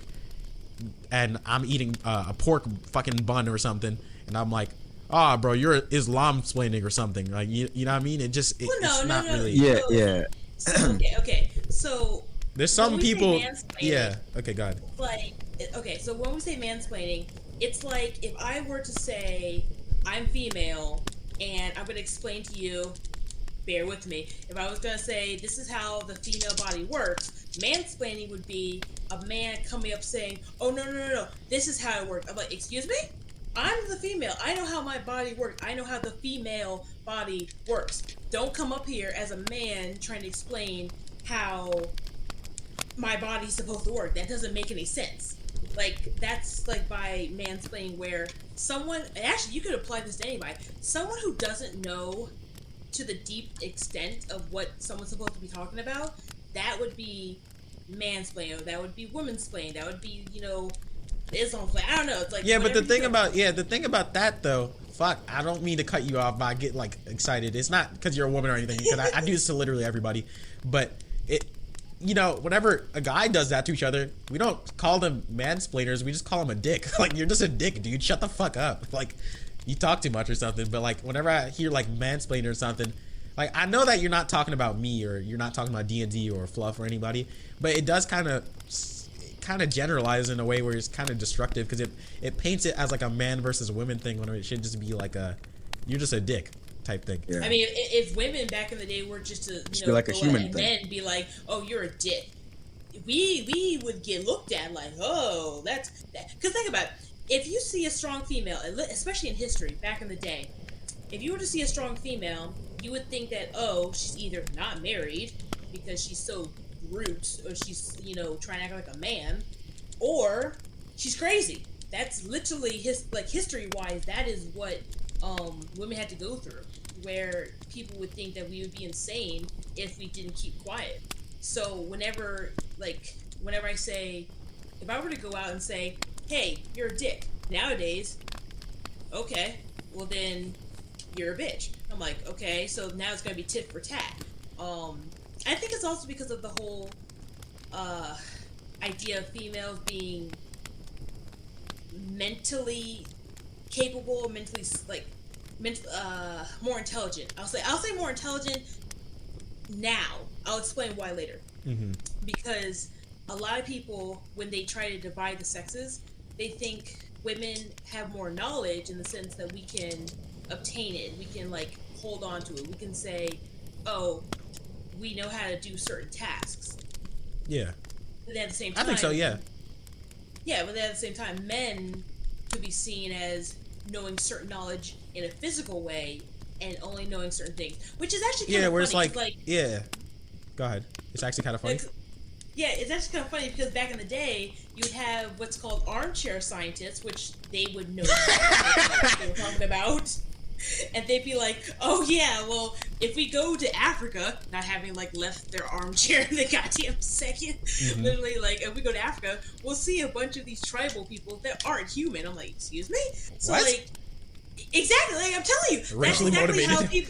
Speaker 2: and I'm eating a pork fucking bun or something, and I'm like, oh bro, you're Islam-splaining or something. Like you know what I mean? It's not really.
Speaker 5: Yeah.
Speaker 4: So, okay. So
Speaker 2: there's some people.
Speaker 4: Yeah.
Speaker 2: Okay, go ahead.
Speaker 4: Like, okay, so when we say mansplaining, it's like if I were to say I'm female and I'm going to explain to you, bear with me, if I was going to say this is how the female body works, mansplaining would be a man coming up saying, oh no, this is how it works. I'm like, excuse me? I'm the female. I know how my body works. I know how the female body works. Don't come up here as a man trying to explain how my body's supposed to work. That doesn't make any sense. Like, that's like by mansplaining, where someone, actually you could apply this to anybody, someone who doesn't know to the deep extent of what someone's supposed to be talking about, that would be mansplaining, or that would be womansplaining, that would be, you know, Islam play. I don't know. It's like,
Speaker 2: yeah, but the thing about that though, fuck, I don't mean to cut you off, but I get like excited. It's not because you're a woman or anything, because I do this to literally everybody. But it, you know, whenever a guy does that to each other, we don't call them mansplainers. We just call him a dick. Like, you're just a dick, dude. Shut the fuck up. Like, you talk too much or something. But like, whenever I hear like mansplaining or something, like, I know that you're not talking about me, or you're not talking about D&D or Fluff or anybody, but it does kind of generalize in a way where it's kind of destructive, because it paints it as like a man versus women thing, when it should just be like you're just a dick. type thing.
Speaker 5: Yeah.
Speaker 4: I mean, if women back in the day were just to
Speaker 5: be like a
Speaker 4: go
Speaker 5: human
Speaker 4: and
Speaker 5: thing.
Speaker 4: men be like, "Oh, you're a dick," we would get looked at like, "Oh, that's that." Because think about it. If you see a strong female, especially in history back in the day, if you were to see a strong female, you would think that, oh, she's either not married because she's so brute, or she's trying to act like a man, or she's crazy. That's literally history-wise. That is what women had to go through, where people would think that we would be insane if we didn't keep quiet. So whenever I say, if I were to go out and say, "Hey, you're a dick," nowadays, okay, well then you're a bitch. I'm like, okay, so now it's gonna be tit for tat. I think it's also because of the whole idea of females being mentally capable, more intelligent. I'll say more intelligent now. I'll explain why later.
Speaker 2: Mm-hmm.
Speaker 4: Because a lot of people, when they try to divide the sexes, they think women have more knowledge in the sense that we can obtain it. We can hold on to it. We can say, "Oh, we know how to do certain tasks."
Speaker 2: Yeah.
Speaker 4: But at the same time,
Speaker 2: I think so. Yeah.
Speaker 4: Yeah, but at the same time, men could be seen as knowing certain knowledge in a physical way and only knowing certain things, which is actually kind of
Speaker 2: where
Speaker 4: funny.
Speaker 2: it's yeah. Go ahead. It's actually kind of funny.
Speaker 4: Yeah, it's actually kind of funny because back in the day, you would have what's called armchair scientists, which they would know what they were talking about. And they'd be like, "Oh yeah, well, if we go to Africa," not having left their armchair in the goddamn second, literally if we go to Africa, we'll see a bunch of these tribal people that aren't human. I'm like, excuse me? So
Speaker 2: What?
Speaker 4: exactly, I'm telling you,
Speaker 2: Racially motivated.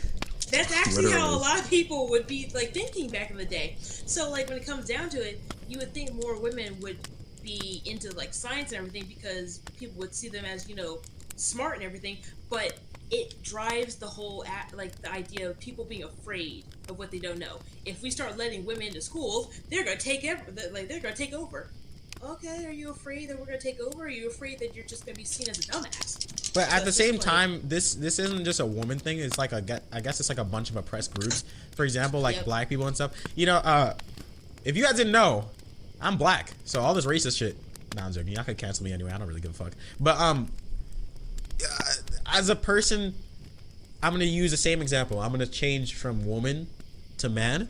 Speaker 4: That's actually
Speaker 5: Literally.
Speaker 4: how a lot of people would be thinking back in the day. So when it comes down to it, you would think more women would be into science and everything because people would see them as smart and everything, but it drives the whole the idea of people being afraid of what they don't know. If we start letting women into schools, they're gonna take they're gonna take over. Okay, are you afraid that we're gonna take over? Or are you afraid that you're just gonna be seen as a dumbass?
Speaker 2: But at the
Speaker 4: That's
Speaker 2: same
Speaker 4: funny.
Speaker 2: time, this isn't just a woman thing. It's I guess it's a bunch of oppressed groups. For example,
Speaker 4: Yep.
Speaker 2: black people and stuff. If you guys didn't know, I'm black. So all this racist shit. Nah, I'm joking. Y'all could cancel me anyway. I don't really give a fuck. But as a person, I'm gonna use the same example. I'm gonna change from woman to man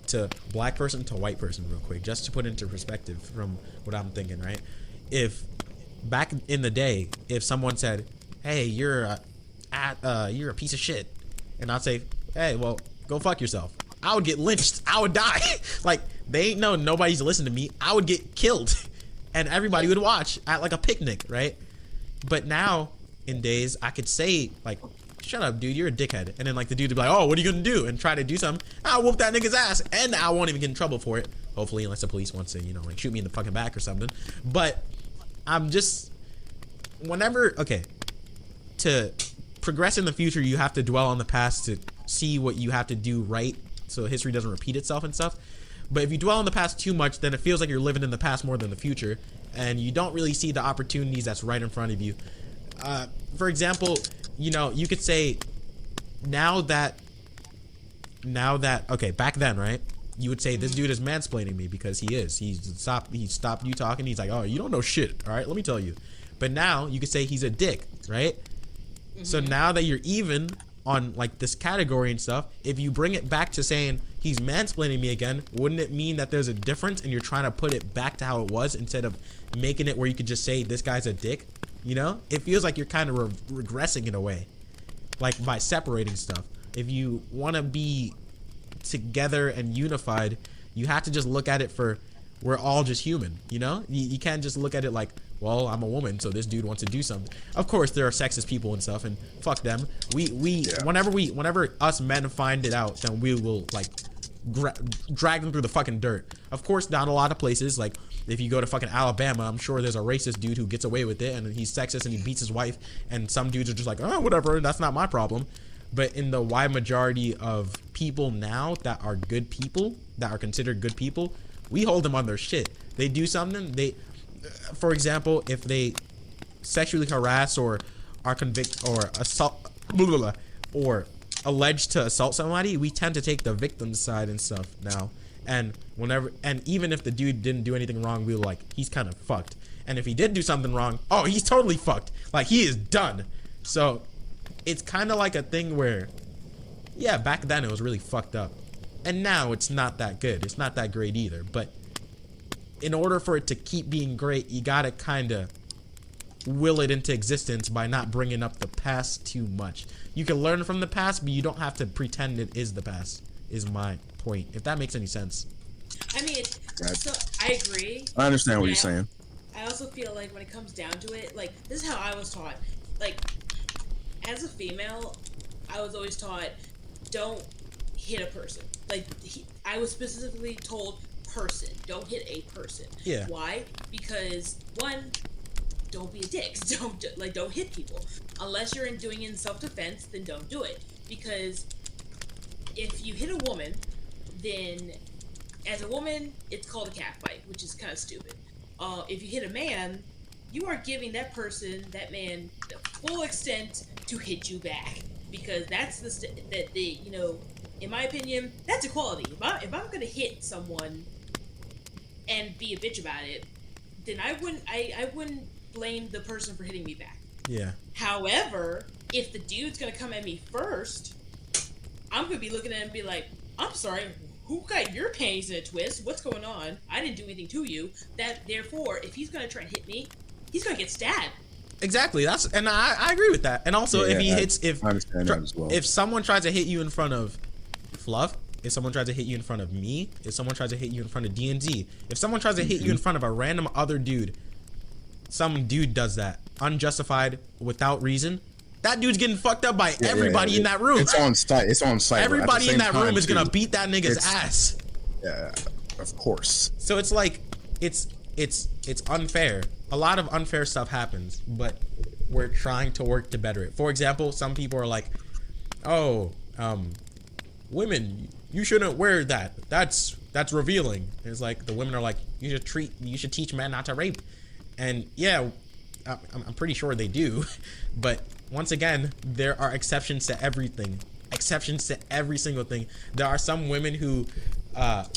Speaker 2: to black person to white person real quick, just to put into perspective from what I'm thinking. Right? If back in the day, if someone said, "Hey, you're a piece of shit," and I'd say, "Hey, well, go fuck yourself," I would get lynched. I would die. They ain't know nobody's listening to me. I would get killed, and everybody would watch at a picnic, right? But now in days, I could say "Shut up, dude, you're a dickhead," and then the dude would be like, "Oh, what are you gonna do?" and try to do something. I'll whoop that nigga's ass, and I won't even get in trouble for it. Hopefully, unless the police wants to, shoot me in the fucking back or something. But I'm just to progress in the future, you have to dwell on the past to see what you have to do right, so history doesn't repeat itself and stuff. But if you dwell on the past too much, then it feels like you're living in the past more than the future, and you don't really see the opportunities that's right in front of you. For example, you could say now that back then, right? You would say this dude is mansplaining me because he stopped you talking. He's like, "Oh, you don't know shit. All right, let me tell you." But now you could say he's a dick, right? So now that you're even on this category and stuff, if you bring it back to saying he's mansplaining me again, wouldn't it mean that there's a difference and you're trying to put it back to how it was instead of making it where you could just say this guy's a dick? It feels like you're kind of regressing in a way, by separating stuff. If you want to be together and unified, you have to just look at it for we're all just human. You can't just look at it well, I'm a woman, so this dude wants to do something. Of course, there are sexist people and stuff, and fuck them. Whenever us men find it out, then we will drag them through the fucking dirt. Of course, not a lot of places. If you go to fucking Alabama, I'm sure there's a racist dude who gets away with it, and he's sexist and he beats his wife, and some dudes are just "Oh, whatever, that's not my problem." But in the wide majority of people now that are good people, that are considered good people, we hold them on their shit. They do something, for example, if they sexually harass or are convicted or assault, or alleged to assault somebody, we tend to take the victim's side and stuff now. And even if the dude didn't do anything wrong, we were like, he's kind of fucked. And if he did do something wrong, oh, he's totally fucked. Like, he is done. So it's kind of like a thing where, yeah, back then it was really fucked up. And now it's not that good. It's not that great either. But in order for it to keep being great, you gotta kind of will it into existence by not bringing up the past too much. You can learn from the past, but you don't have to pretend it is the past, is my point. If that makes any sense.
Speaker 4: I mean, so I agree.
Speaker 5: I understand what you're saying.
Speaker 4: I also feel like when it comes down to it, like, this is how I was taught. Like, as a female, I was always taught, don't hit a person. Like, I was specifically told person. Don't hit a person.
Speaker 2: Yeah.
Speaker 4: Why? Because, one, don't be a dick. Don't hit people. Unless you're doing it in self-defense, then don't do it. Because if you hit a woman, then as a woman, it's called a cat fight, which is kind of stupid. If you hit a man, you are giving that man, the full extent to hit you back, because that's in my opinion, that's equality. If I'm gonna hit someone and be a bitch about it, then I wouldn't blame the person for hitting me back.
Speaker 2: Yeah.
Speaker 4: However, if the dude's gonna come at me first, I'm gonna be looking at him and be like, I'm sorry, who got your panties in a twist? What's going on? I didn't do anything to you. Therefore, if he's gonna try and hit me, he's gonna get stabbed.
Speaker 2: Exactly. And I agree with that. And also,
Speaker 5: Yeah,
Speaker 2: if
Speaker 5: I understand that as well.
Speaker 2: If someone tries to hit you in front of Fluff, if someone tries to hit you in front of me, if someone tries to hit you in front of DNZ, if someone tries to hit you in front of a random other dude, some dude does that unjustified, without reason, that dude's getting fucked up by everybody in that room.
Speaker 5: It's on site.
Speaker 2: Everybody in that room is gonna beat that nigga's ass.
Speaker 5: Yeah, of course.
Speaker 2: So it's like, it's unfair. A lot of unfair stuff happens, but we're trying to work to better it. For example, some people are like, oh, women, you shouldn't wear that. That's revealing. And it's like, the women are like, you should teach men not to rape. And yeah, I'm pretty sure they do. But once again, there are exceptions to everything. Exceptions to every single thing. There are some women who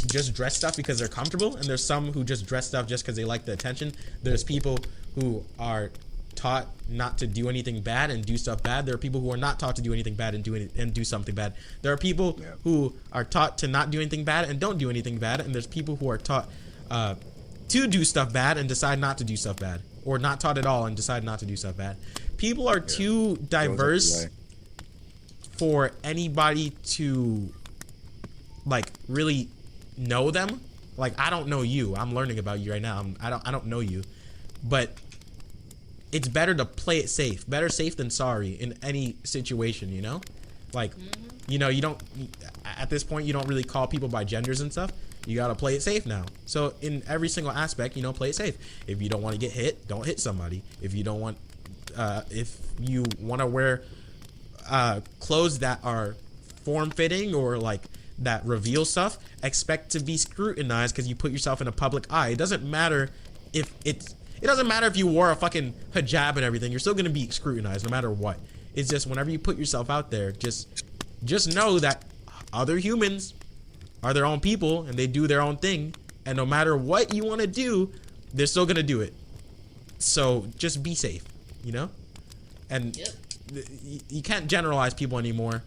Speaker 2: just dress stuff because they're comfortable, and there's some who just dress stuff just because they like the attention. There's people who are taught not to do anything bad and do stuff bad. There are people who are not taught to do anything bad and do something bad. There are people who are taught to not do anything bad and don't do anything bad, and there's people who are taught to do stuff bad and decide not to do stuff bad, or not taught at all and decide not to do stuff bad. People are too diverse for anybody to like really know them. Like, I don't know you. I'm learning about you right now. I don't know you, but it's better to play it safe. Better safe than sorry in any situation, you know? Like, you know, you don't, at this point, you don't really call people by genders and stuff. You gotta play it safe now. So in every single aspect, you know, play it safe. If you don't want to get hit, don't hit somebody. If you don't want, if you want to wear clothes that are form-fitting or like that reveal stuff, expect to be scrutinized because you put yourself in a public eye. It doesn't matter if it doesn't matter if you wore a fucking hijab and everything. You're still gonna be scrutinized no matter what. It's just whenever you put yourself out there, just know that other humans are their own people and they do their own thing, and no matter what you want to do, they're still gonna do it. So just be safe, you know? And you can't generalize people anymore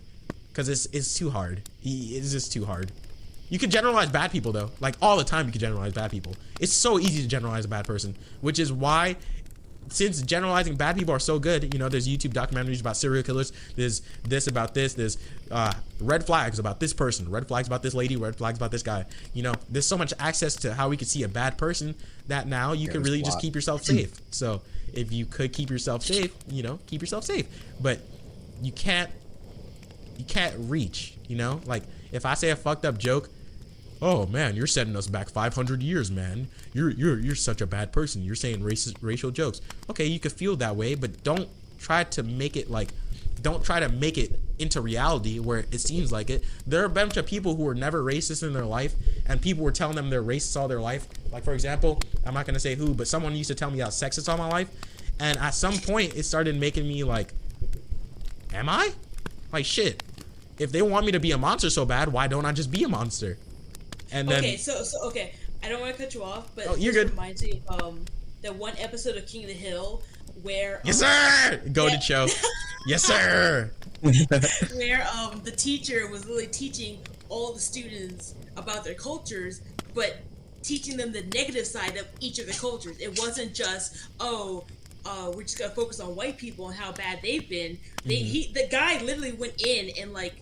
Speaker 2: because it's too hard. It's just too hard. You can generalize bad people though, like all the time. You can generalize bad people. It's so easy to generalize a bad person, which is why, since generalizing bad people are so good, you know, there's YouTube documentaries about serial killers. There's this about this. There's red flags about this person, red flags about this lady, red flags about this guy. You know, there's so much access to how we could see a bad person that now you can really just keep yourself safe. So if you could keep yourself safe, you know, keep yourself safe. But you can't reach, you know? Like, if I say a fucked up joke, oh man, you're setting us back 500 years, man. You're such a bad person. You're saying racial jokes. Okay, you could feel that way, but don't try to make it into reality where it seems like it. There are a bunch of people who were never racist in their life, and people were telling them they're racist all their life. Like, for example, I'm not gonna say who, but someone used to tell me I was sexist all my life, and at some point it started making me like, am I? Like, shit. if they want me to be a monster so bad, why don't I just be a monster? And then
Speaker 4: so okay, I don't want to cut you off, but
Speaker 2: you're
Speaker 4: this
Speaker 2: good.
Speaker 4: reminds me of that one episode of King of the Hill where
Speaker 2: yes sir, goated show. Yes sir.
Speaker 4: where the teacher was literally teaching all the students about their cultures, but teaching them the negative side of each of the cultures. It wasn't just we're just gonna focus on white people and how bad they've been. The guy literally went in and like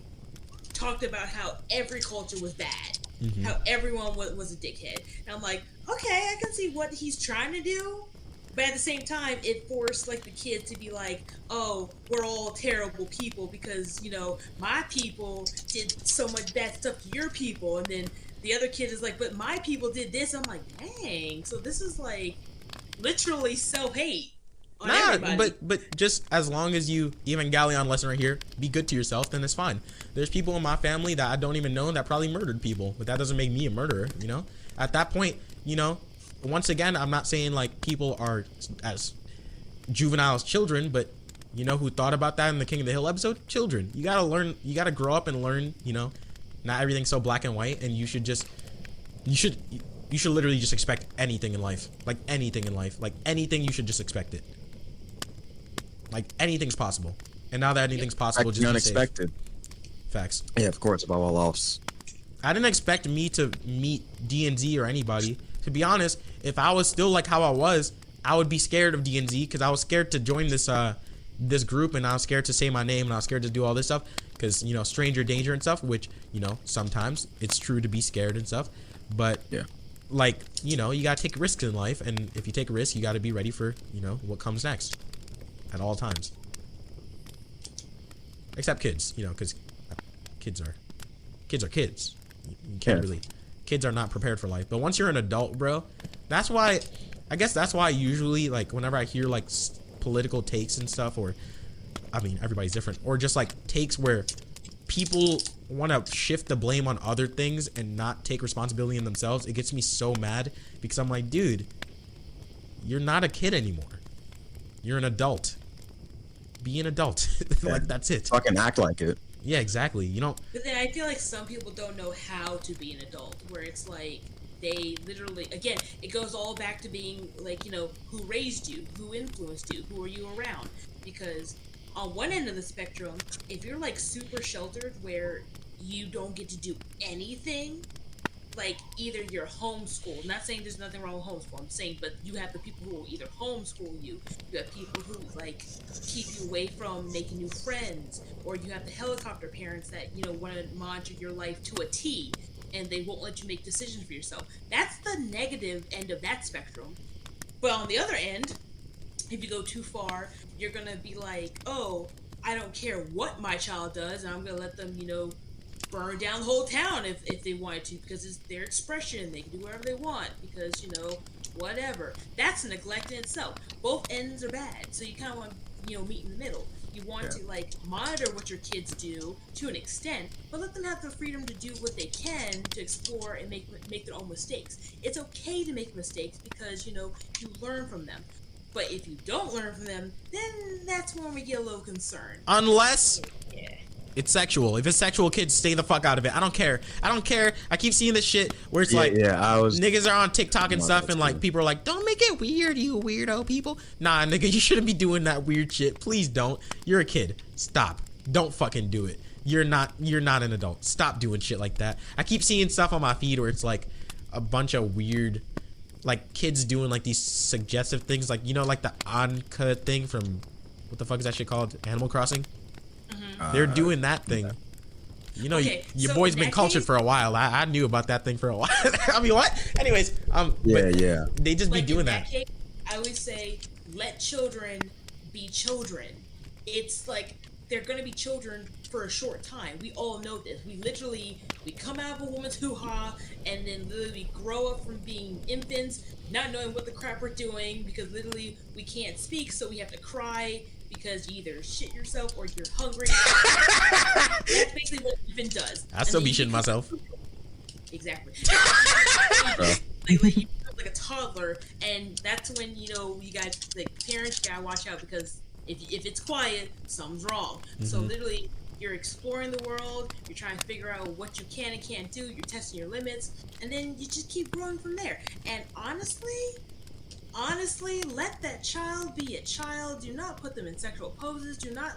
Speaker 4: talked about how every culture was bad, how everyone was a dickhead. And I'm like, okay, I can see what he's trying to do, but at the same time, it forced like the kids to be like, oh, we're all terrible people because my people did so much bad stuff to your people, and then the other kid is like, but my people did this. I'm like, dang, so this is like literally self-hate.
Speaker 2: But just as long as you, even Galleon lesson right here, be good to yourself, then it's fine. There's people in my family that I don't even know that probably murdered people, but that doesn't make me a murderer, At that point, once again, I'm not saying like people are as juvenile as children, but who thought about that in the King of the Hill episode? Children. You gotta learn, you gotta grow up and learn, not everything's so black and white, and you should literally just expect anything in life. Like anything in life. Like anything, you should just expect it. Like anything's possible. And now that anything's possible, just be
Speaker 5: unexpected.
Speaker 2: Safe. Facts.
Speaker 5: Yeah, of course, above all else.
Speaker 2: I didn't expect me to meet DNZ or anybody. To be honest, if I was still like how I was, I would be scared of DNZ because I was scared to join this group, and I was scared to say my name, and I was scared to do all this stuff because stranger danger and stuff, which sometimes it's true to be scared and stuff, but
Speaker 5: yeah,
Speaker 2: like you gotta take risks in life, and if you take a risk, you gotta be ready for what comes next at all times, except kids, because kids are kids. You can't really, kids are not prepared for life. But once you're an adult, bro, that's why I usually, like, whenever I hear like political takes and stuff, or I mean everybody's different, or just like takes where people want to shift the blame on other things and not take responsibility in themselves, it gets me so mad because I'm like, dude, you're not a kid anymore. You're an adult. Be an adult. Like, that's it.
Speaker 5: Fucking act like it.
Speaker 2: Yeah, exactly.
Speaker 4: But then I feel like some people don't know how to be an adult, where it's like they literally, again, it goes all back to being like, who raised you, who influenced you, who are you around? Because on one end of the spectrum, if you're like super sheltered where you don't get to do anything, like either you're homeschooled, not saying there's nothing wrong with homeschool, I'm saying, but you have the people who will either homeschool you have people who like keep you away from making new friends, or you have the helicopter parents that want to monitor your life to a T, and they won't let you make decisions for yourself. That's the negative end of that spectrum. But on the other end, if you go too far, you're gonna be like, oh, I don't care what my child does, and I'm gonna let them burn down the whole town if they wanted to, because it's their expression, they can do whatever they want because whatever. That's neglect in itself. Both ends are bad, so you kind of want meet in the middle. You want to like monitor what your kids do to an extent, but let them have the freedom to do what they can to explore and make their own mistakes. It's okay to make mistakes because you learn from them. But if you don't learn from them, then that's when we get a little concerned.
Speaker 2: Unless it's sexual. If it's sexual, kids, stay the fuck out of it. I don't care. I keep seeing this shit where it's niggas are on TikTok and stuff, and like people are like, don't make it weird, you weirdo people. Nah, nigga, you shouldn't be doing that weird shit. Please don't. You're a kid. Stop. Don't fucking do it. You're not an adult. Stop doing shit like that. I keep seeing stuff on my feed where it's like a bunch of weird, like, kids doing like these suggestive things, like like the Anka thing from, what the fuck is that shit called? Animal Crossing. They're doing that thing.
Speaker 4: Okay,
Speaker 2: your
Speaker 4: so
Speaker 2: boy's been cultured for a while. I knew about that thing for a while. I mean, what? Anyways, they just be doing that.
Speaker 4: Case, I always say, let children be children. It's like they're gonna be children for a short time. We all know this. We come out of a woman's hoo-ha, and then literally grow up from being infants, not knowing what the crap we're doing, because literally we can't speak, so we have to cry because you either shit yourself or you're hungry. That's basically what an infant does.
Speaker 2: I still be shitting myself.
Speaker 4: Exactly. like a toddler, and that's when you guys, like, parents, gotta watch out, because if it's quiet, something's wrong. So literally, You're exploring the world. You're trying to figure out what you can and can't do. You're testing your limits, and then you just keep growing from there. And honestly, let that child be a child. Do not put them in sexual poses. Do not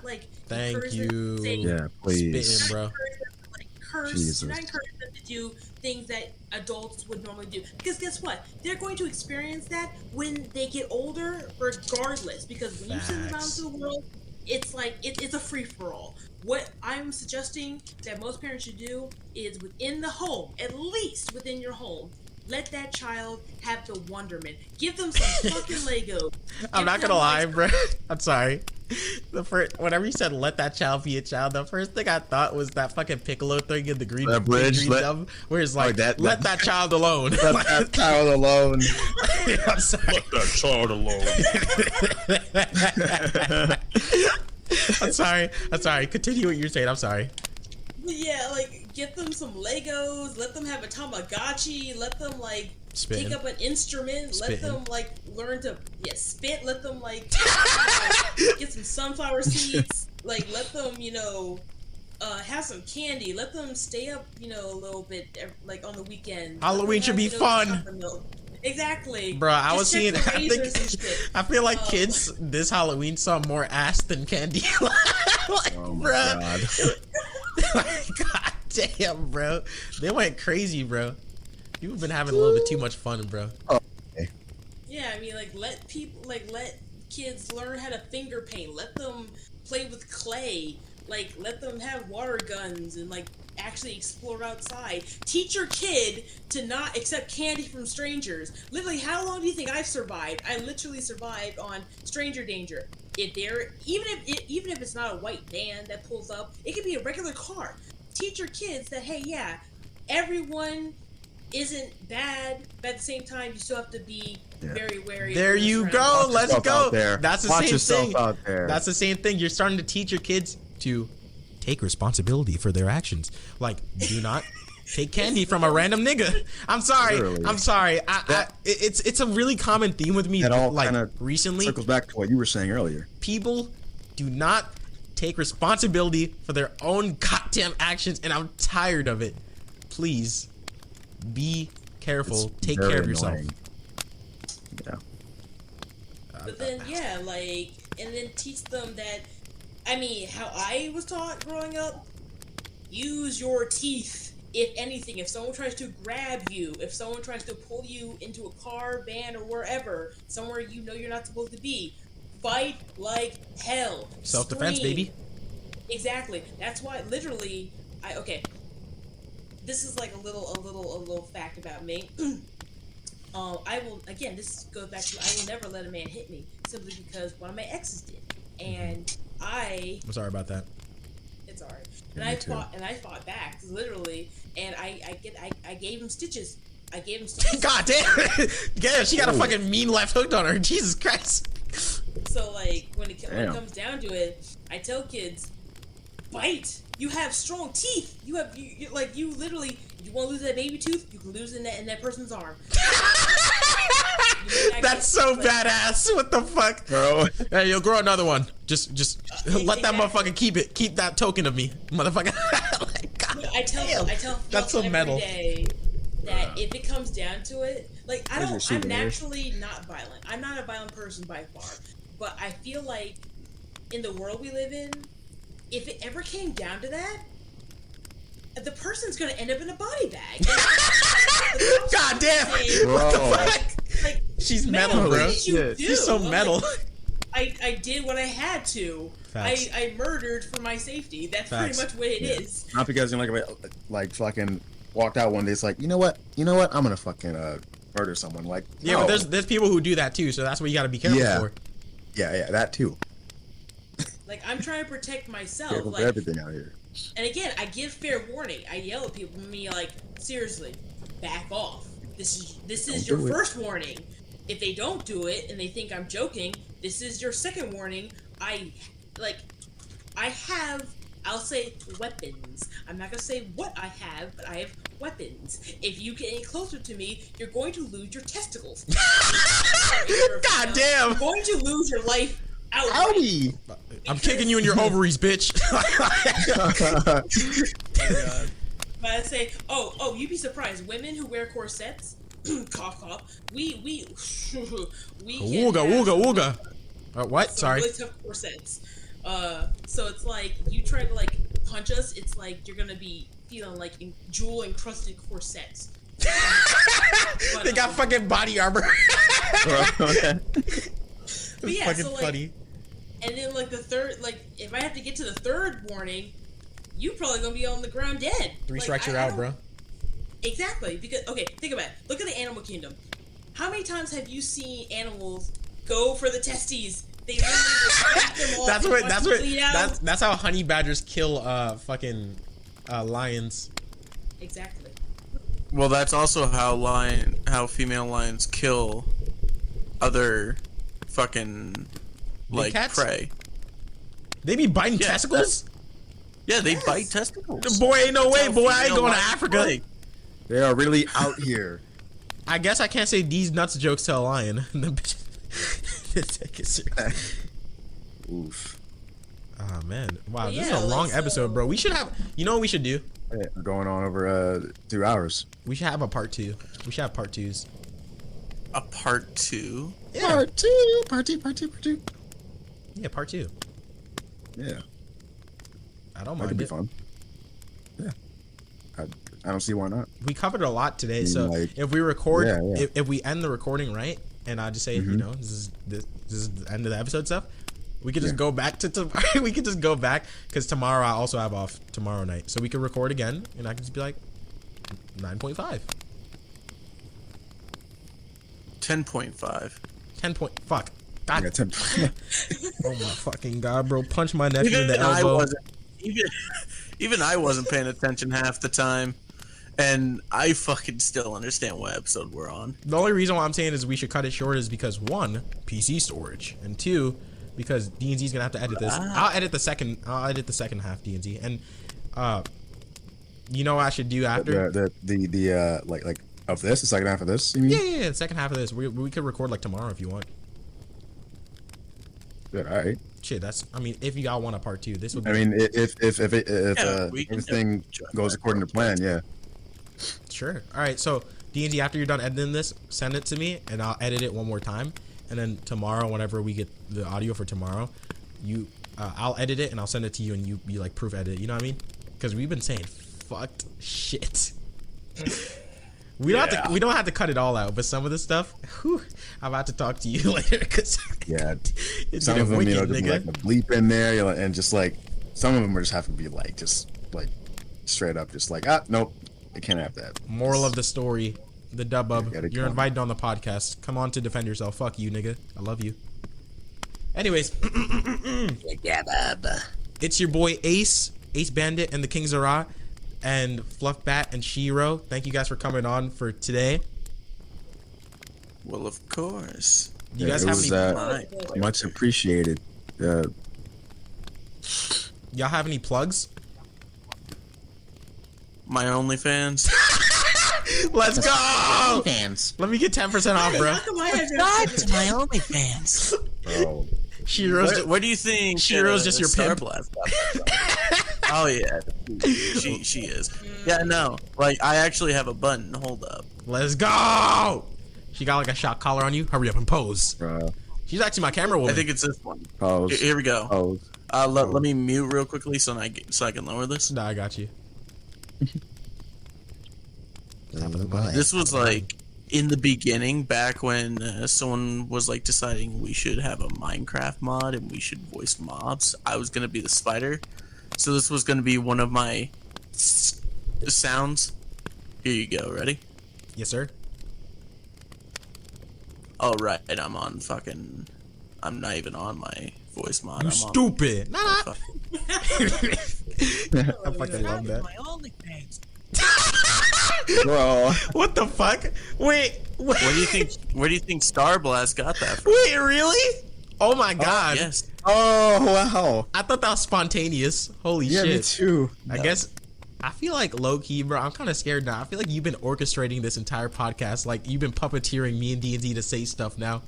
Speaker 2: Thank
Speaker 4: encourage
Speaker 2: you.
Speaker 4: them to say,
Speaker 5: Yeah, please.
Speaker 2: Spitting, bro.
Speaker 4: encourage them to curse.
Speaker 5: Jesus.
Speaker 4: Do not encourage them to do things that adults would normally do. Because guess what? They're going to experience that when they get older, regardless. Because when you send them out into the world, it's like it's a free for all. What I'm suggesting that most parents should do is within the home, at least within your home, let that child have the wonderment. Give them some fucking Legos.
Speaker 2: I'm not gonna lie, bro. I'm sorry. Whenever you said "let that child be a child," the first thing I thought was that fucking Piccolo thing in the green
Speaker 5: bridge,
Speaker 2: dub, where it's like, "Let that child alone."
Speaker 5: Let that child alone.
Speaker 2: I'm sorry.
Speaker 5: Let that child alone.
Speaker 2: I'm sorry. Continue what you're saying. I'm sorry.
Speaker 4: But yeah, get them some Legos. Let them have a Tamagotchi. Let them
Speaker 2: Spitting.
Speaker 4: take up an instrument.
Speaker 2: Spitting.
Speaker 4: Let them learn to spit. Let them get some sunflower seeds. Let them have some candy. Let them stay up a little bit on the weekend.
Speaker 2: Halloween should be fun.
Speaker 4: Exactly.
Speaker 2: Bro, I was
Speaker 4: Just check
Speaker 2: seeing.
Speaker 4: the razors and shit.
Speaker 2: I feel like kids this Halloween saw more ass than candy.
Speaker 5: Oh my god.
Speaker 2: God damn, bro. They went crazy, bro. You've been having a little bit too much fun, bro.
Speaker 4: Yeah, I mean, let people, let kids learn how to finger paint. Let them play with clay. Let them have water guns and, actually explore outside. Teach your kid to not accept candy from strangers. Literally, how long do you think I've survived? I literally survived on stranger danger. Even if it's not a white van that pulls up, it could be a regular car. Teach your kids that, hey, yeah, everyone isn't bad, but at the same time, you still have to be very wary.
Speaker 2: There
Speaker 4: of
Speaker 2: you
Speaker 4: who's
Speaker 2: go.
Speaker 4: around.
Speaker 2: Let's go. That's the
Speaker 5: Watch
Speaker 2: same
Speaker 5: yourself
Speaker 2: thing.
Speaker 5: out there.
Speaker 2: That's the same thing. You're starting to teach your kids to take responsibility for their actions. Do not take candy from a random nigga. I'm sorry.
Speaker 5: Literally.
Speaker 2: I'm sorry. It's a really common theme with me.
Speaker 5: That all kinda
Speaker 2: Recently,
Speaker 5: circles back to what you were saying earlier.
Speaker 2: people do not take responsibility for their own goddamn actions, and I'm tired of it. Please be careful.
Speaker 5: It's
Speaker 2: Take
Speaker 5: very
Speaker 2: care of yourself.
Speaker 5: annoying. Yeah.
Speaker 4: But then, and then teach them that, how I was taught growing up, use your teeth. If anything, if someone tries to grab you, if someone tries to pull you into a car, van, or wherever, somewhere you're not supposed to be, fight like hell.
Speaker 2: Self-defense,
Speaker 4: Scream.
Speaker 2: baby.
Speaker 4: Exactly. That's why, literally, this is a little fact about me. I will, again, this goes back to, I will never let a man hit me, simply because one of my exes did. And I'm
Speaker 2: sorry about that.
Speaker 4: it's alright.
Speaker 5: Yeah,
Speaker 4: And I fought back, literally, and I gave him stitches. I gave him stitches.
Speaker 2: God damn! Yeah, she got a fucking mean left hooked on her. Jesus Christ.
Speaker 4: So when it comes down to it, I tell kids, fight. You have strong teeth. You literally, you want to lose that baby tooth, you can lose it in that person's arm.
Speaker 2: That's so badass. What the fuck,
Speaker 5: Bro.
Speaker 2: Hey, you'll grow another one. Just let that
Speaker 4: exactly.
Speaker 2: motherfucker keep it. Keep that token of me, motherfucker. God
Speaker 4: I tell
Speaker 2: that's so
Speaker 4: every
Speaker 2: metal.
Speaker 4: day that if it comes down to it, I'm
Speaker 5: souvenirs.
Speaker 4: naturally not violent. I'm not a violent person by far, but I feel like in the world we live in, if it ever came down to that, the person's gonna end up in a body bag.
Speaker 2: God damn. What the fuck? She's metal,
Speaker 4: what
Speaker 2: bro.
Speaker 4: did you do?
Speaker 2: She's so metal.
Speaker 4: I did what I had to.
Speaker 2: Facts.
Speaker 4: I murdered for my safety. That's
Speaker 2: Facts.
Speaker 4: pretty much what it is.
Speaker 5: Not because fucking walked out one day. It's you know what? I'm gonna fucking murder someone.
Speaker 2: Yeah,
Speaker 5: no.
Speaker 2: but there's people who do that too. So that's what you got to be careful for.
Speaker 5: Yeah, that too.
Speaker 4: I'm trying to protect myself.
Speaker 5: Careful for everything out here.
Speaker 4: And again, I give fair warning. I yell at people, seriously, back off. This is your first warning. If they don't do it and they think I'm joking, this is your second warning. I'll say weapons. I'm not gonna say what I have, but I have weapons. If you get any closer to me, you're going to lose your testicles.
Speaker 2: God damn.
Speaker 4: You're going to lose your life
Speaker 5: Howdy.
Speaker 2: I'm kicking you in your ovaries, bitch.
Speaker 4: But I say, oh, you'd be surprised. Women who wear corsets, cough, cough. We can
Speaker 2: Wooga,
Speaker 4: have
Speaker 2: wooga, wooga. What?
Speaker 4: some
Speaker 2: Sorry.
Speaker 4: really tough corsets. So it's like you try to like punch us. It's like you're gonna be feeling like jewel encrusted corsets. But,
Speaker 2: They got fucking body armor.
Speaker 4: but yeah,
Speaker 2: Fucking
Speaker 4: so like,
Speaker 2: funny.
Speaker 4: and then like the third, like if I have to get to the third warning, you probably gonna be on the ground dead.
Speaker 2: Three
Speaker 4: Like,
Speaker 2: strikes, you're
Speaker 4: I
Speaker 2: out,
Speaker 4: don't-
Speaker 2: bro.
Speaker 4: Exactly, because okay, think about it. Look at the animal kingdom. How many times have you seen animals go for the testes? They literally just snap them off
Speaker 2: That's
Speaker 4: and
Speaker 2: what.
Speaker 4: watch
Speaker 2: That's
Speaker 4: them
Speaker 2: what.
Speaker 4: bleed out.
Speaker 2: That's how honey badgers kill fucking lions.
Speaker 4: Exactly.
Speaker 3: Well, that's also how female lions kill other fucking like
Speaker 2: cats?
Speaker 3: prey.
Speaker 2: They be biting
Speaker 3: Yeah,
Speaker 2: testicles.
Speaker 3: Yeah, they bite testicles.
Speaker 2: Boy, ain't no way,
Speaker 3: how
Speaker 2: boy. I ain't
Speaker 3: female
Speaker 2: going to
Speaker 3: lions
Speaker 2: Africa.
Speaker 3: play.
Speaker 5: They are really out here.
Speaker 2: I guess I can't say these nuts jokes to a lion. Take it serious.
Speaker 5: Oof.
Speaker 2: Oh man, wow,
Speaker 4: But
Speaker 2: this
Speaker 4: yeah,
Speaker 2: is a long
Speaker 4: like,
Speaker 2: episode,
Speaker 4: so-
Speaker 2: bro. We should have. You know what we should do?
Speaker 5: Yeah, we're going on over 2 hours.
Speaker 2: We should have a part 2. We should have part 2s.
Speaker 3: A part 2.
Speaker 2: Yeah,
Speaker 5: Part two. Part 2.
Speaker 2: yeah, part 2.
Speaker 5: Yeah,
Speaker 2: I don't
Speaker 5: that
Speaker 2: mind
Speaker 5: could be
Speaker 2: it.
Speaker 5: fun. Yeah, I don't see why not.
Speaker 2: We covered a lot today, so
Speaker 5: like-
Speaker 2: if we record,
Speaker 5: Yeah, yeah.
Speaker 2: If we end the recording right, and I just say, you know, this is the end of the episode stuff, we could just go back to tomorrow. We could just go back because tomorrow I also have off tomorrow night, so we could record again, and I could just be like 9.5,
Speaker 3: 10.5.
Speaker 2: 10 point. Fuck. God.
Speaker 5: Yeah, 10.
Speaker 2: Oh my fucking god, bro! Punch my nephew in the
Speaker 3: I
Speaker 2: elbow.
Speaker 3: wasn't even I wasn't paying attention half the time, and I fucking still understand what episode we're on.
Speaker 2: The only reason why I'm saying is we should cut it short is because 1, PC storage, and 2, because D&Z's gonna have to edit this. I'll edit the second half, D&Z, and you know what I should do after?
Speaker 5: the like of this, the second half of this. You mean?
Speaker 2: Yeah, the second half of this. We could record like tomorrow if you want.
Speaker 5: Good. All right.
Speaker 2: Shit, that's. I mean, if y'all want a part 2, this would. Be,
Speaker 5: I mean, if
Speaker 3: we can
Speaker 5: everything
Speaker 3: definitely
Speaker 5: goes according to plan, yeah.
Speaker 2: sure. All right, so D&Z, after you're done editing this, send it to me, and I'll edit it one more time, and then tomorrow, whenever we get the audio for tomorrow, I'll edit it and I'll send it to you, and you be like proof edit. You know what I mean? Because we've been saying fucked shit. We don't have to cut it all out, but some of the stuff, whew, I'm about to talk to you later because
Speaker 5: Yeah.
Speaker 2: it's
Speaker 5: Some
Speaker 2: getting
Speaker 5: of them,
Speaker 2: wicked,
Speaker 5: you know, just
Speaker 2: nigga.
Speaker 5: like a bleep in there, you know, and just like some of them are just have to be like just like straight up, just like nope, I can't have that.
Speaker 2: Moral of the story, the dub
Speaker 5: Gotta
Speaker 2: you're
Speaker 5: come.
Speaker 2: invited on the podcast. Come on to defend yourself. Fuck you, nigga. I love you. Anyways, it's your boy Ace Bandit, and the King Zara, and Fluffbat and Shiro. Thank you guys for coming on for today.
Speaker 3: Well, of course.
Speaker 2: You
Speaker 5: Yeah,
Speaker 2: guys
Speaker 5: it
Speaker 2: have
Speaker 5: was,
Speaker 2: any?
Speaker 5: Much appreciated.
Speaker 2: Y'all have any plugs?
Speaker 3: My OnlyFans.
Speaker 2: Let's go.
Speaker 6: Fans.
Speaker 2: Let me get 10% off, bro.
Speaker 4: How come I have
Speaker 6: Subscribe to my OnlyFans.
Speaker 5: Bro,
Speaker 2: Shiro's.
Speaker 3: What do you think?
Speaker 2: Shiro's just your
Speaker 3: Star
Speaker 2: pimp.
Speaker 3: Blast got that from? Oh yeah, she is. Yeah, no. Like I actually have a button. Hold up.
Speaker 2: Let's go. She got like a shot collar on you. Hurry up and pose.
Speaker 5: bro.
Speaker 2: She's actually my camera woman.
Speaker 3: I think it's this one.
Speaker 5: Pose.
Speaker 3: Here we go.
Speaker 5: Pose.
Speaker 3: Let me mute real quickly so I can lower this.
Speaker 2: Nah, I got you.
Speaker 3: This was like in the beginning, back when someone was like deciding we should have a Minecraft mod and we should voice mobs. I was gonna be the spider, so this was gonna be one of my sounds. Here you go. Ready?
Speaker 2: Yes, sir.
Speaker 3: Oh right, I'm on fucking. I'm not even on my voice mod.
Speaker 2: You
Speaker 3: I'm
Speaker 2: stupid. Nah.
Speaker 3: On,
Speaker 2: I fucking love that.
Speaker 6: My OnlyFans.
Speaker 5: Bro.
Speaker 2: What the fuck? Wait.
Speaker 3: where do you think? Where do you think Star Blast got that from?
Speaker 2: Wait, really? Oh my god.
Speaker 3: Yes.
Speaker 5: Oh wow.
Speaker 2: I thought that was spontaneous. Holy
Speaker 5: Yeah,
Speaker 2: shit.
Speaker 5: me too.
Speaker 2: I guess I feel like low key, bro. I'm kind of scared now. I feel like you've been orchestrating this entire podcast. Like you've been puppeteering me and D&D to say stuff now.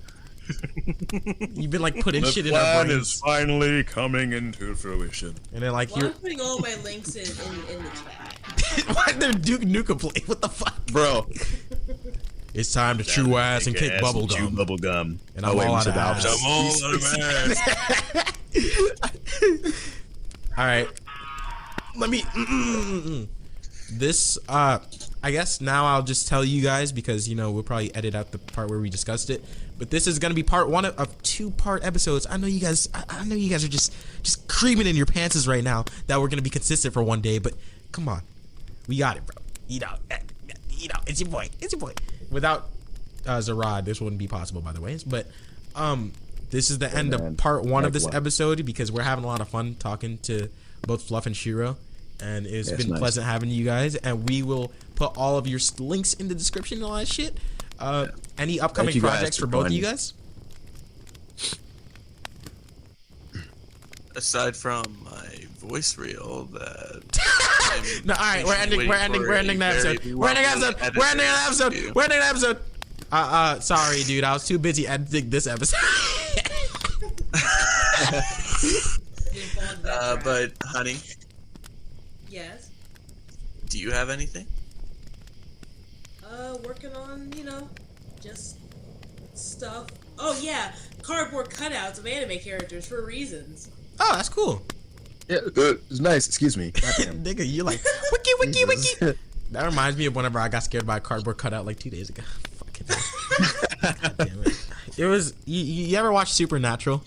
Speaker 2: You've been like putting
Speaker 5: The
Speaker 2: shit in our
Speaker 5: plan
Speaker 2: brains,
Speaker 5: is finally coming into fruition.
Speaker 2: and then like
Speaker 4: Well,
Speaker 2: you're.
Speaker 4: I'm putting all my links in the chat.
Speaker 2: Why did Duke Nukem play? What the fuck?
Speaker 5: Bro.
Speaker 2: It's time to chew ass and kick bubblegum.
Speaker 5: Bubblegum.
Speaker 2: And I'm all out of ass.
Speaker 5: I'm all out of ass.
Speaker 2: All right. Let me. This. I guess now I'll just tell you guys because we'll probably edit out the part where we discussed it. But this is gonna be part one of 2-part episodes. I know you guys. I know you guys are just creaming in your pantses right now that we're gonna be consistent for one day. But come on, we got it, bro. It's your boy. It's your boy. Without Zarad, this wouldn't be possible, by the way. But this is the end of part one of this episode because we're having a lot of fun talking to both Fluff and Shiro, and it's been pleasant having you guys. And we will put all of your links in the description and all that shit. Any upcoming projects for both of you guys?
Speaker 3: Aside from my voice reel that
Speaker 2: No, all right, we're ending the episode. We're ending the episode. Sorry, dude, I was too busy editing this episode.
Speaker 3: but honey,
Speaker 4: Yes.
Speaker 3: do you have anything?
Speaker 4: Working on, just stuff. Oh yeah, cardboard cutouts of anime characters for reasons.
Speaker 2: Oh, that's cool.
Speaker 5: Yeah, it's nice. Excuse me. Goddamn.
Speaker 2: Nigga, you like wiki. That reminds me of whenever I got scared by a cardboard cutout like 2 days ago. Fucking hell. Damn it. It was you ever watch Supernatural?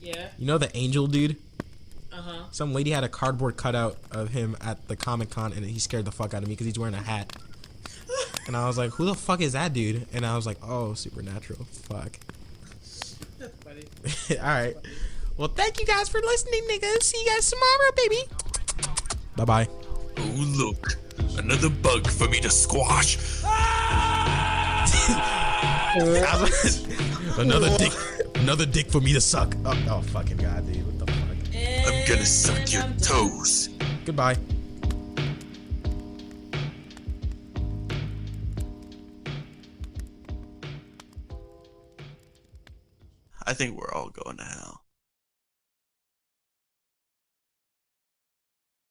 Speaker 4: Yeah.
Speaker 2: You know the angel dude?
Speaker 4: Uh-huh.
Speaker 2: Some lady had a cardboard cutout of him at the Comic-Con and he scared the fuck out of me because he's wearing a hat. And I was like, who the fuck is that dude? And I was like, oh, Supernatural. Fuck.
Speaker 4: That's funny.
Speaker 2: Alright. Well, thank you guys for listening, niggas. See you guys tomorrow, baby. Bye-bye.
Speaker 7: Oh, look. Another bug for me to squash.
Speaker 2: Another dick for me to suck. Oh fucking god, dude. What the fuck?
Speaker 7: I'm gonna suck your toes.
Speaker 2: Goodbye.
Speaker 3: I think we're all going to hell.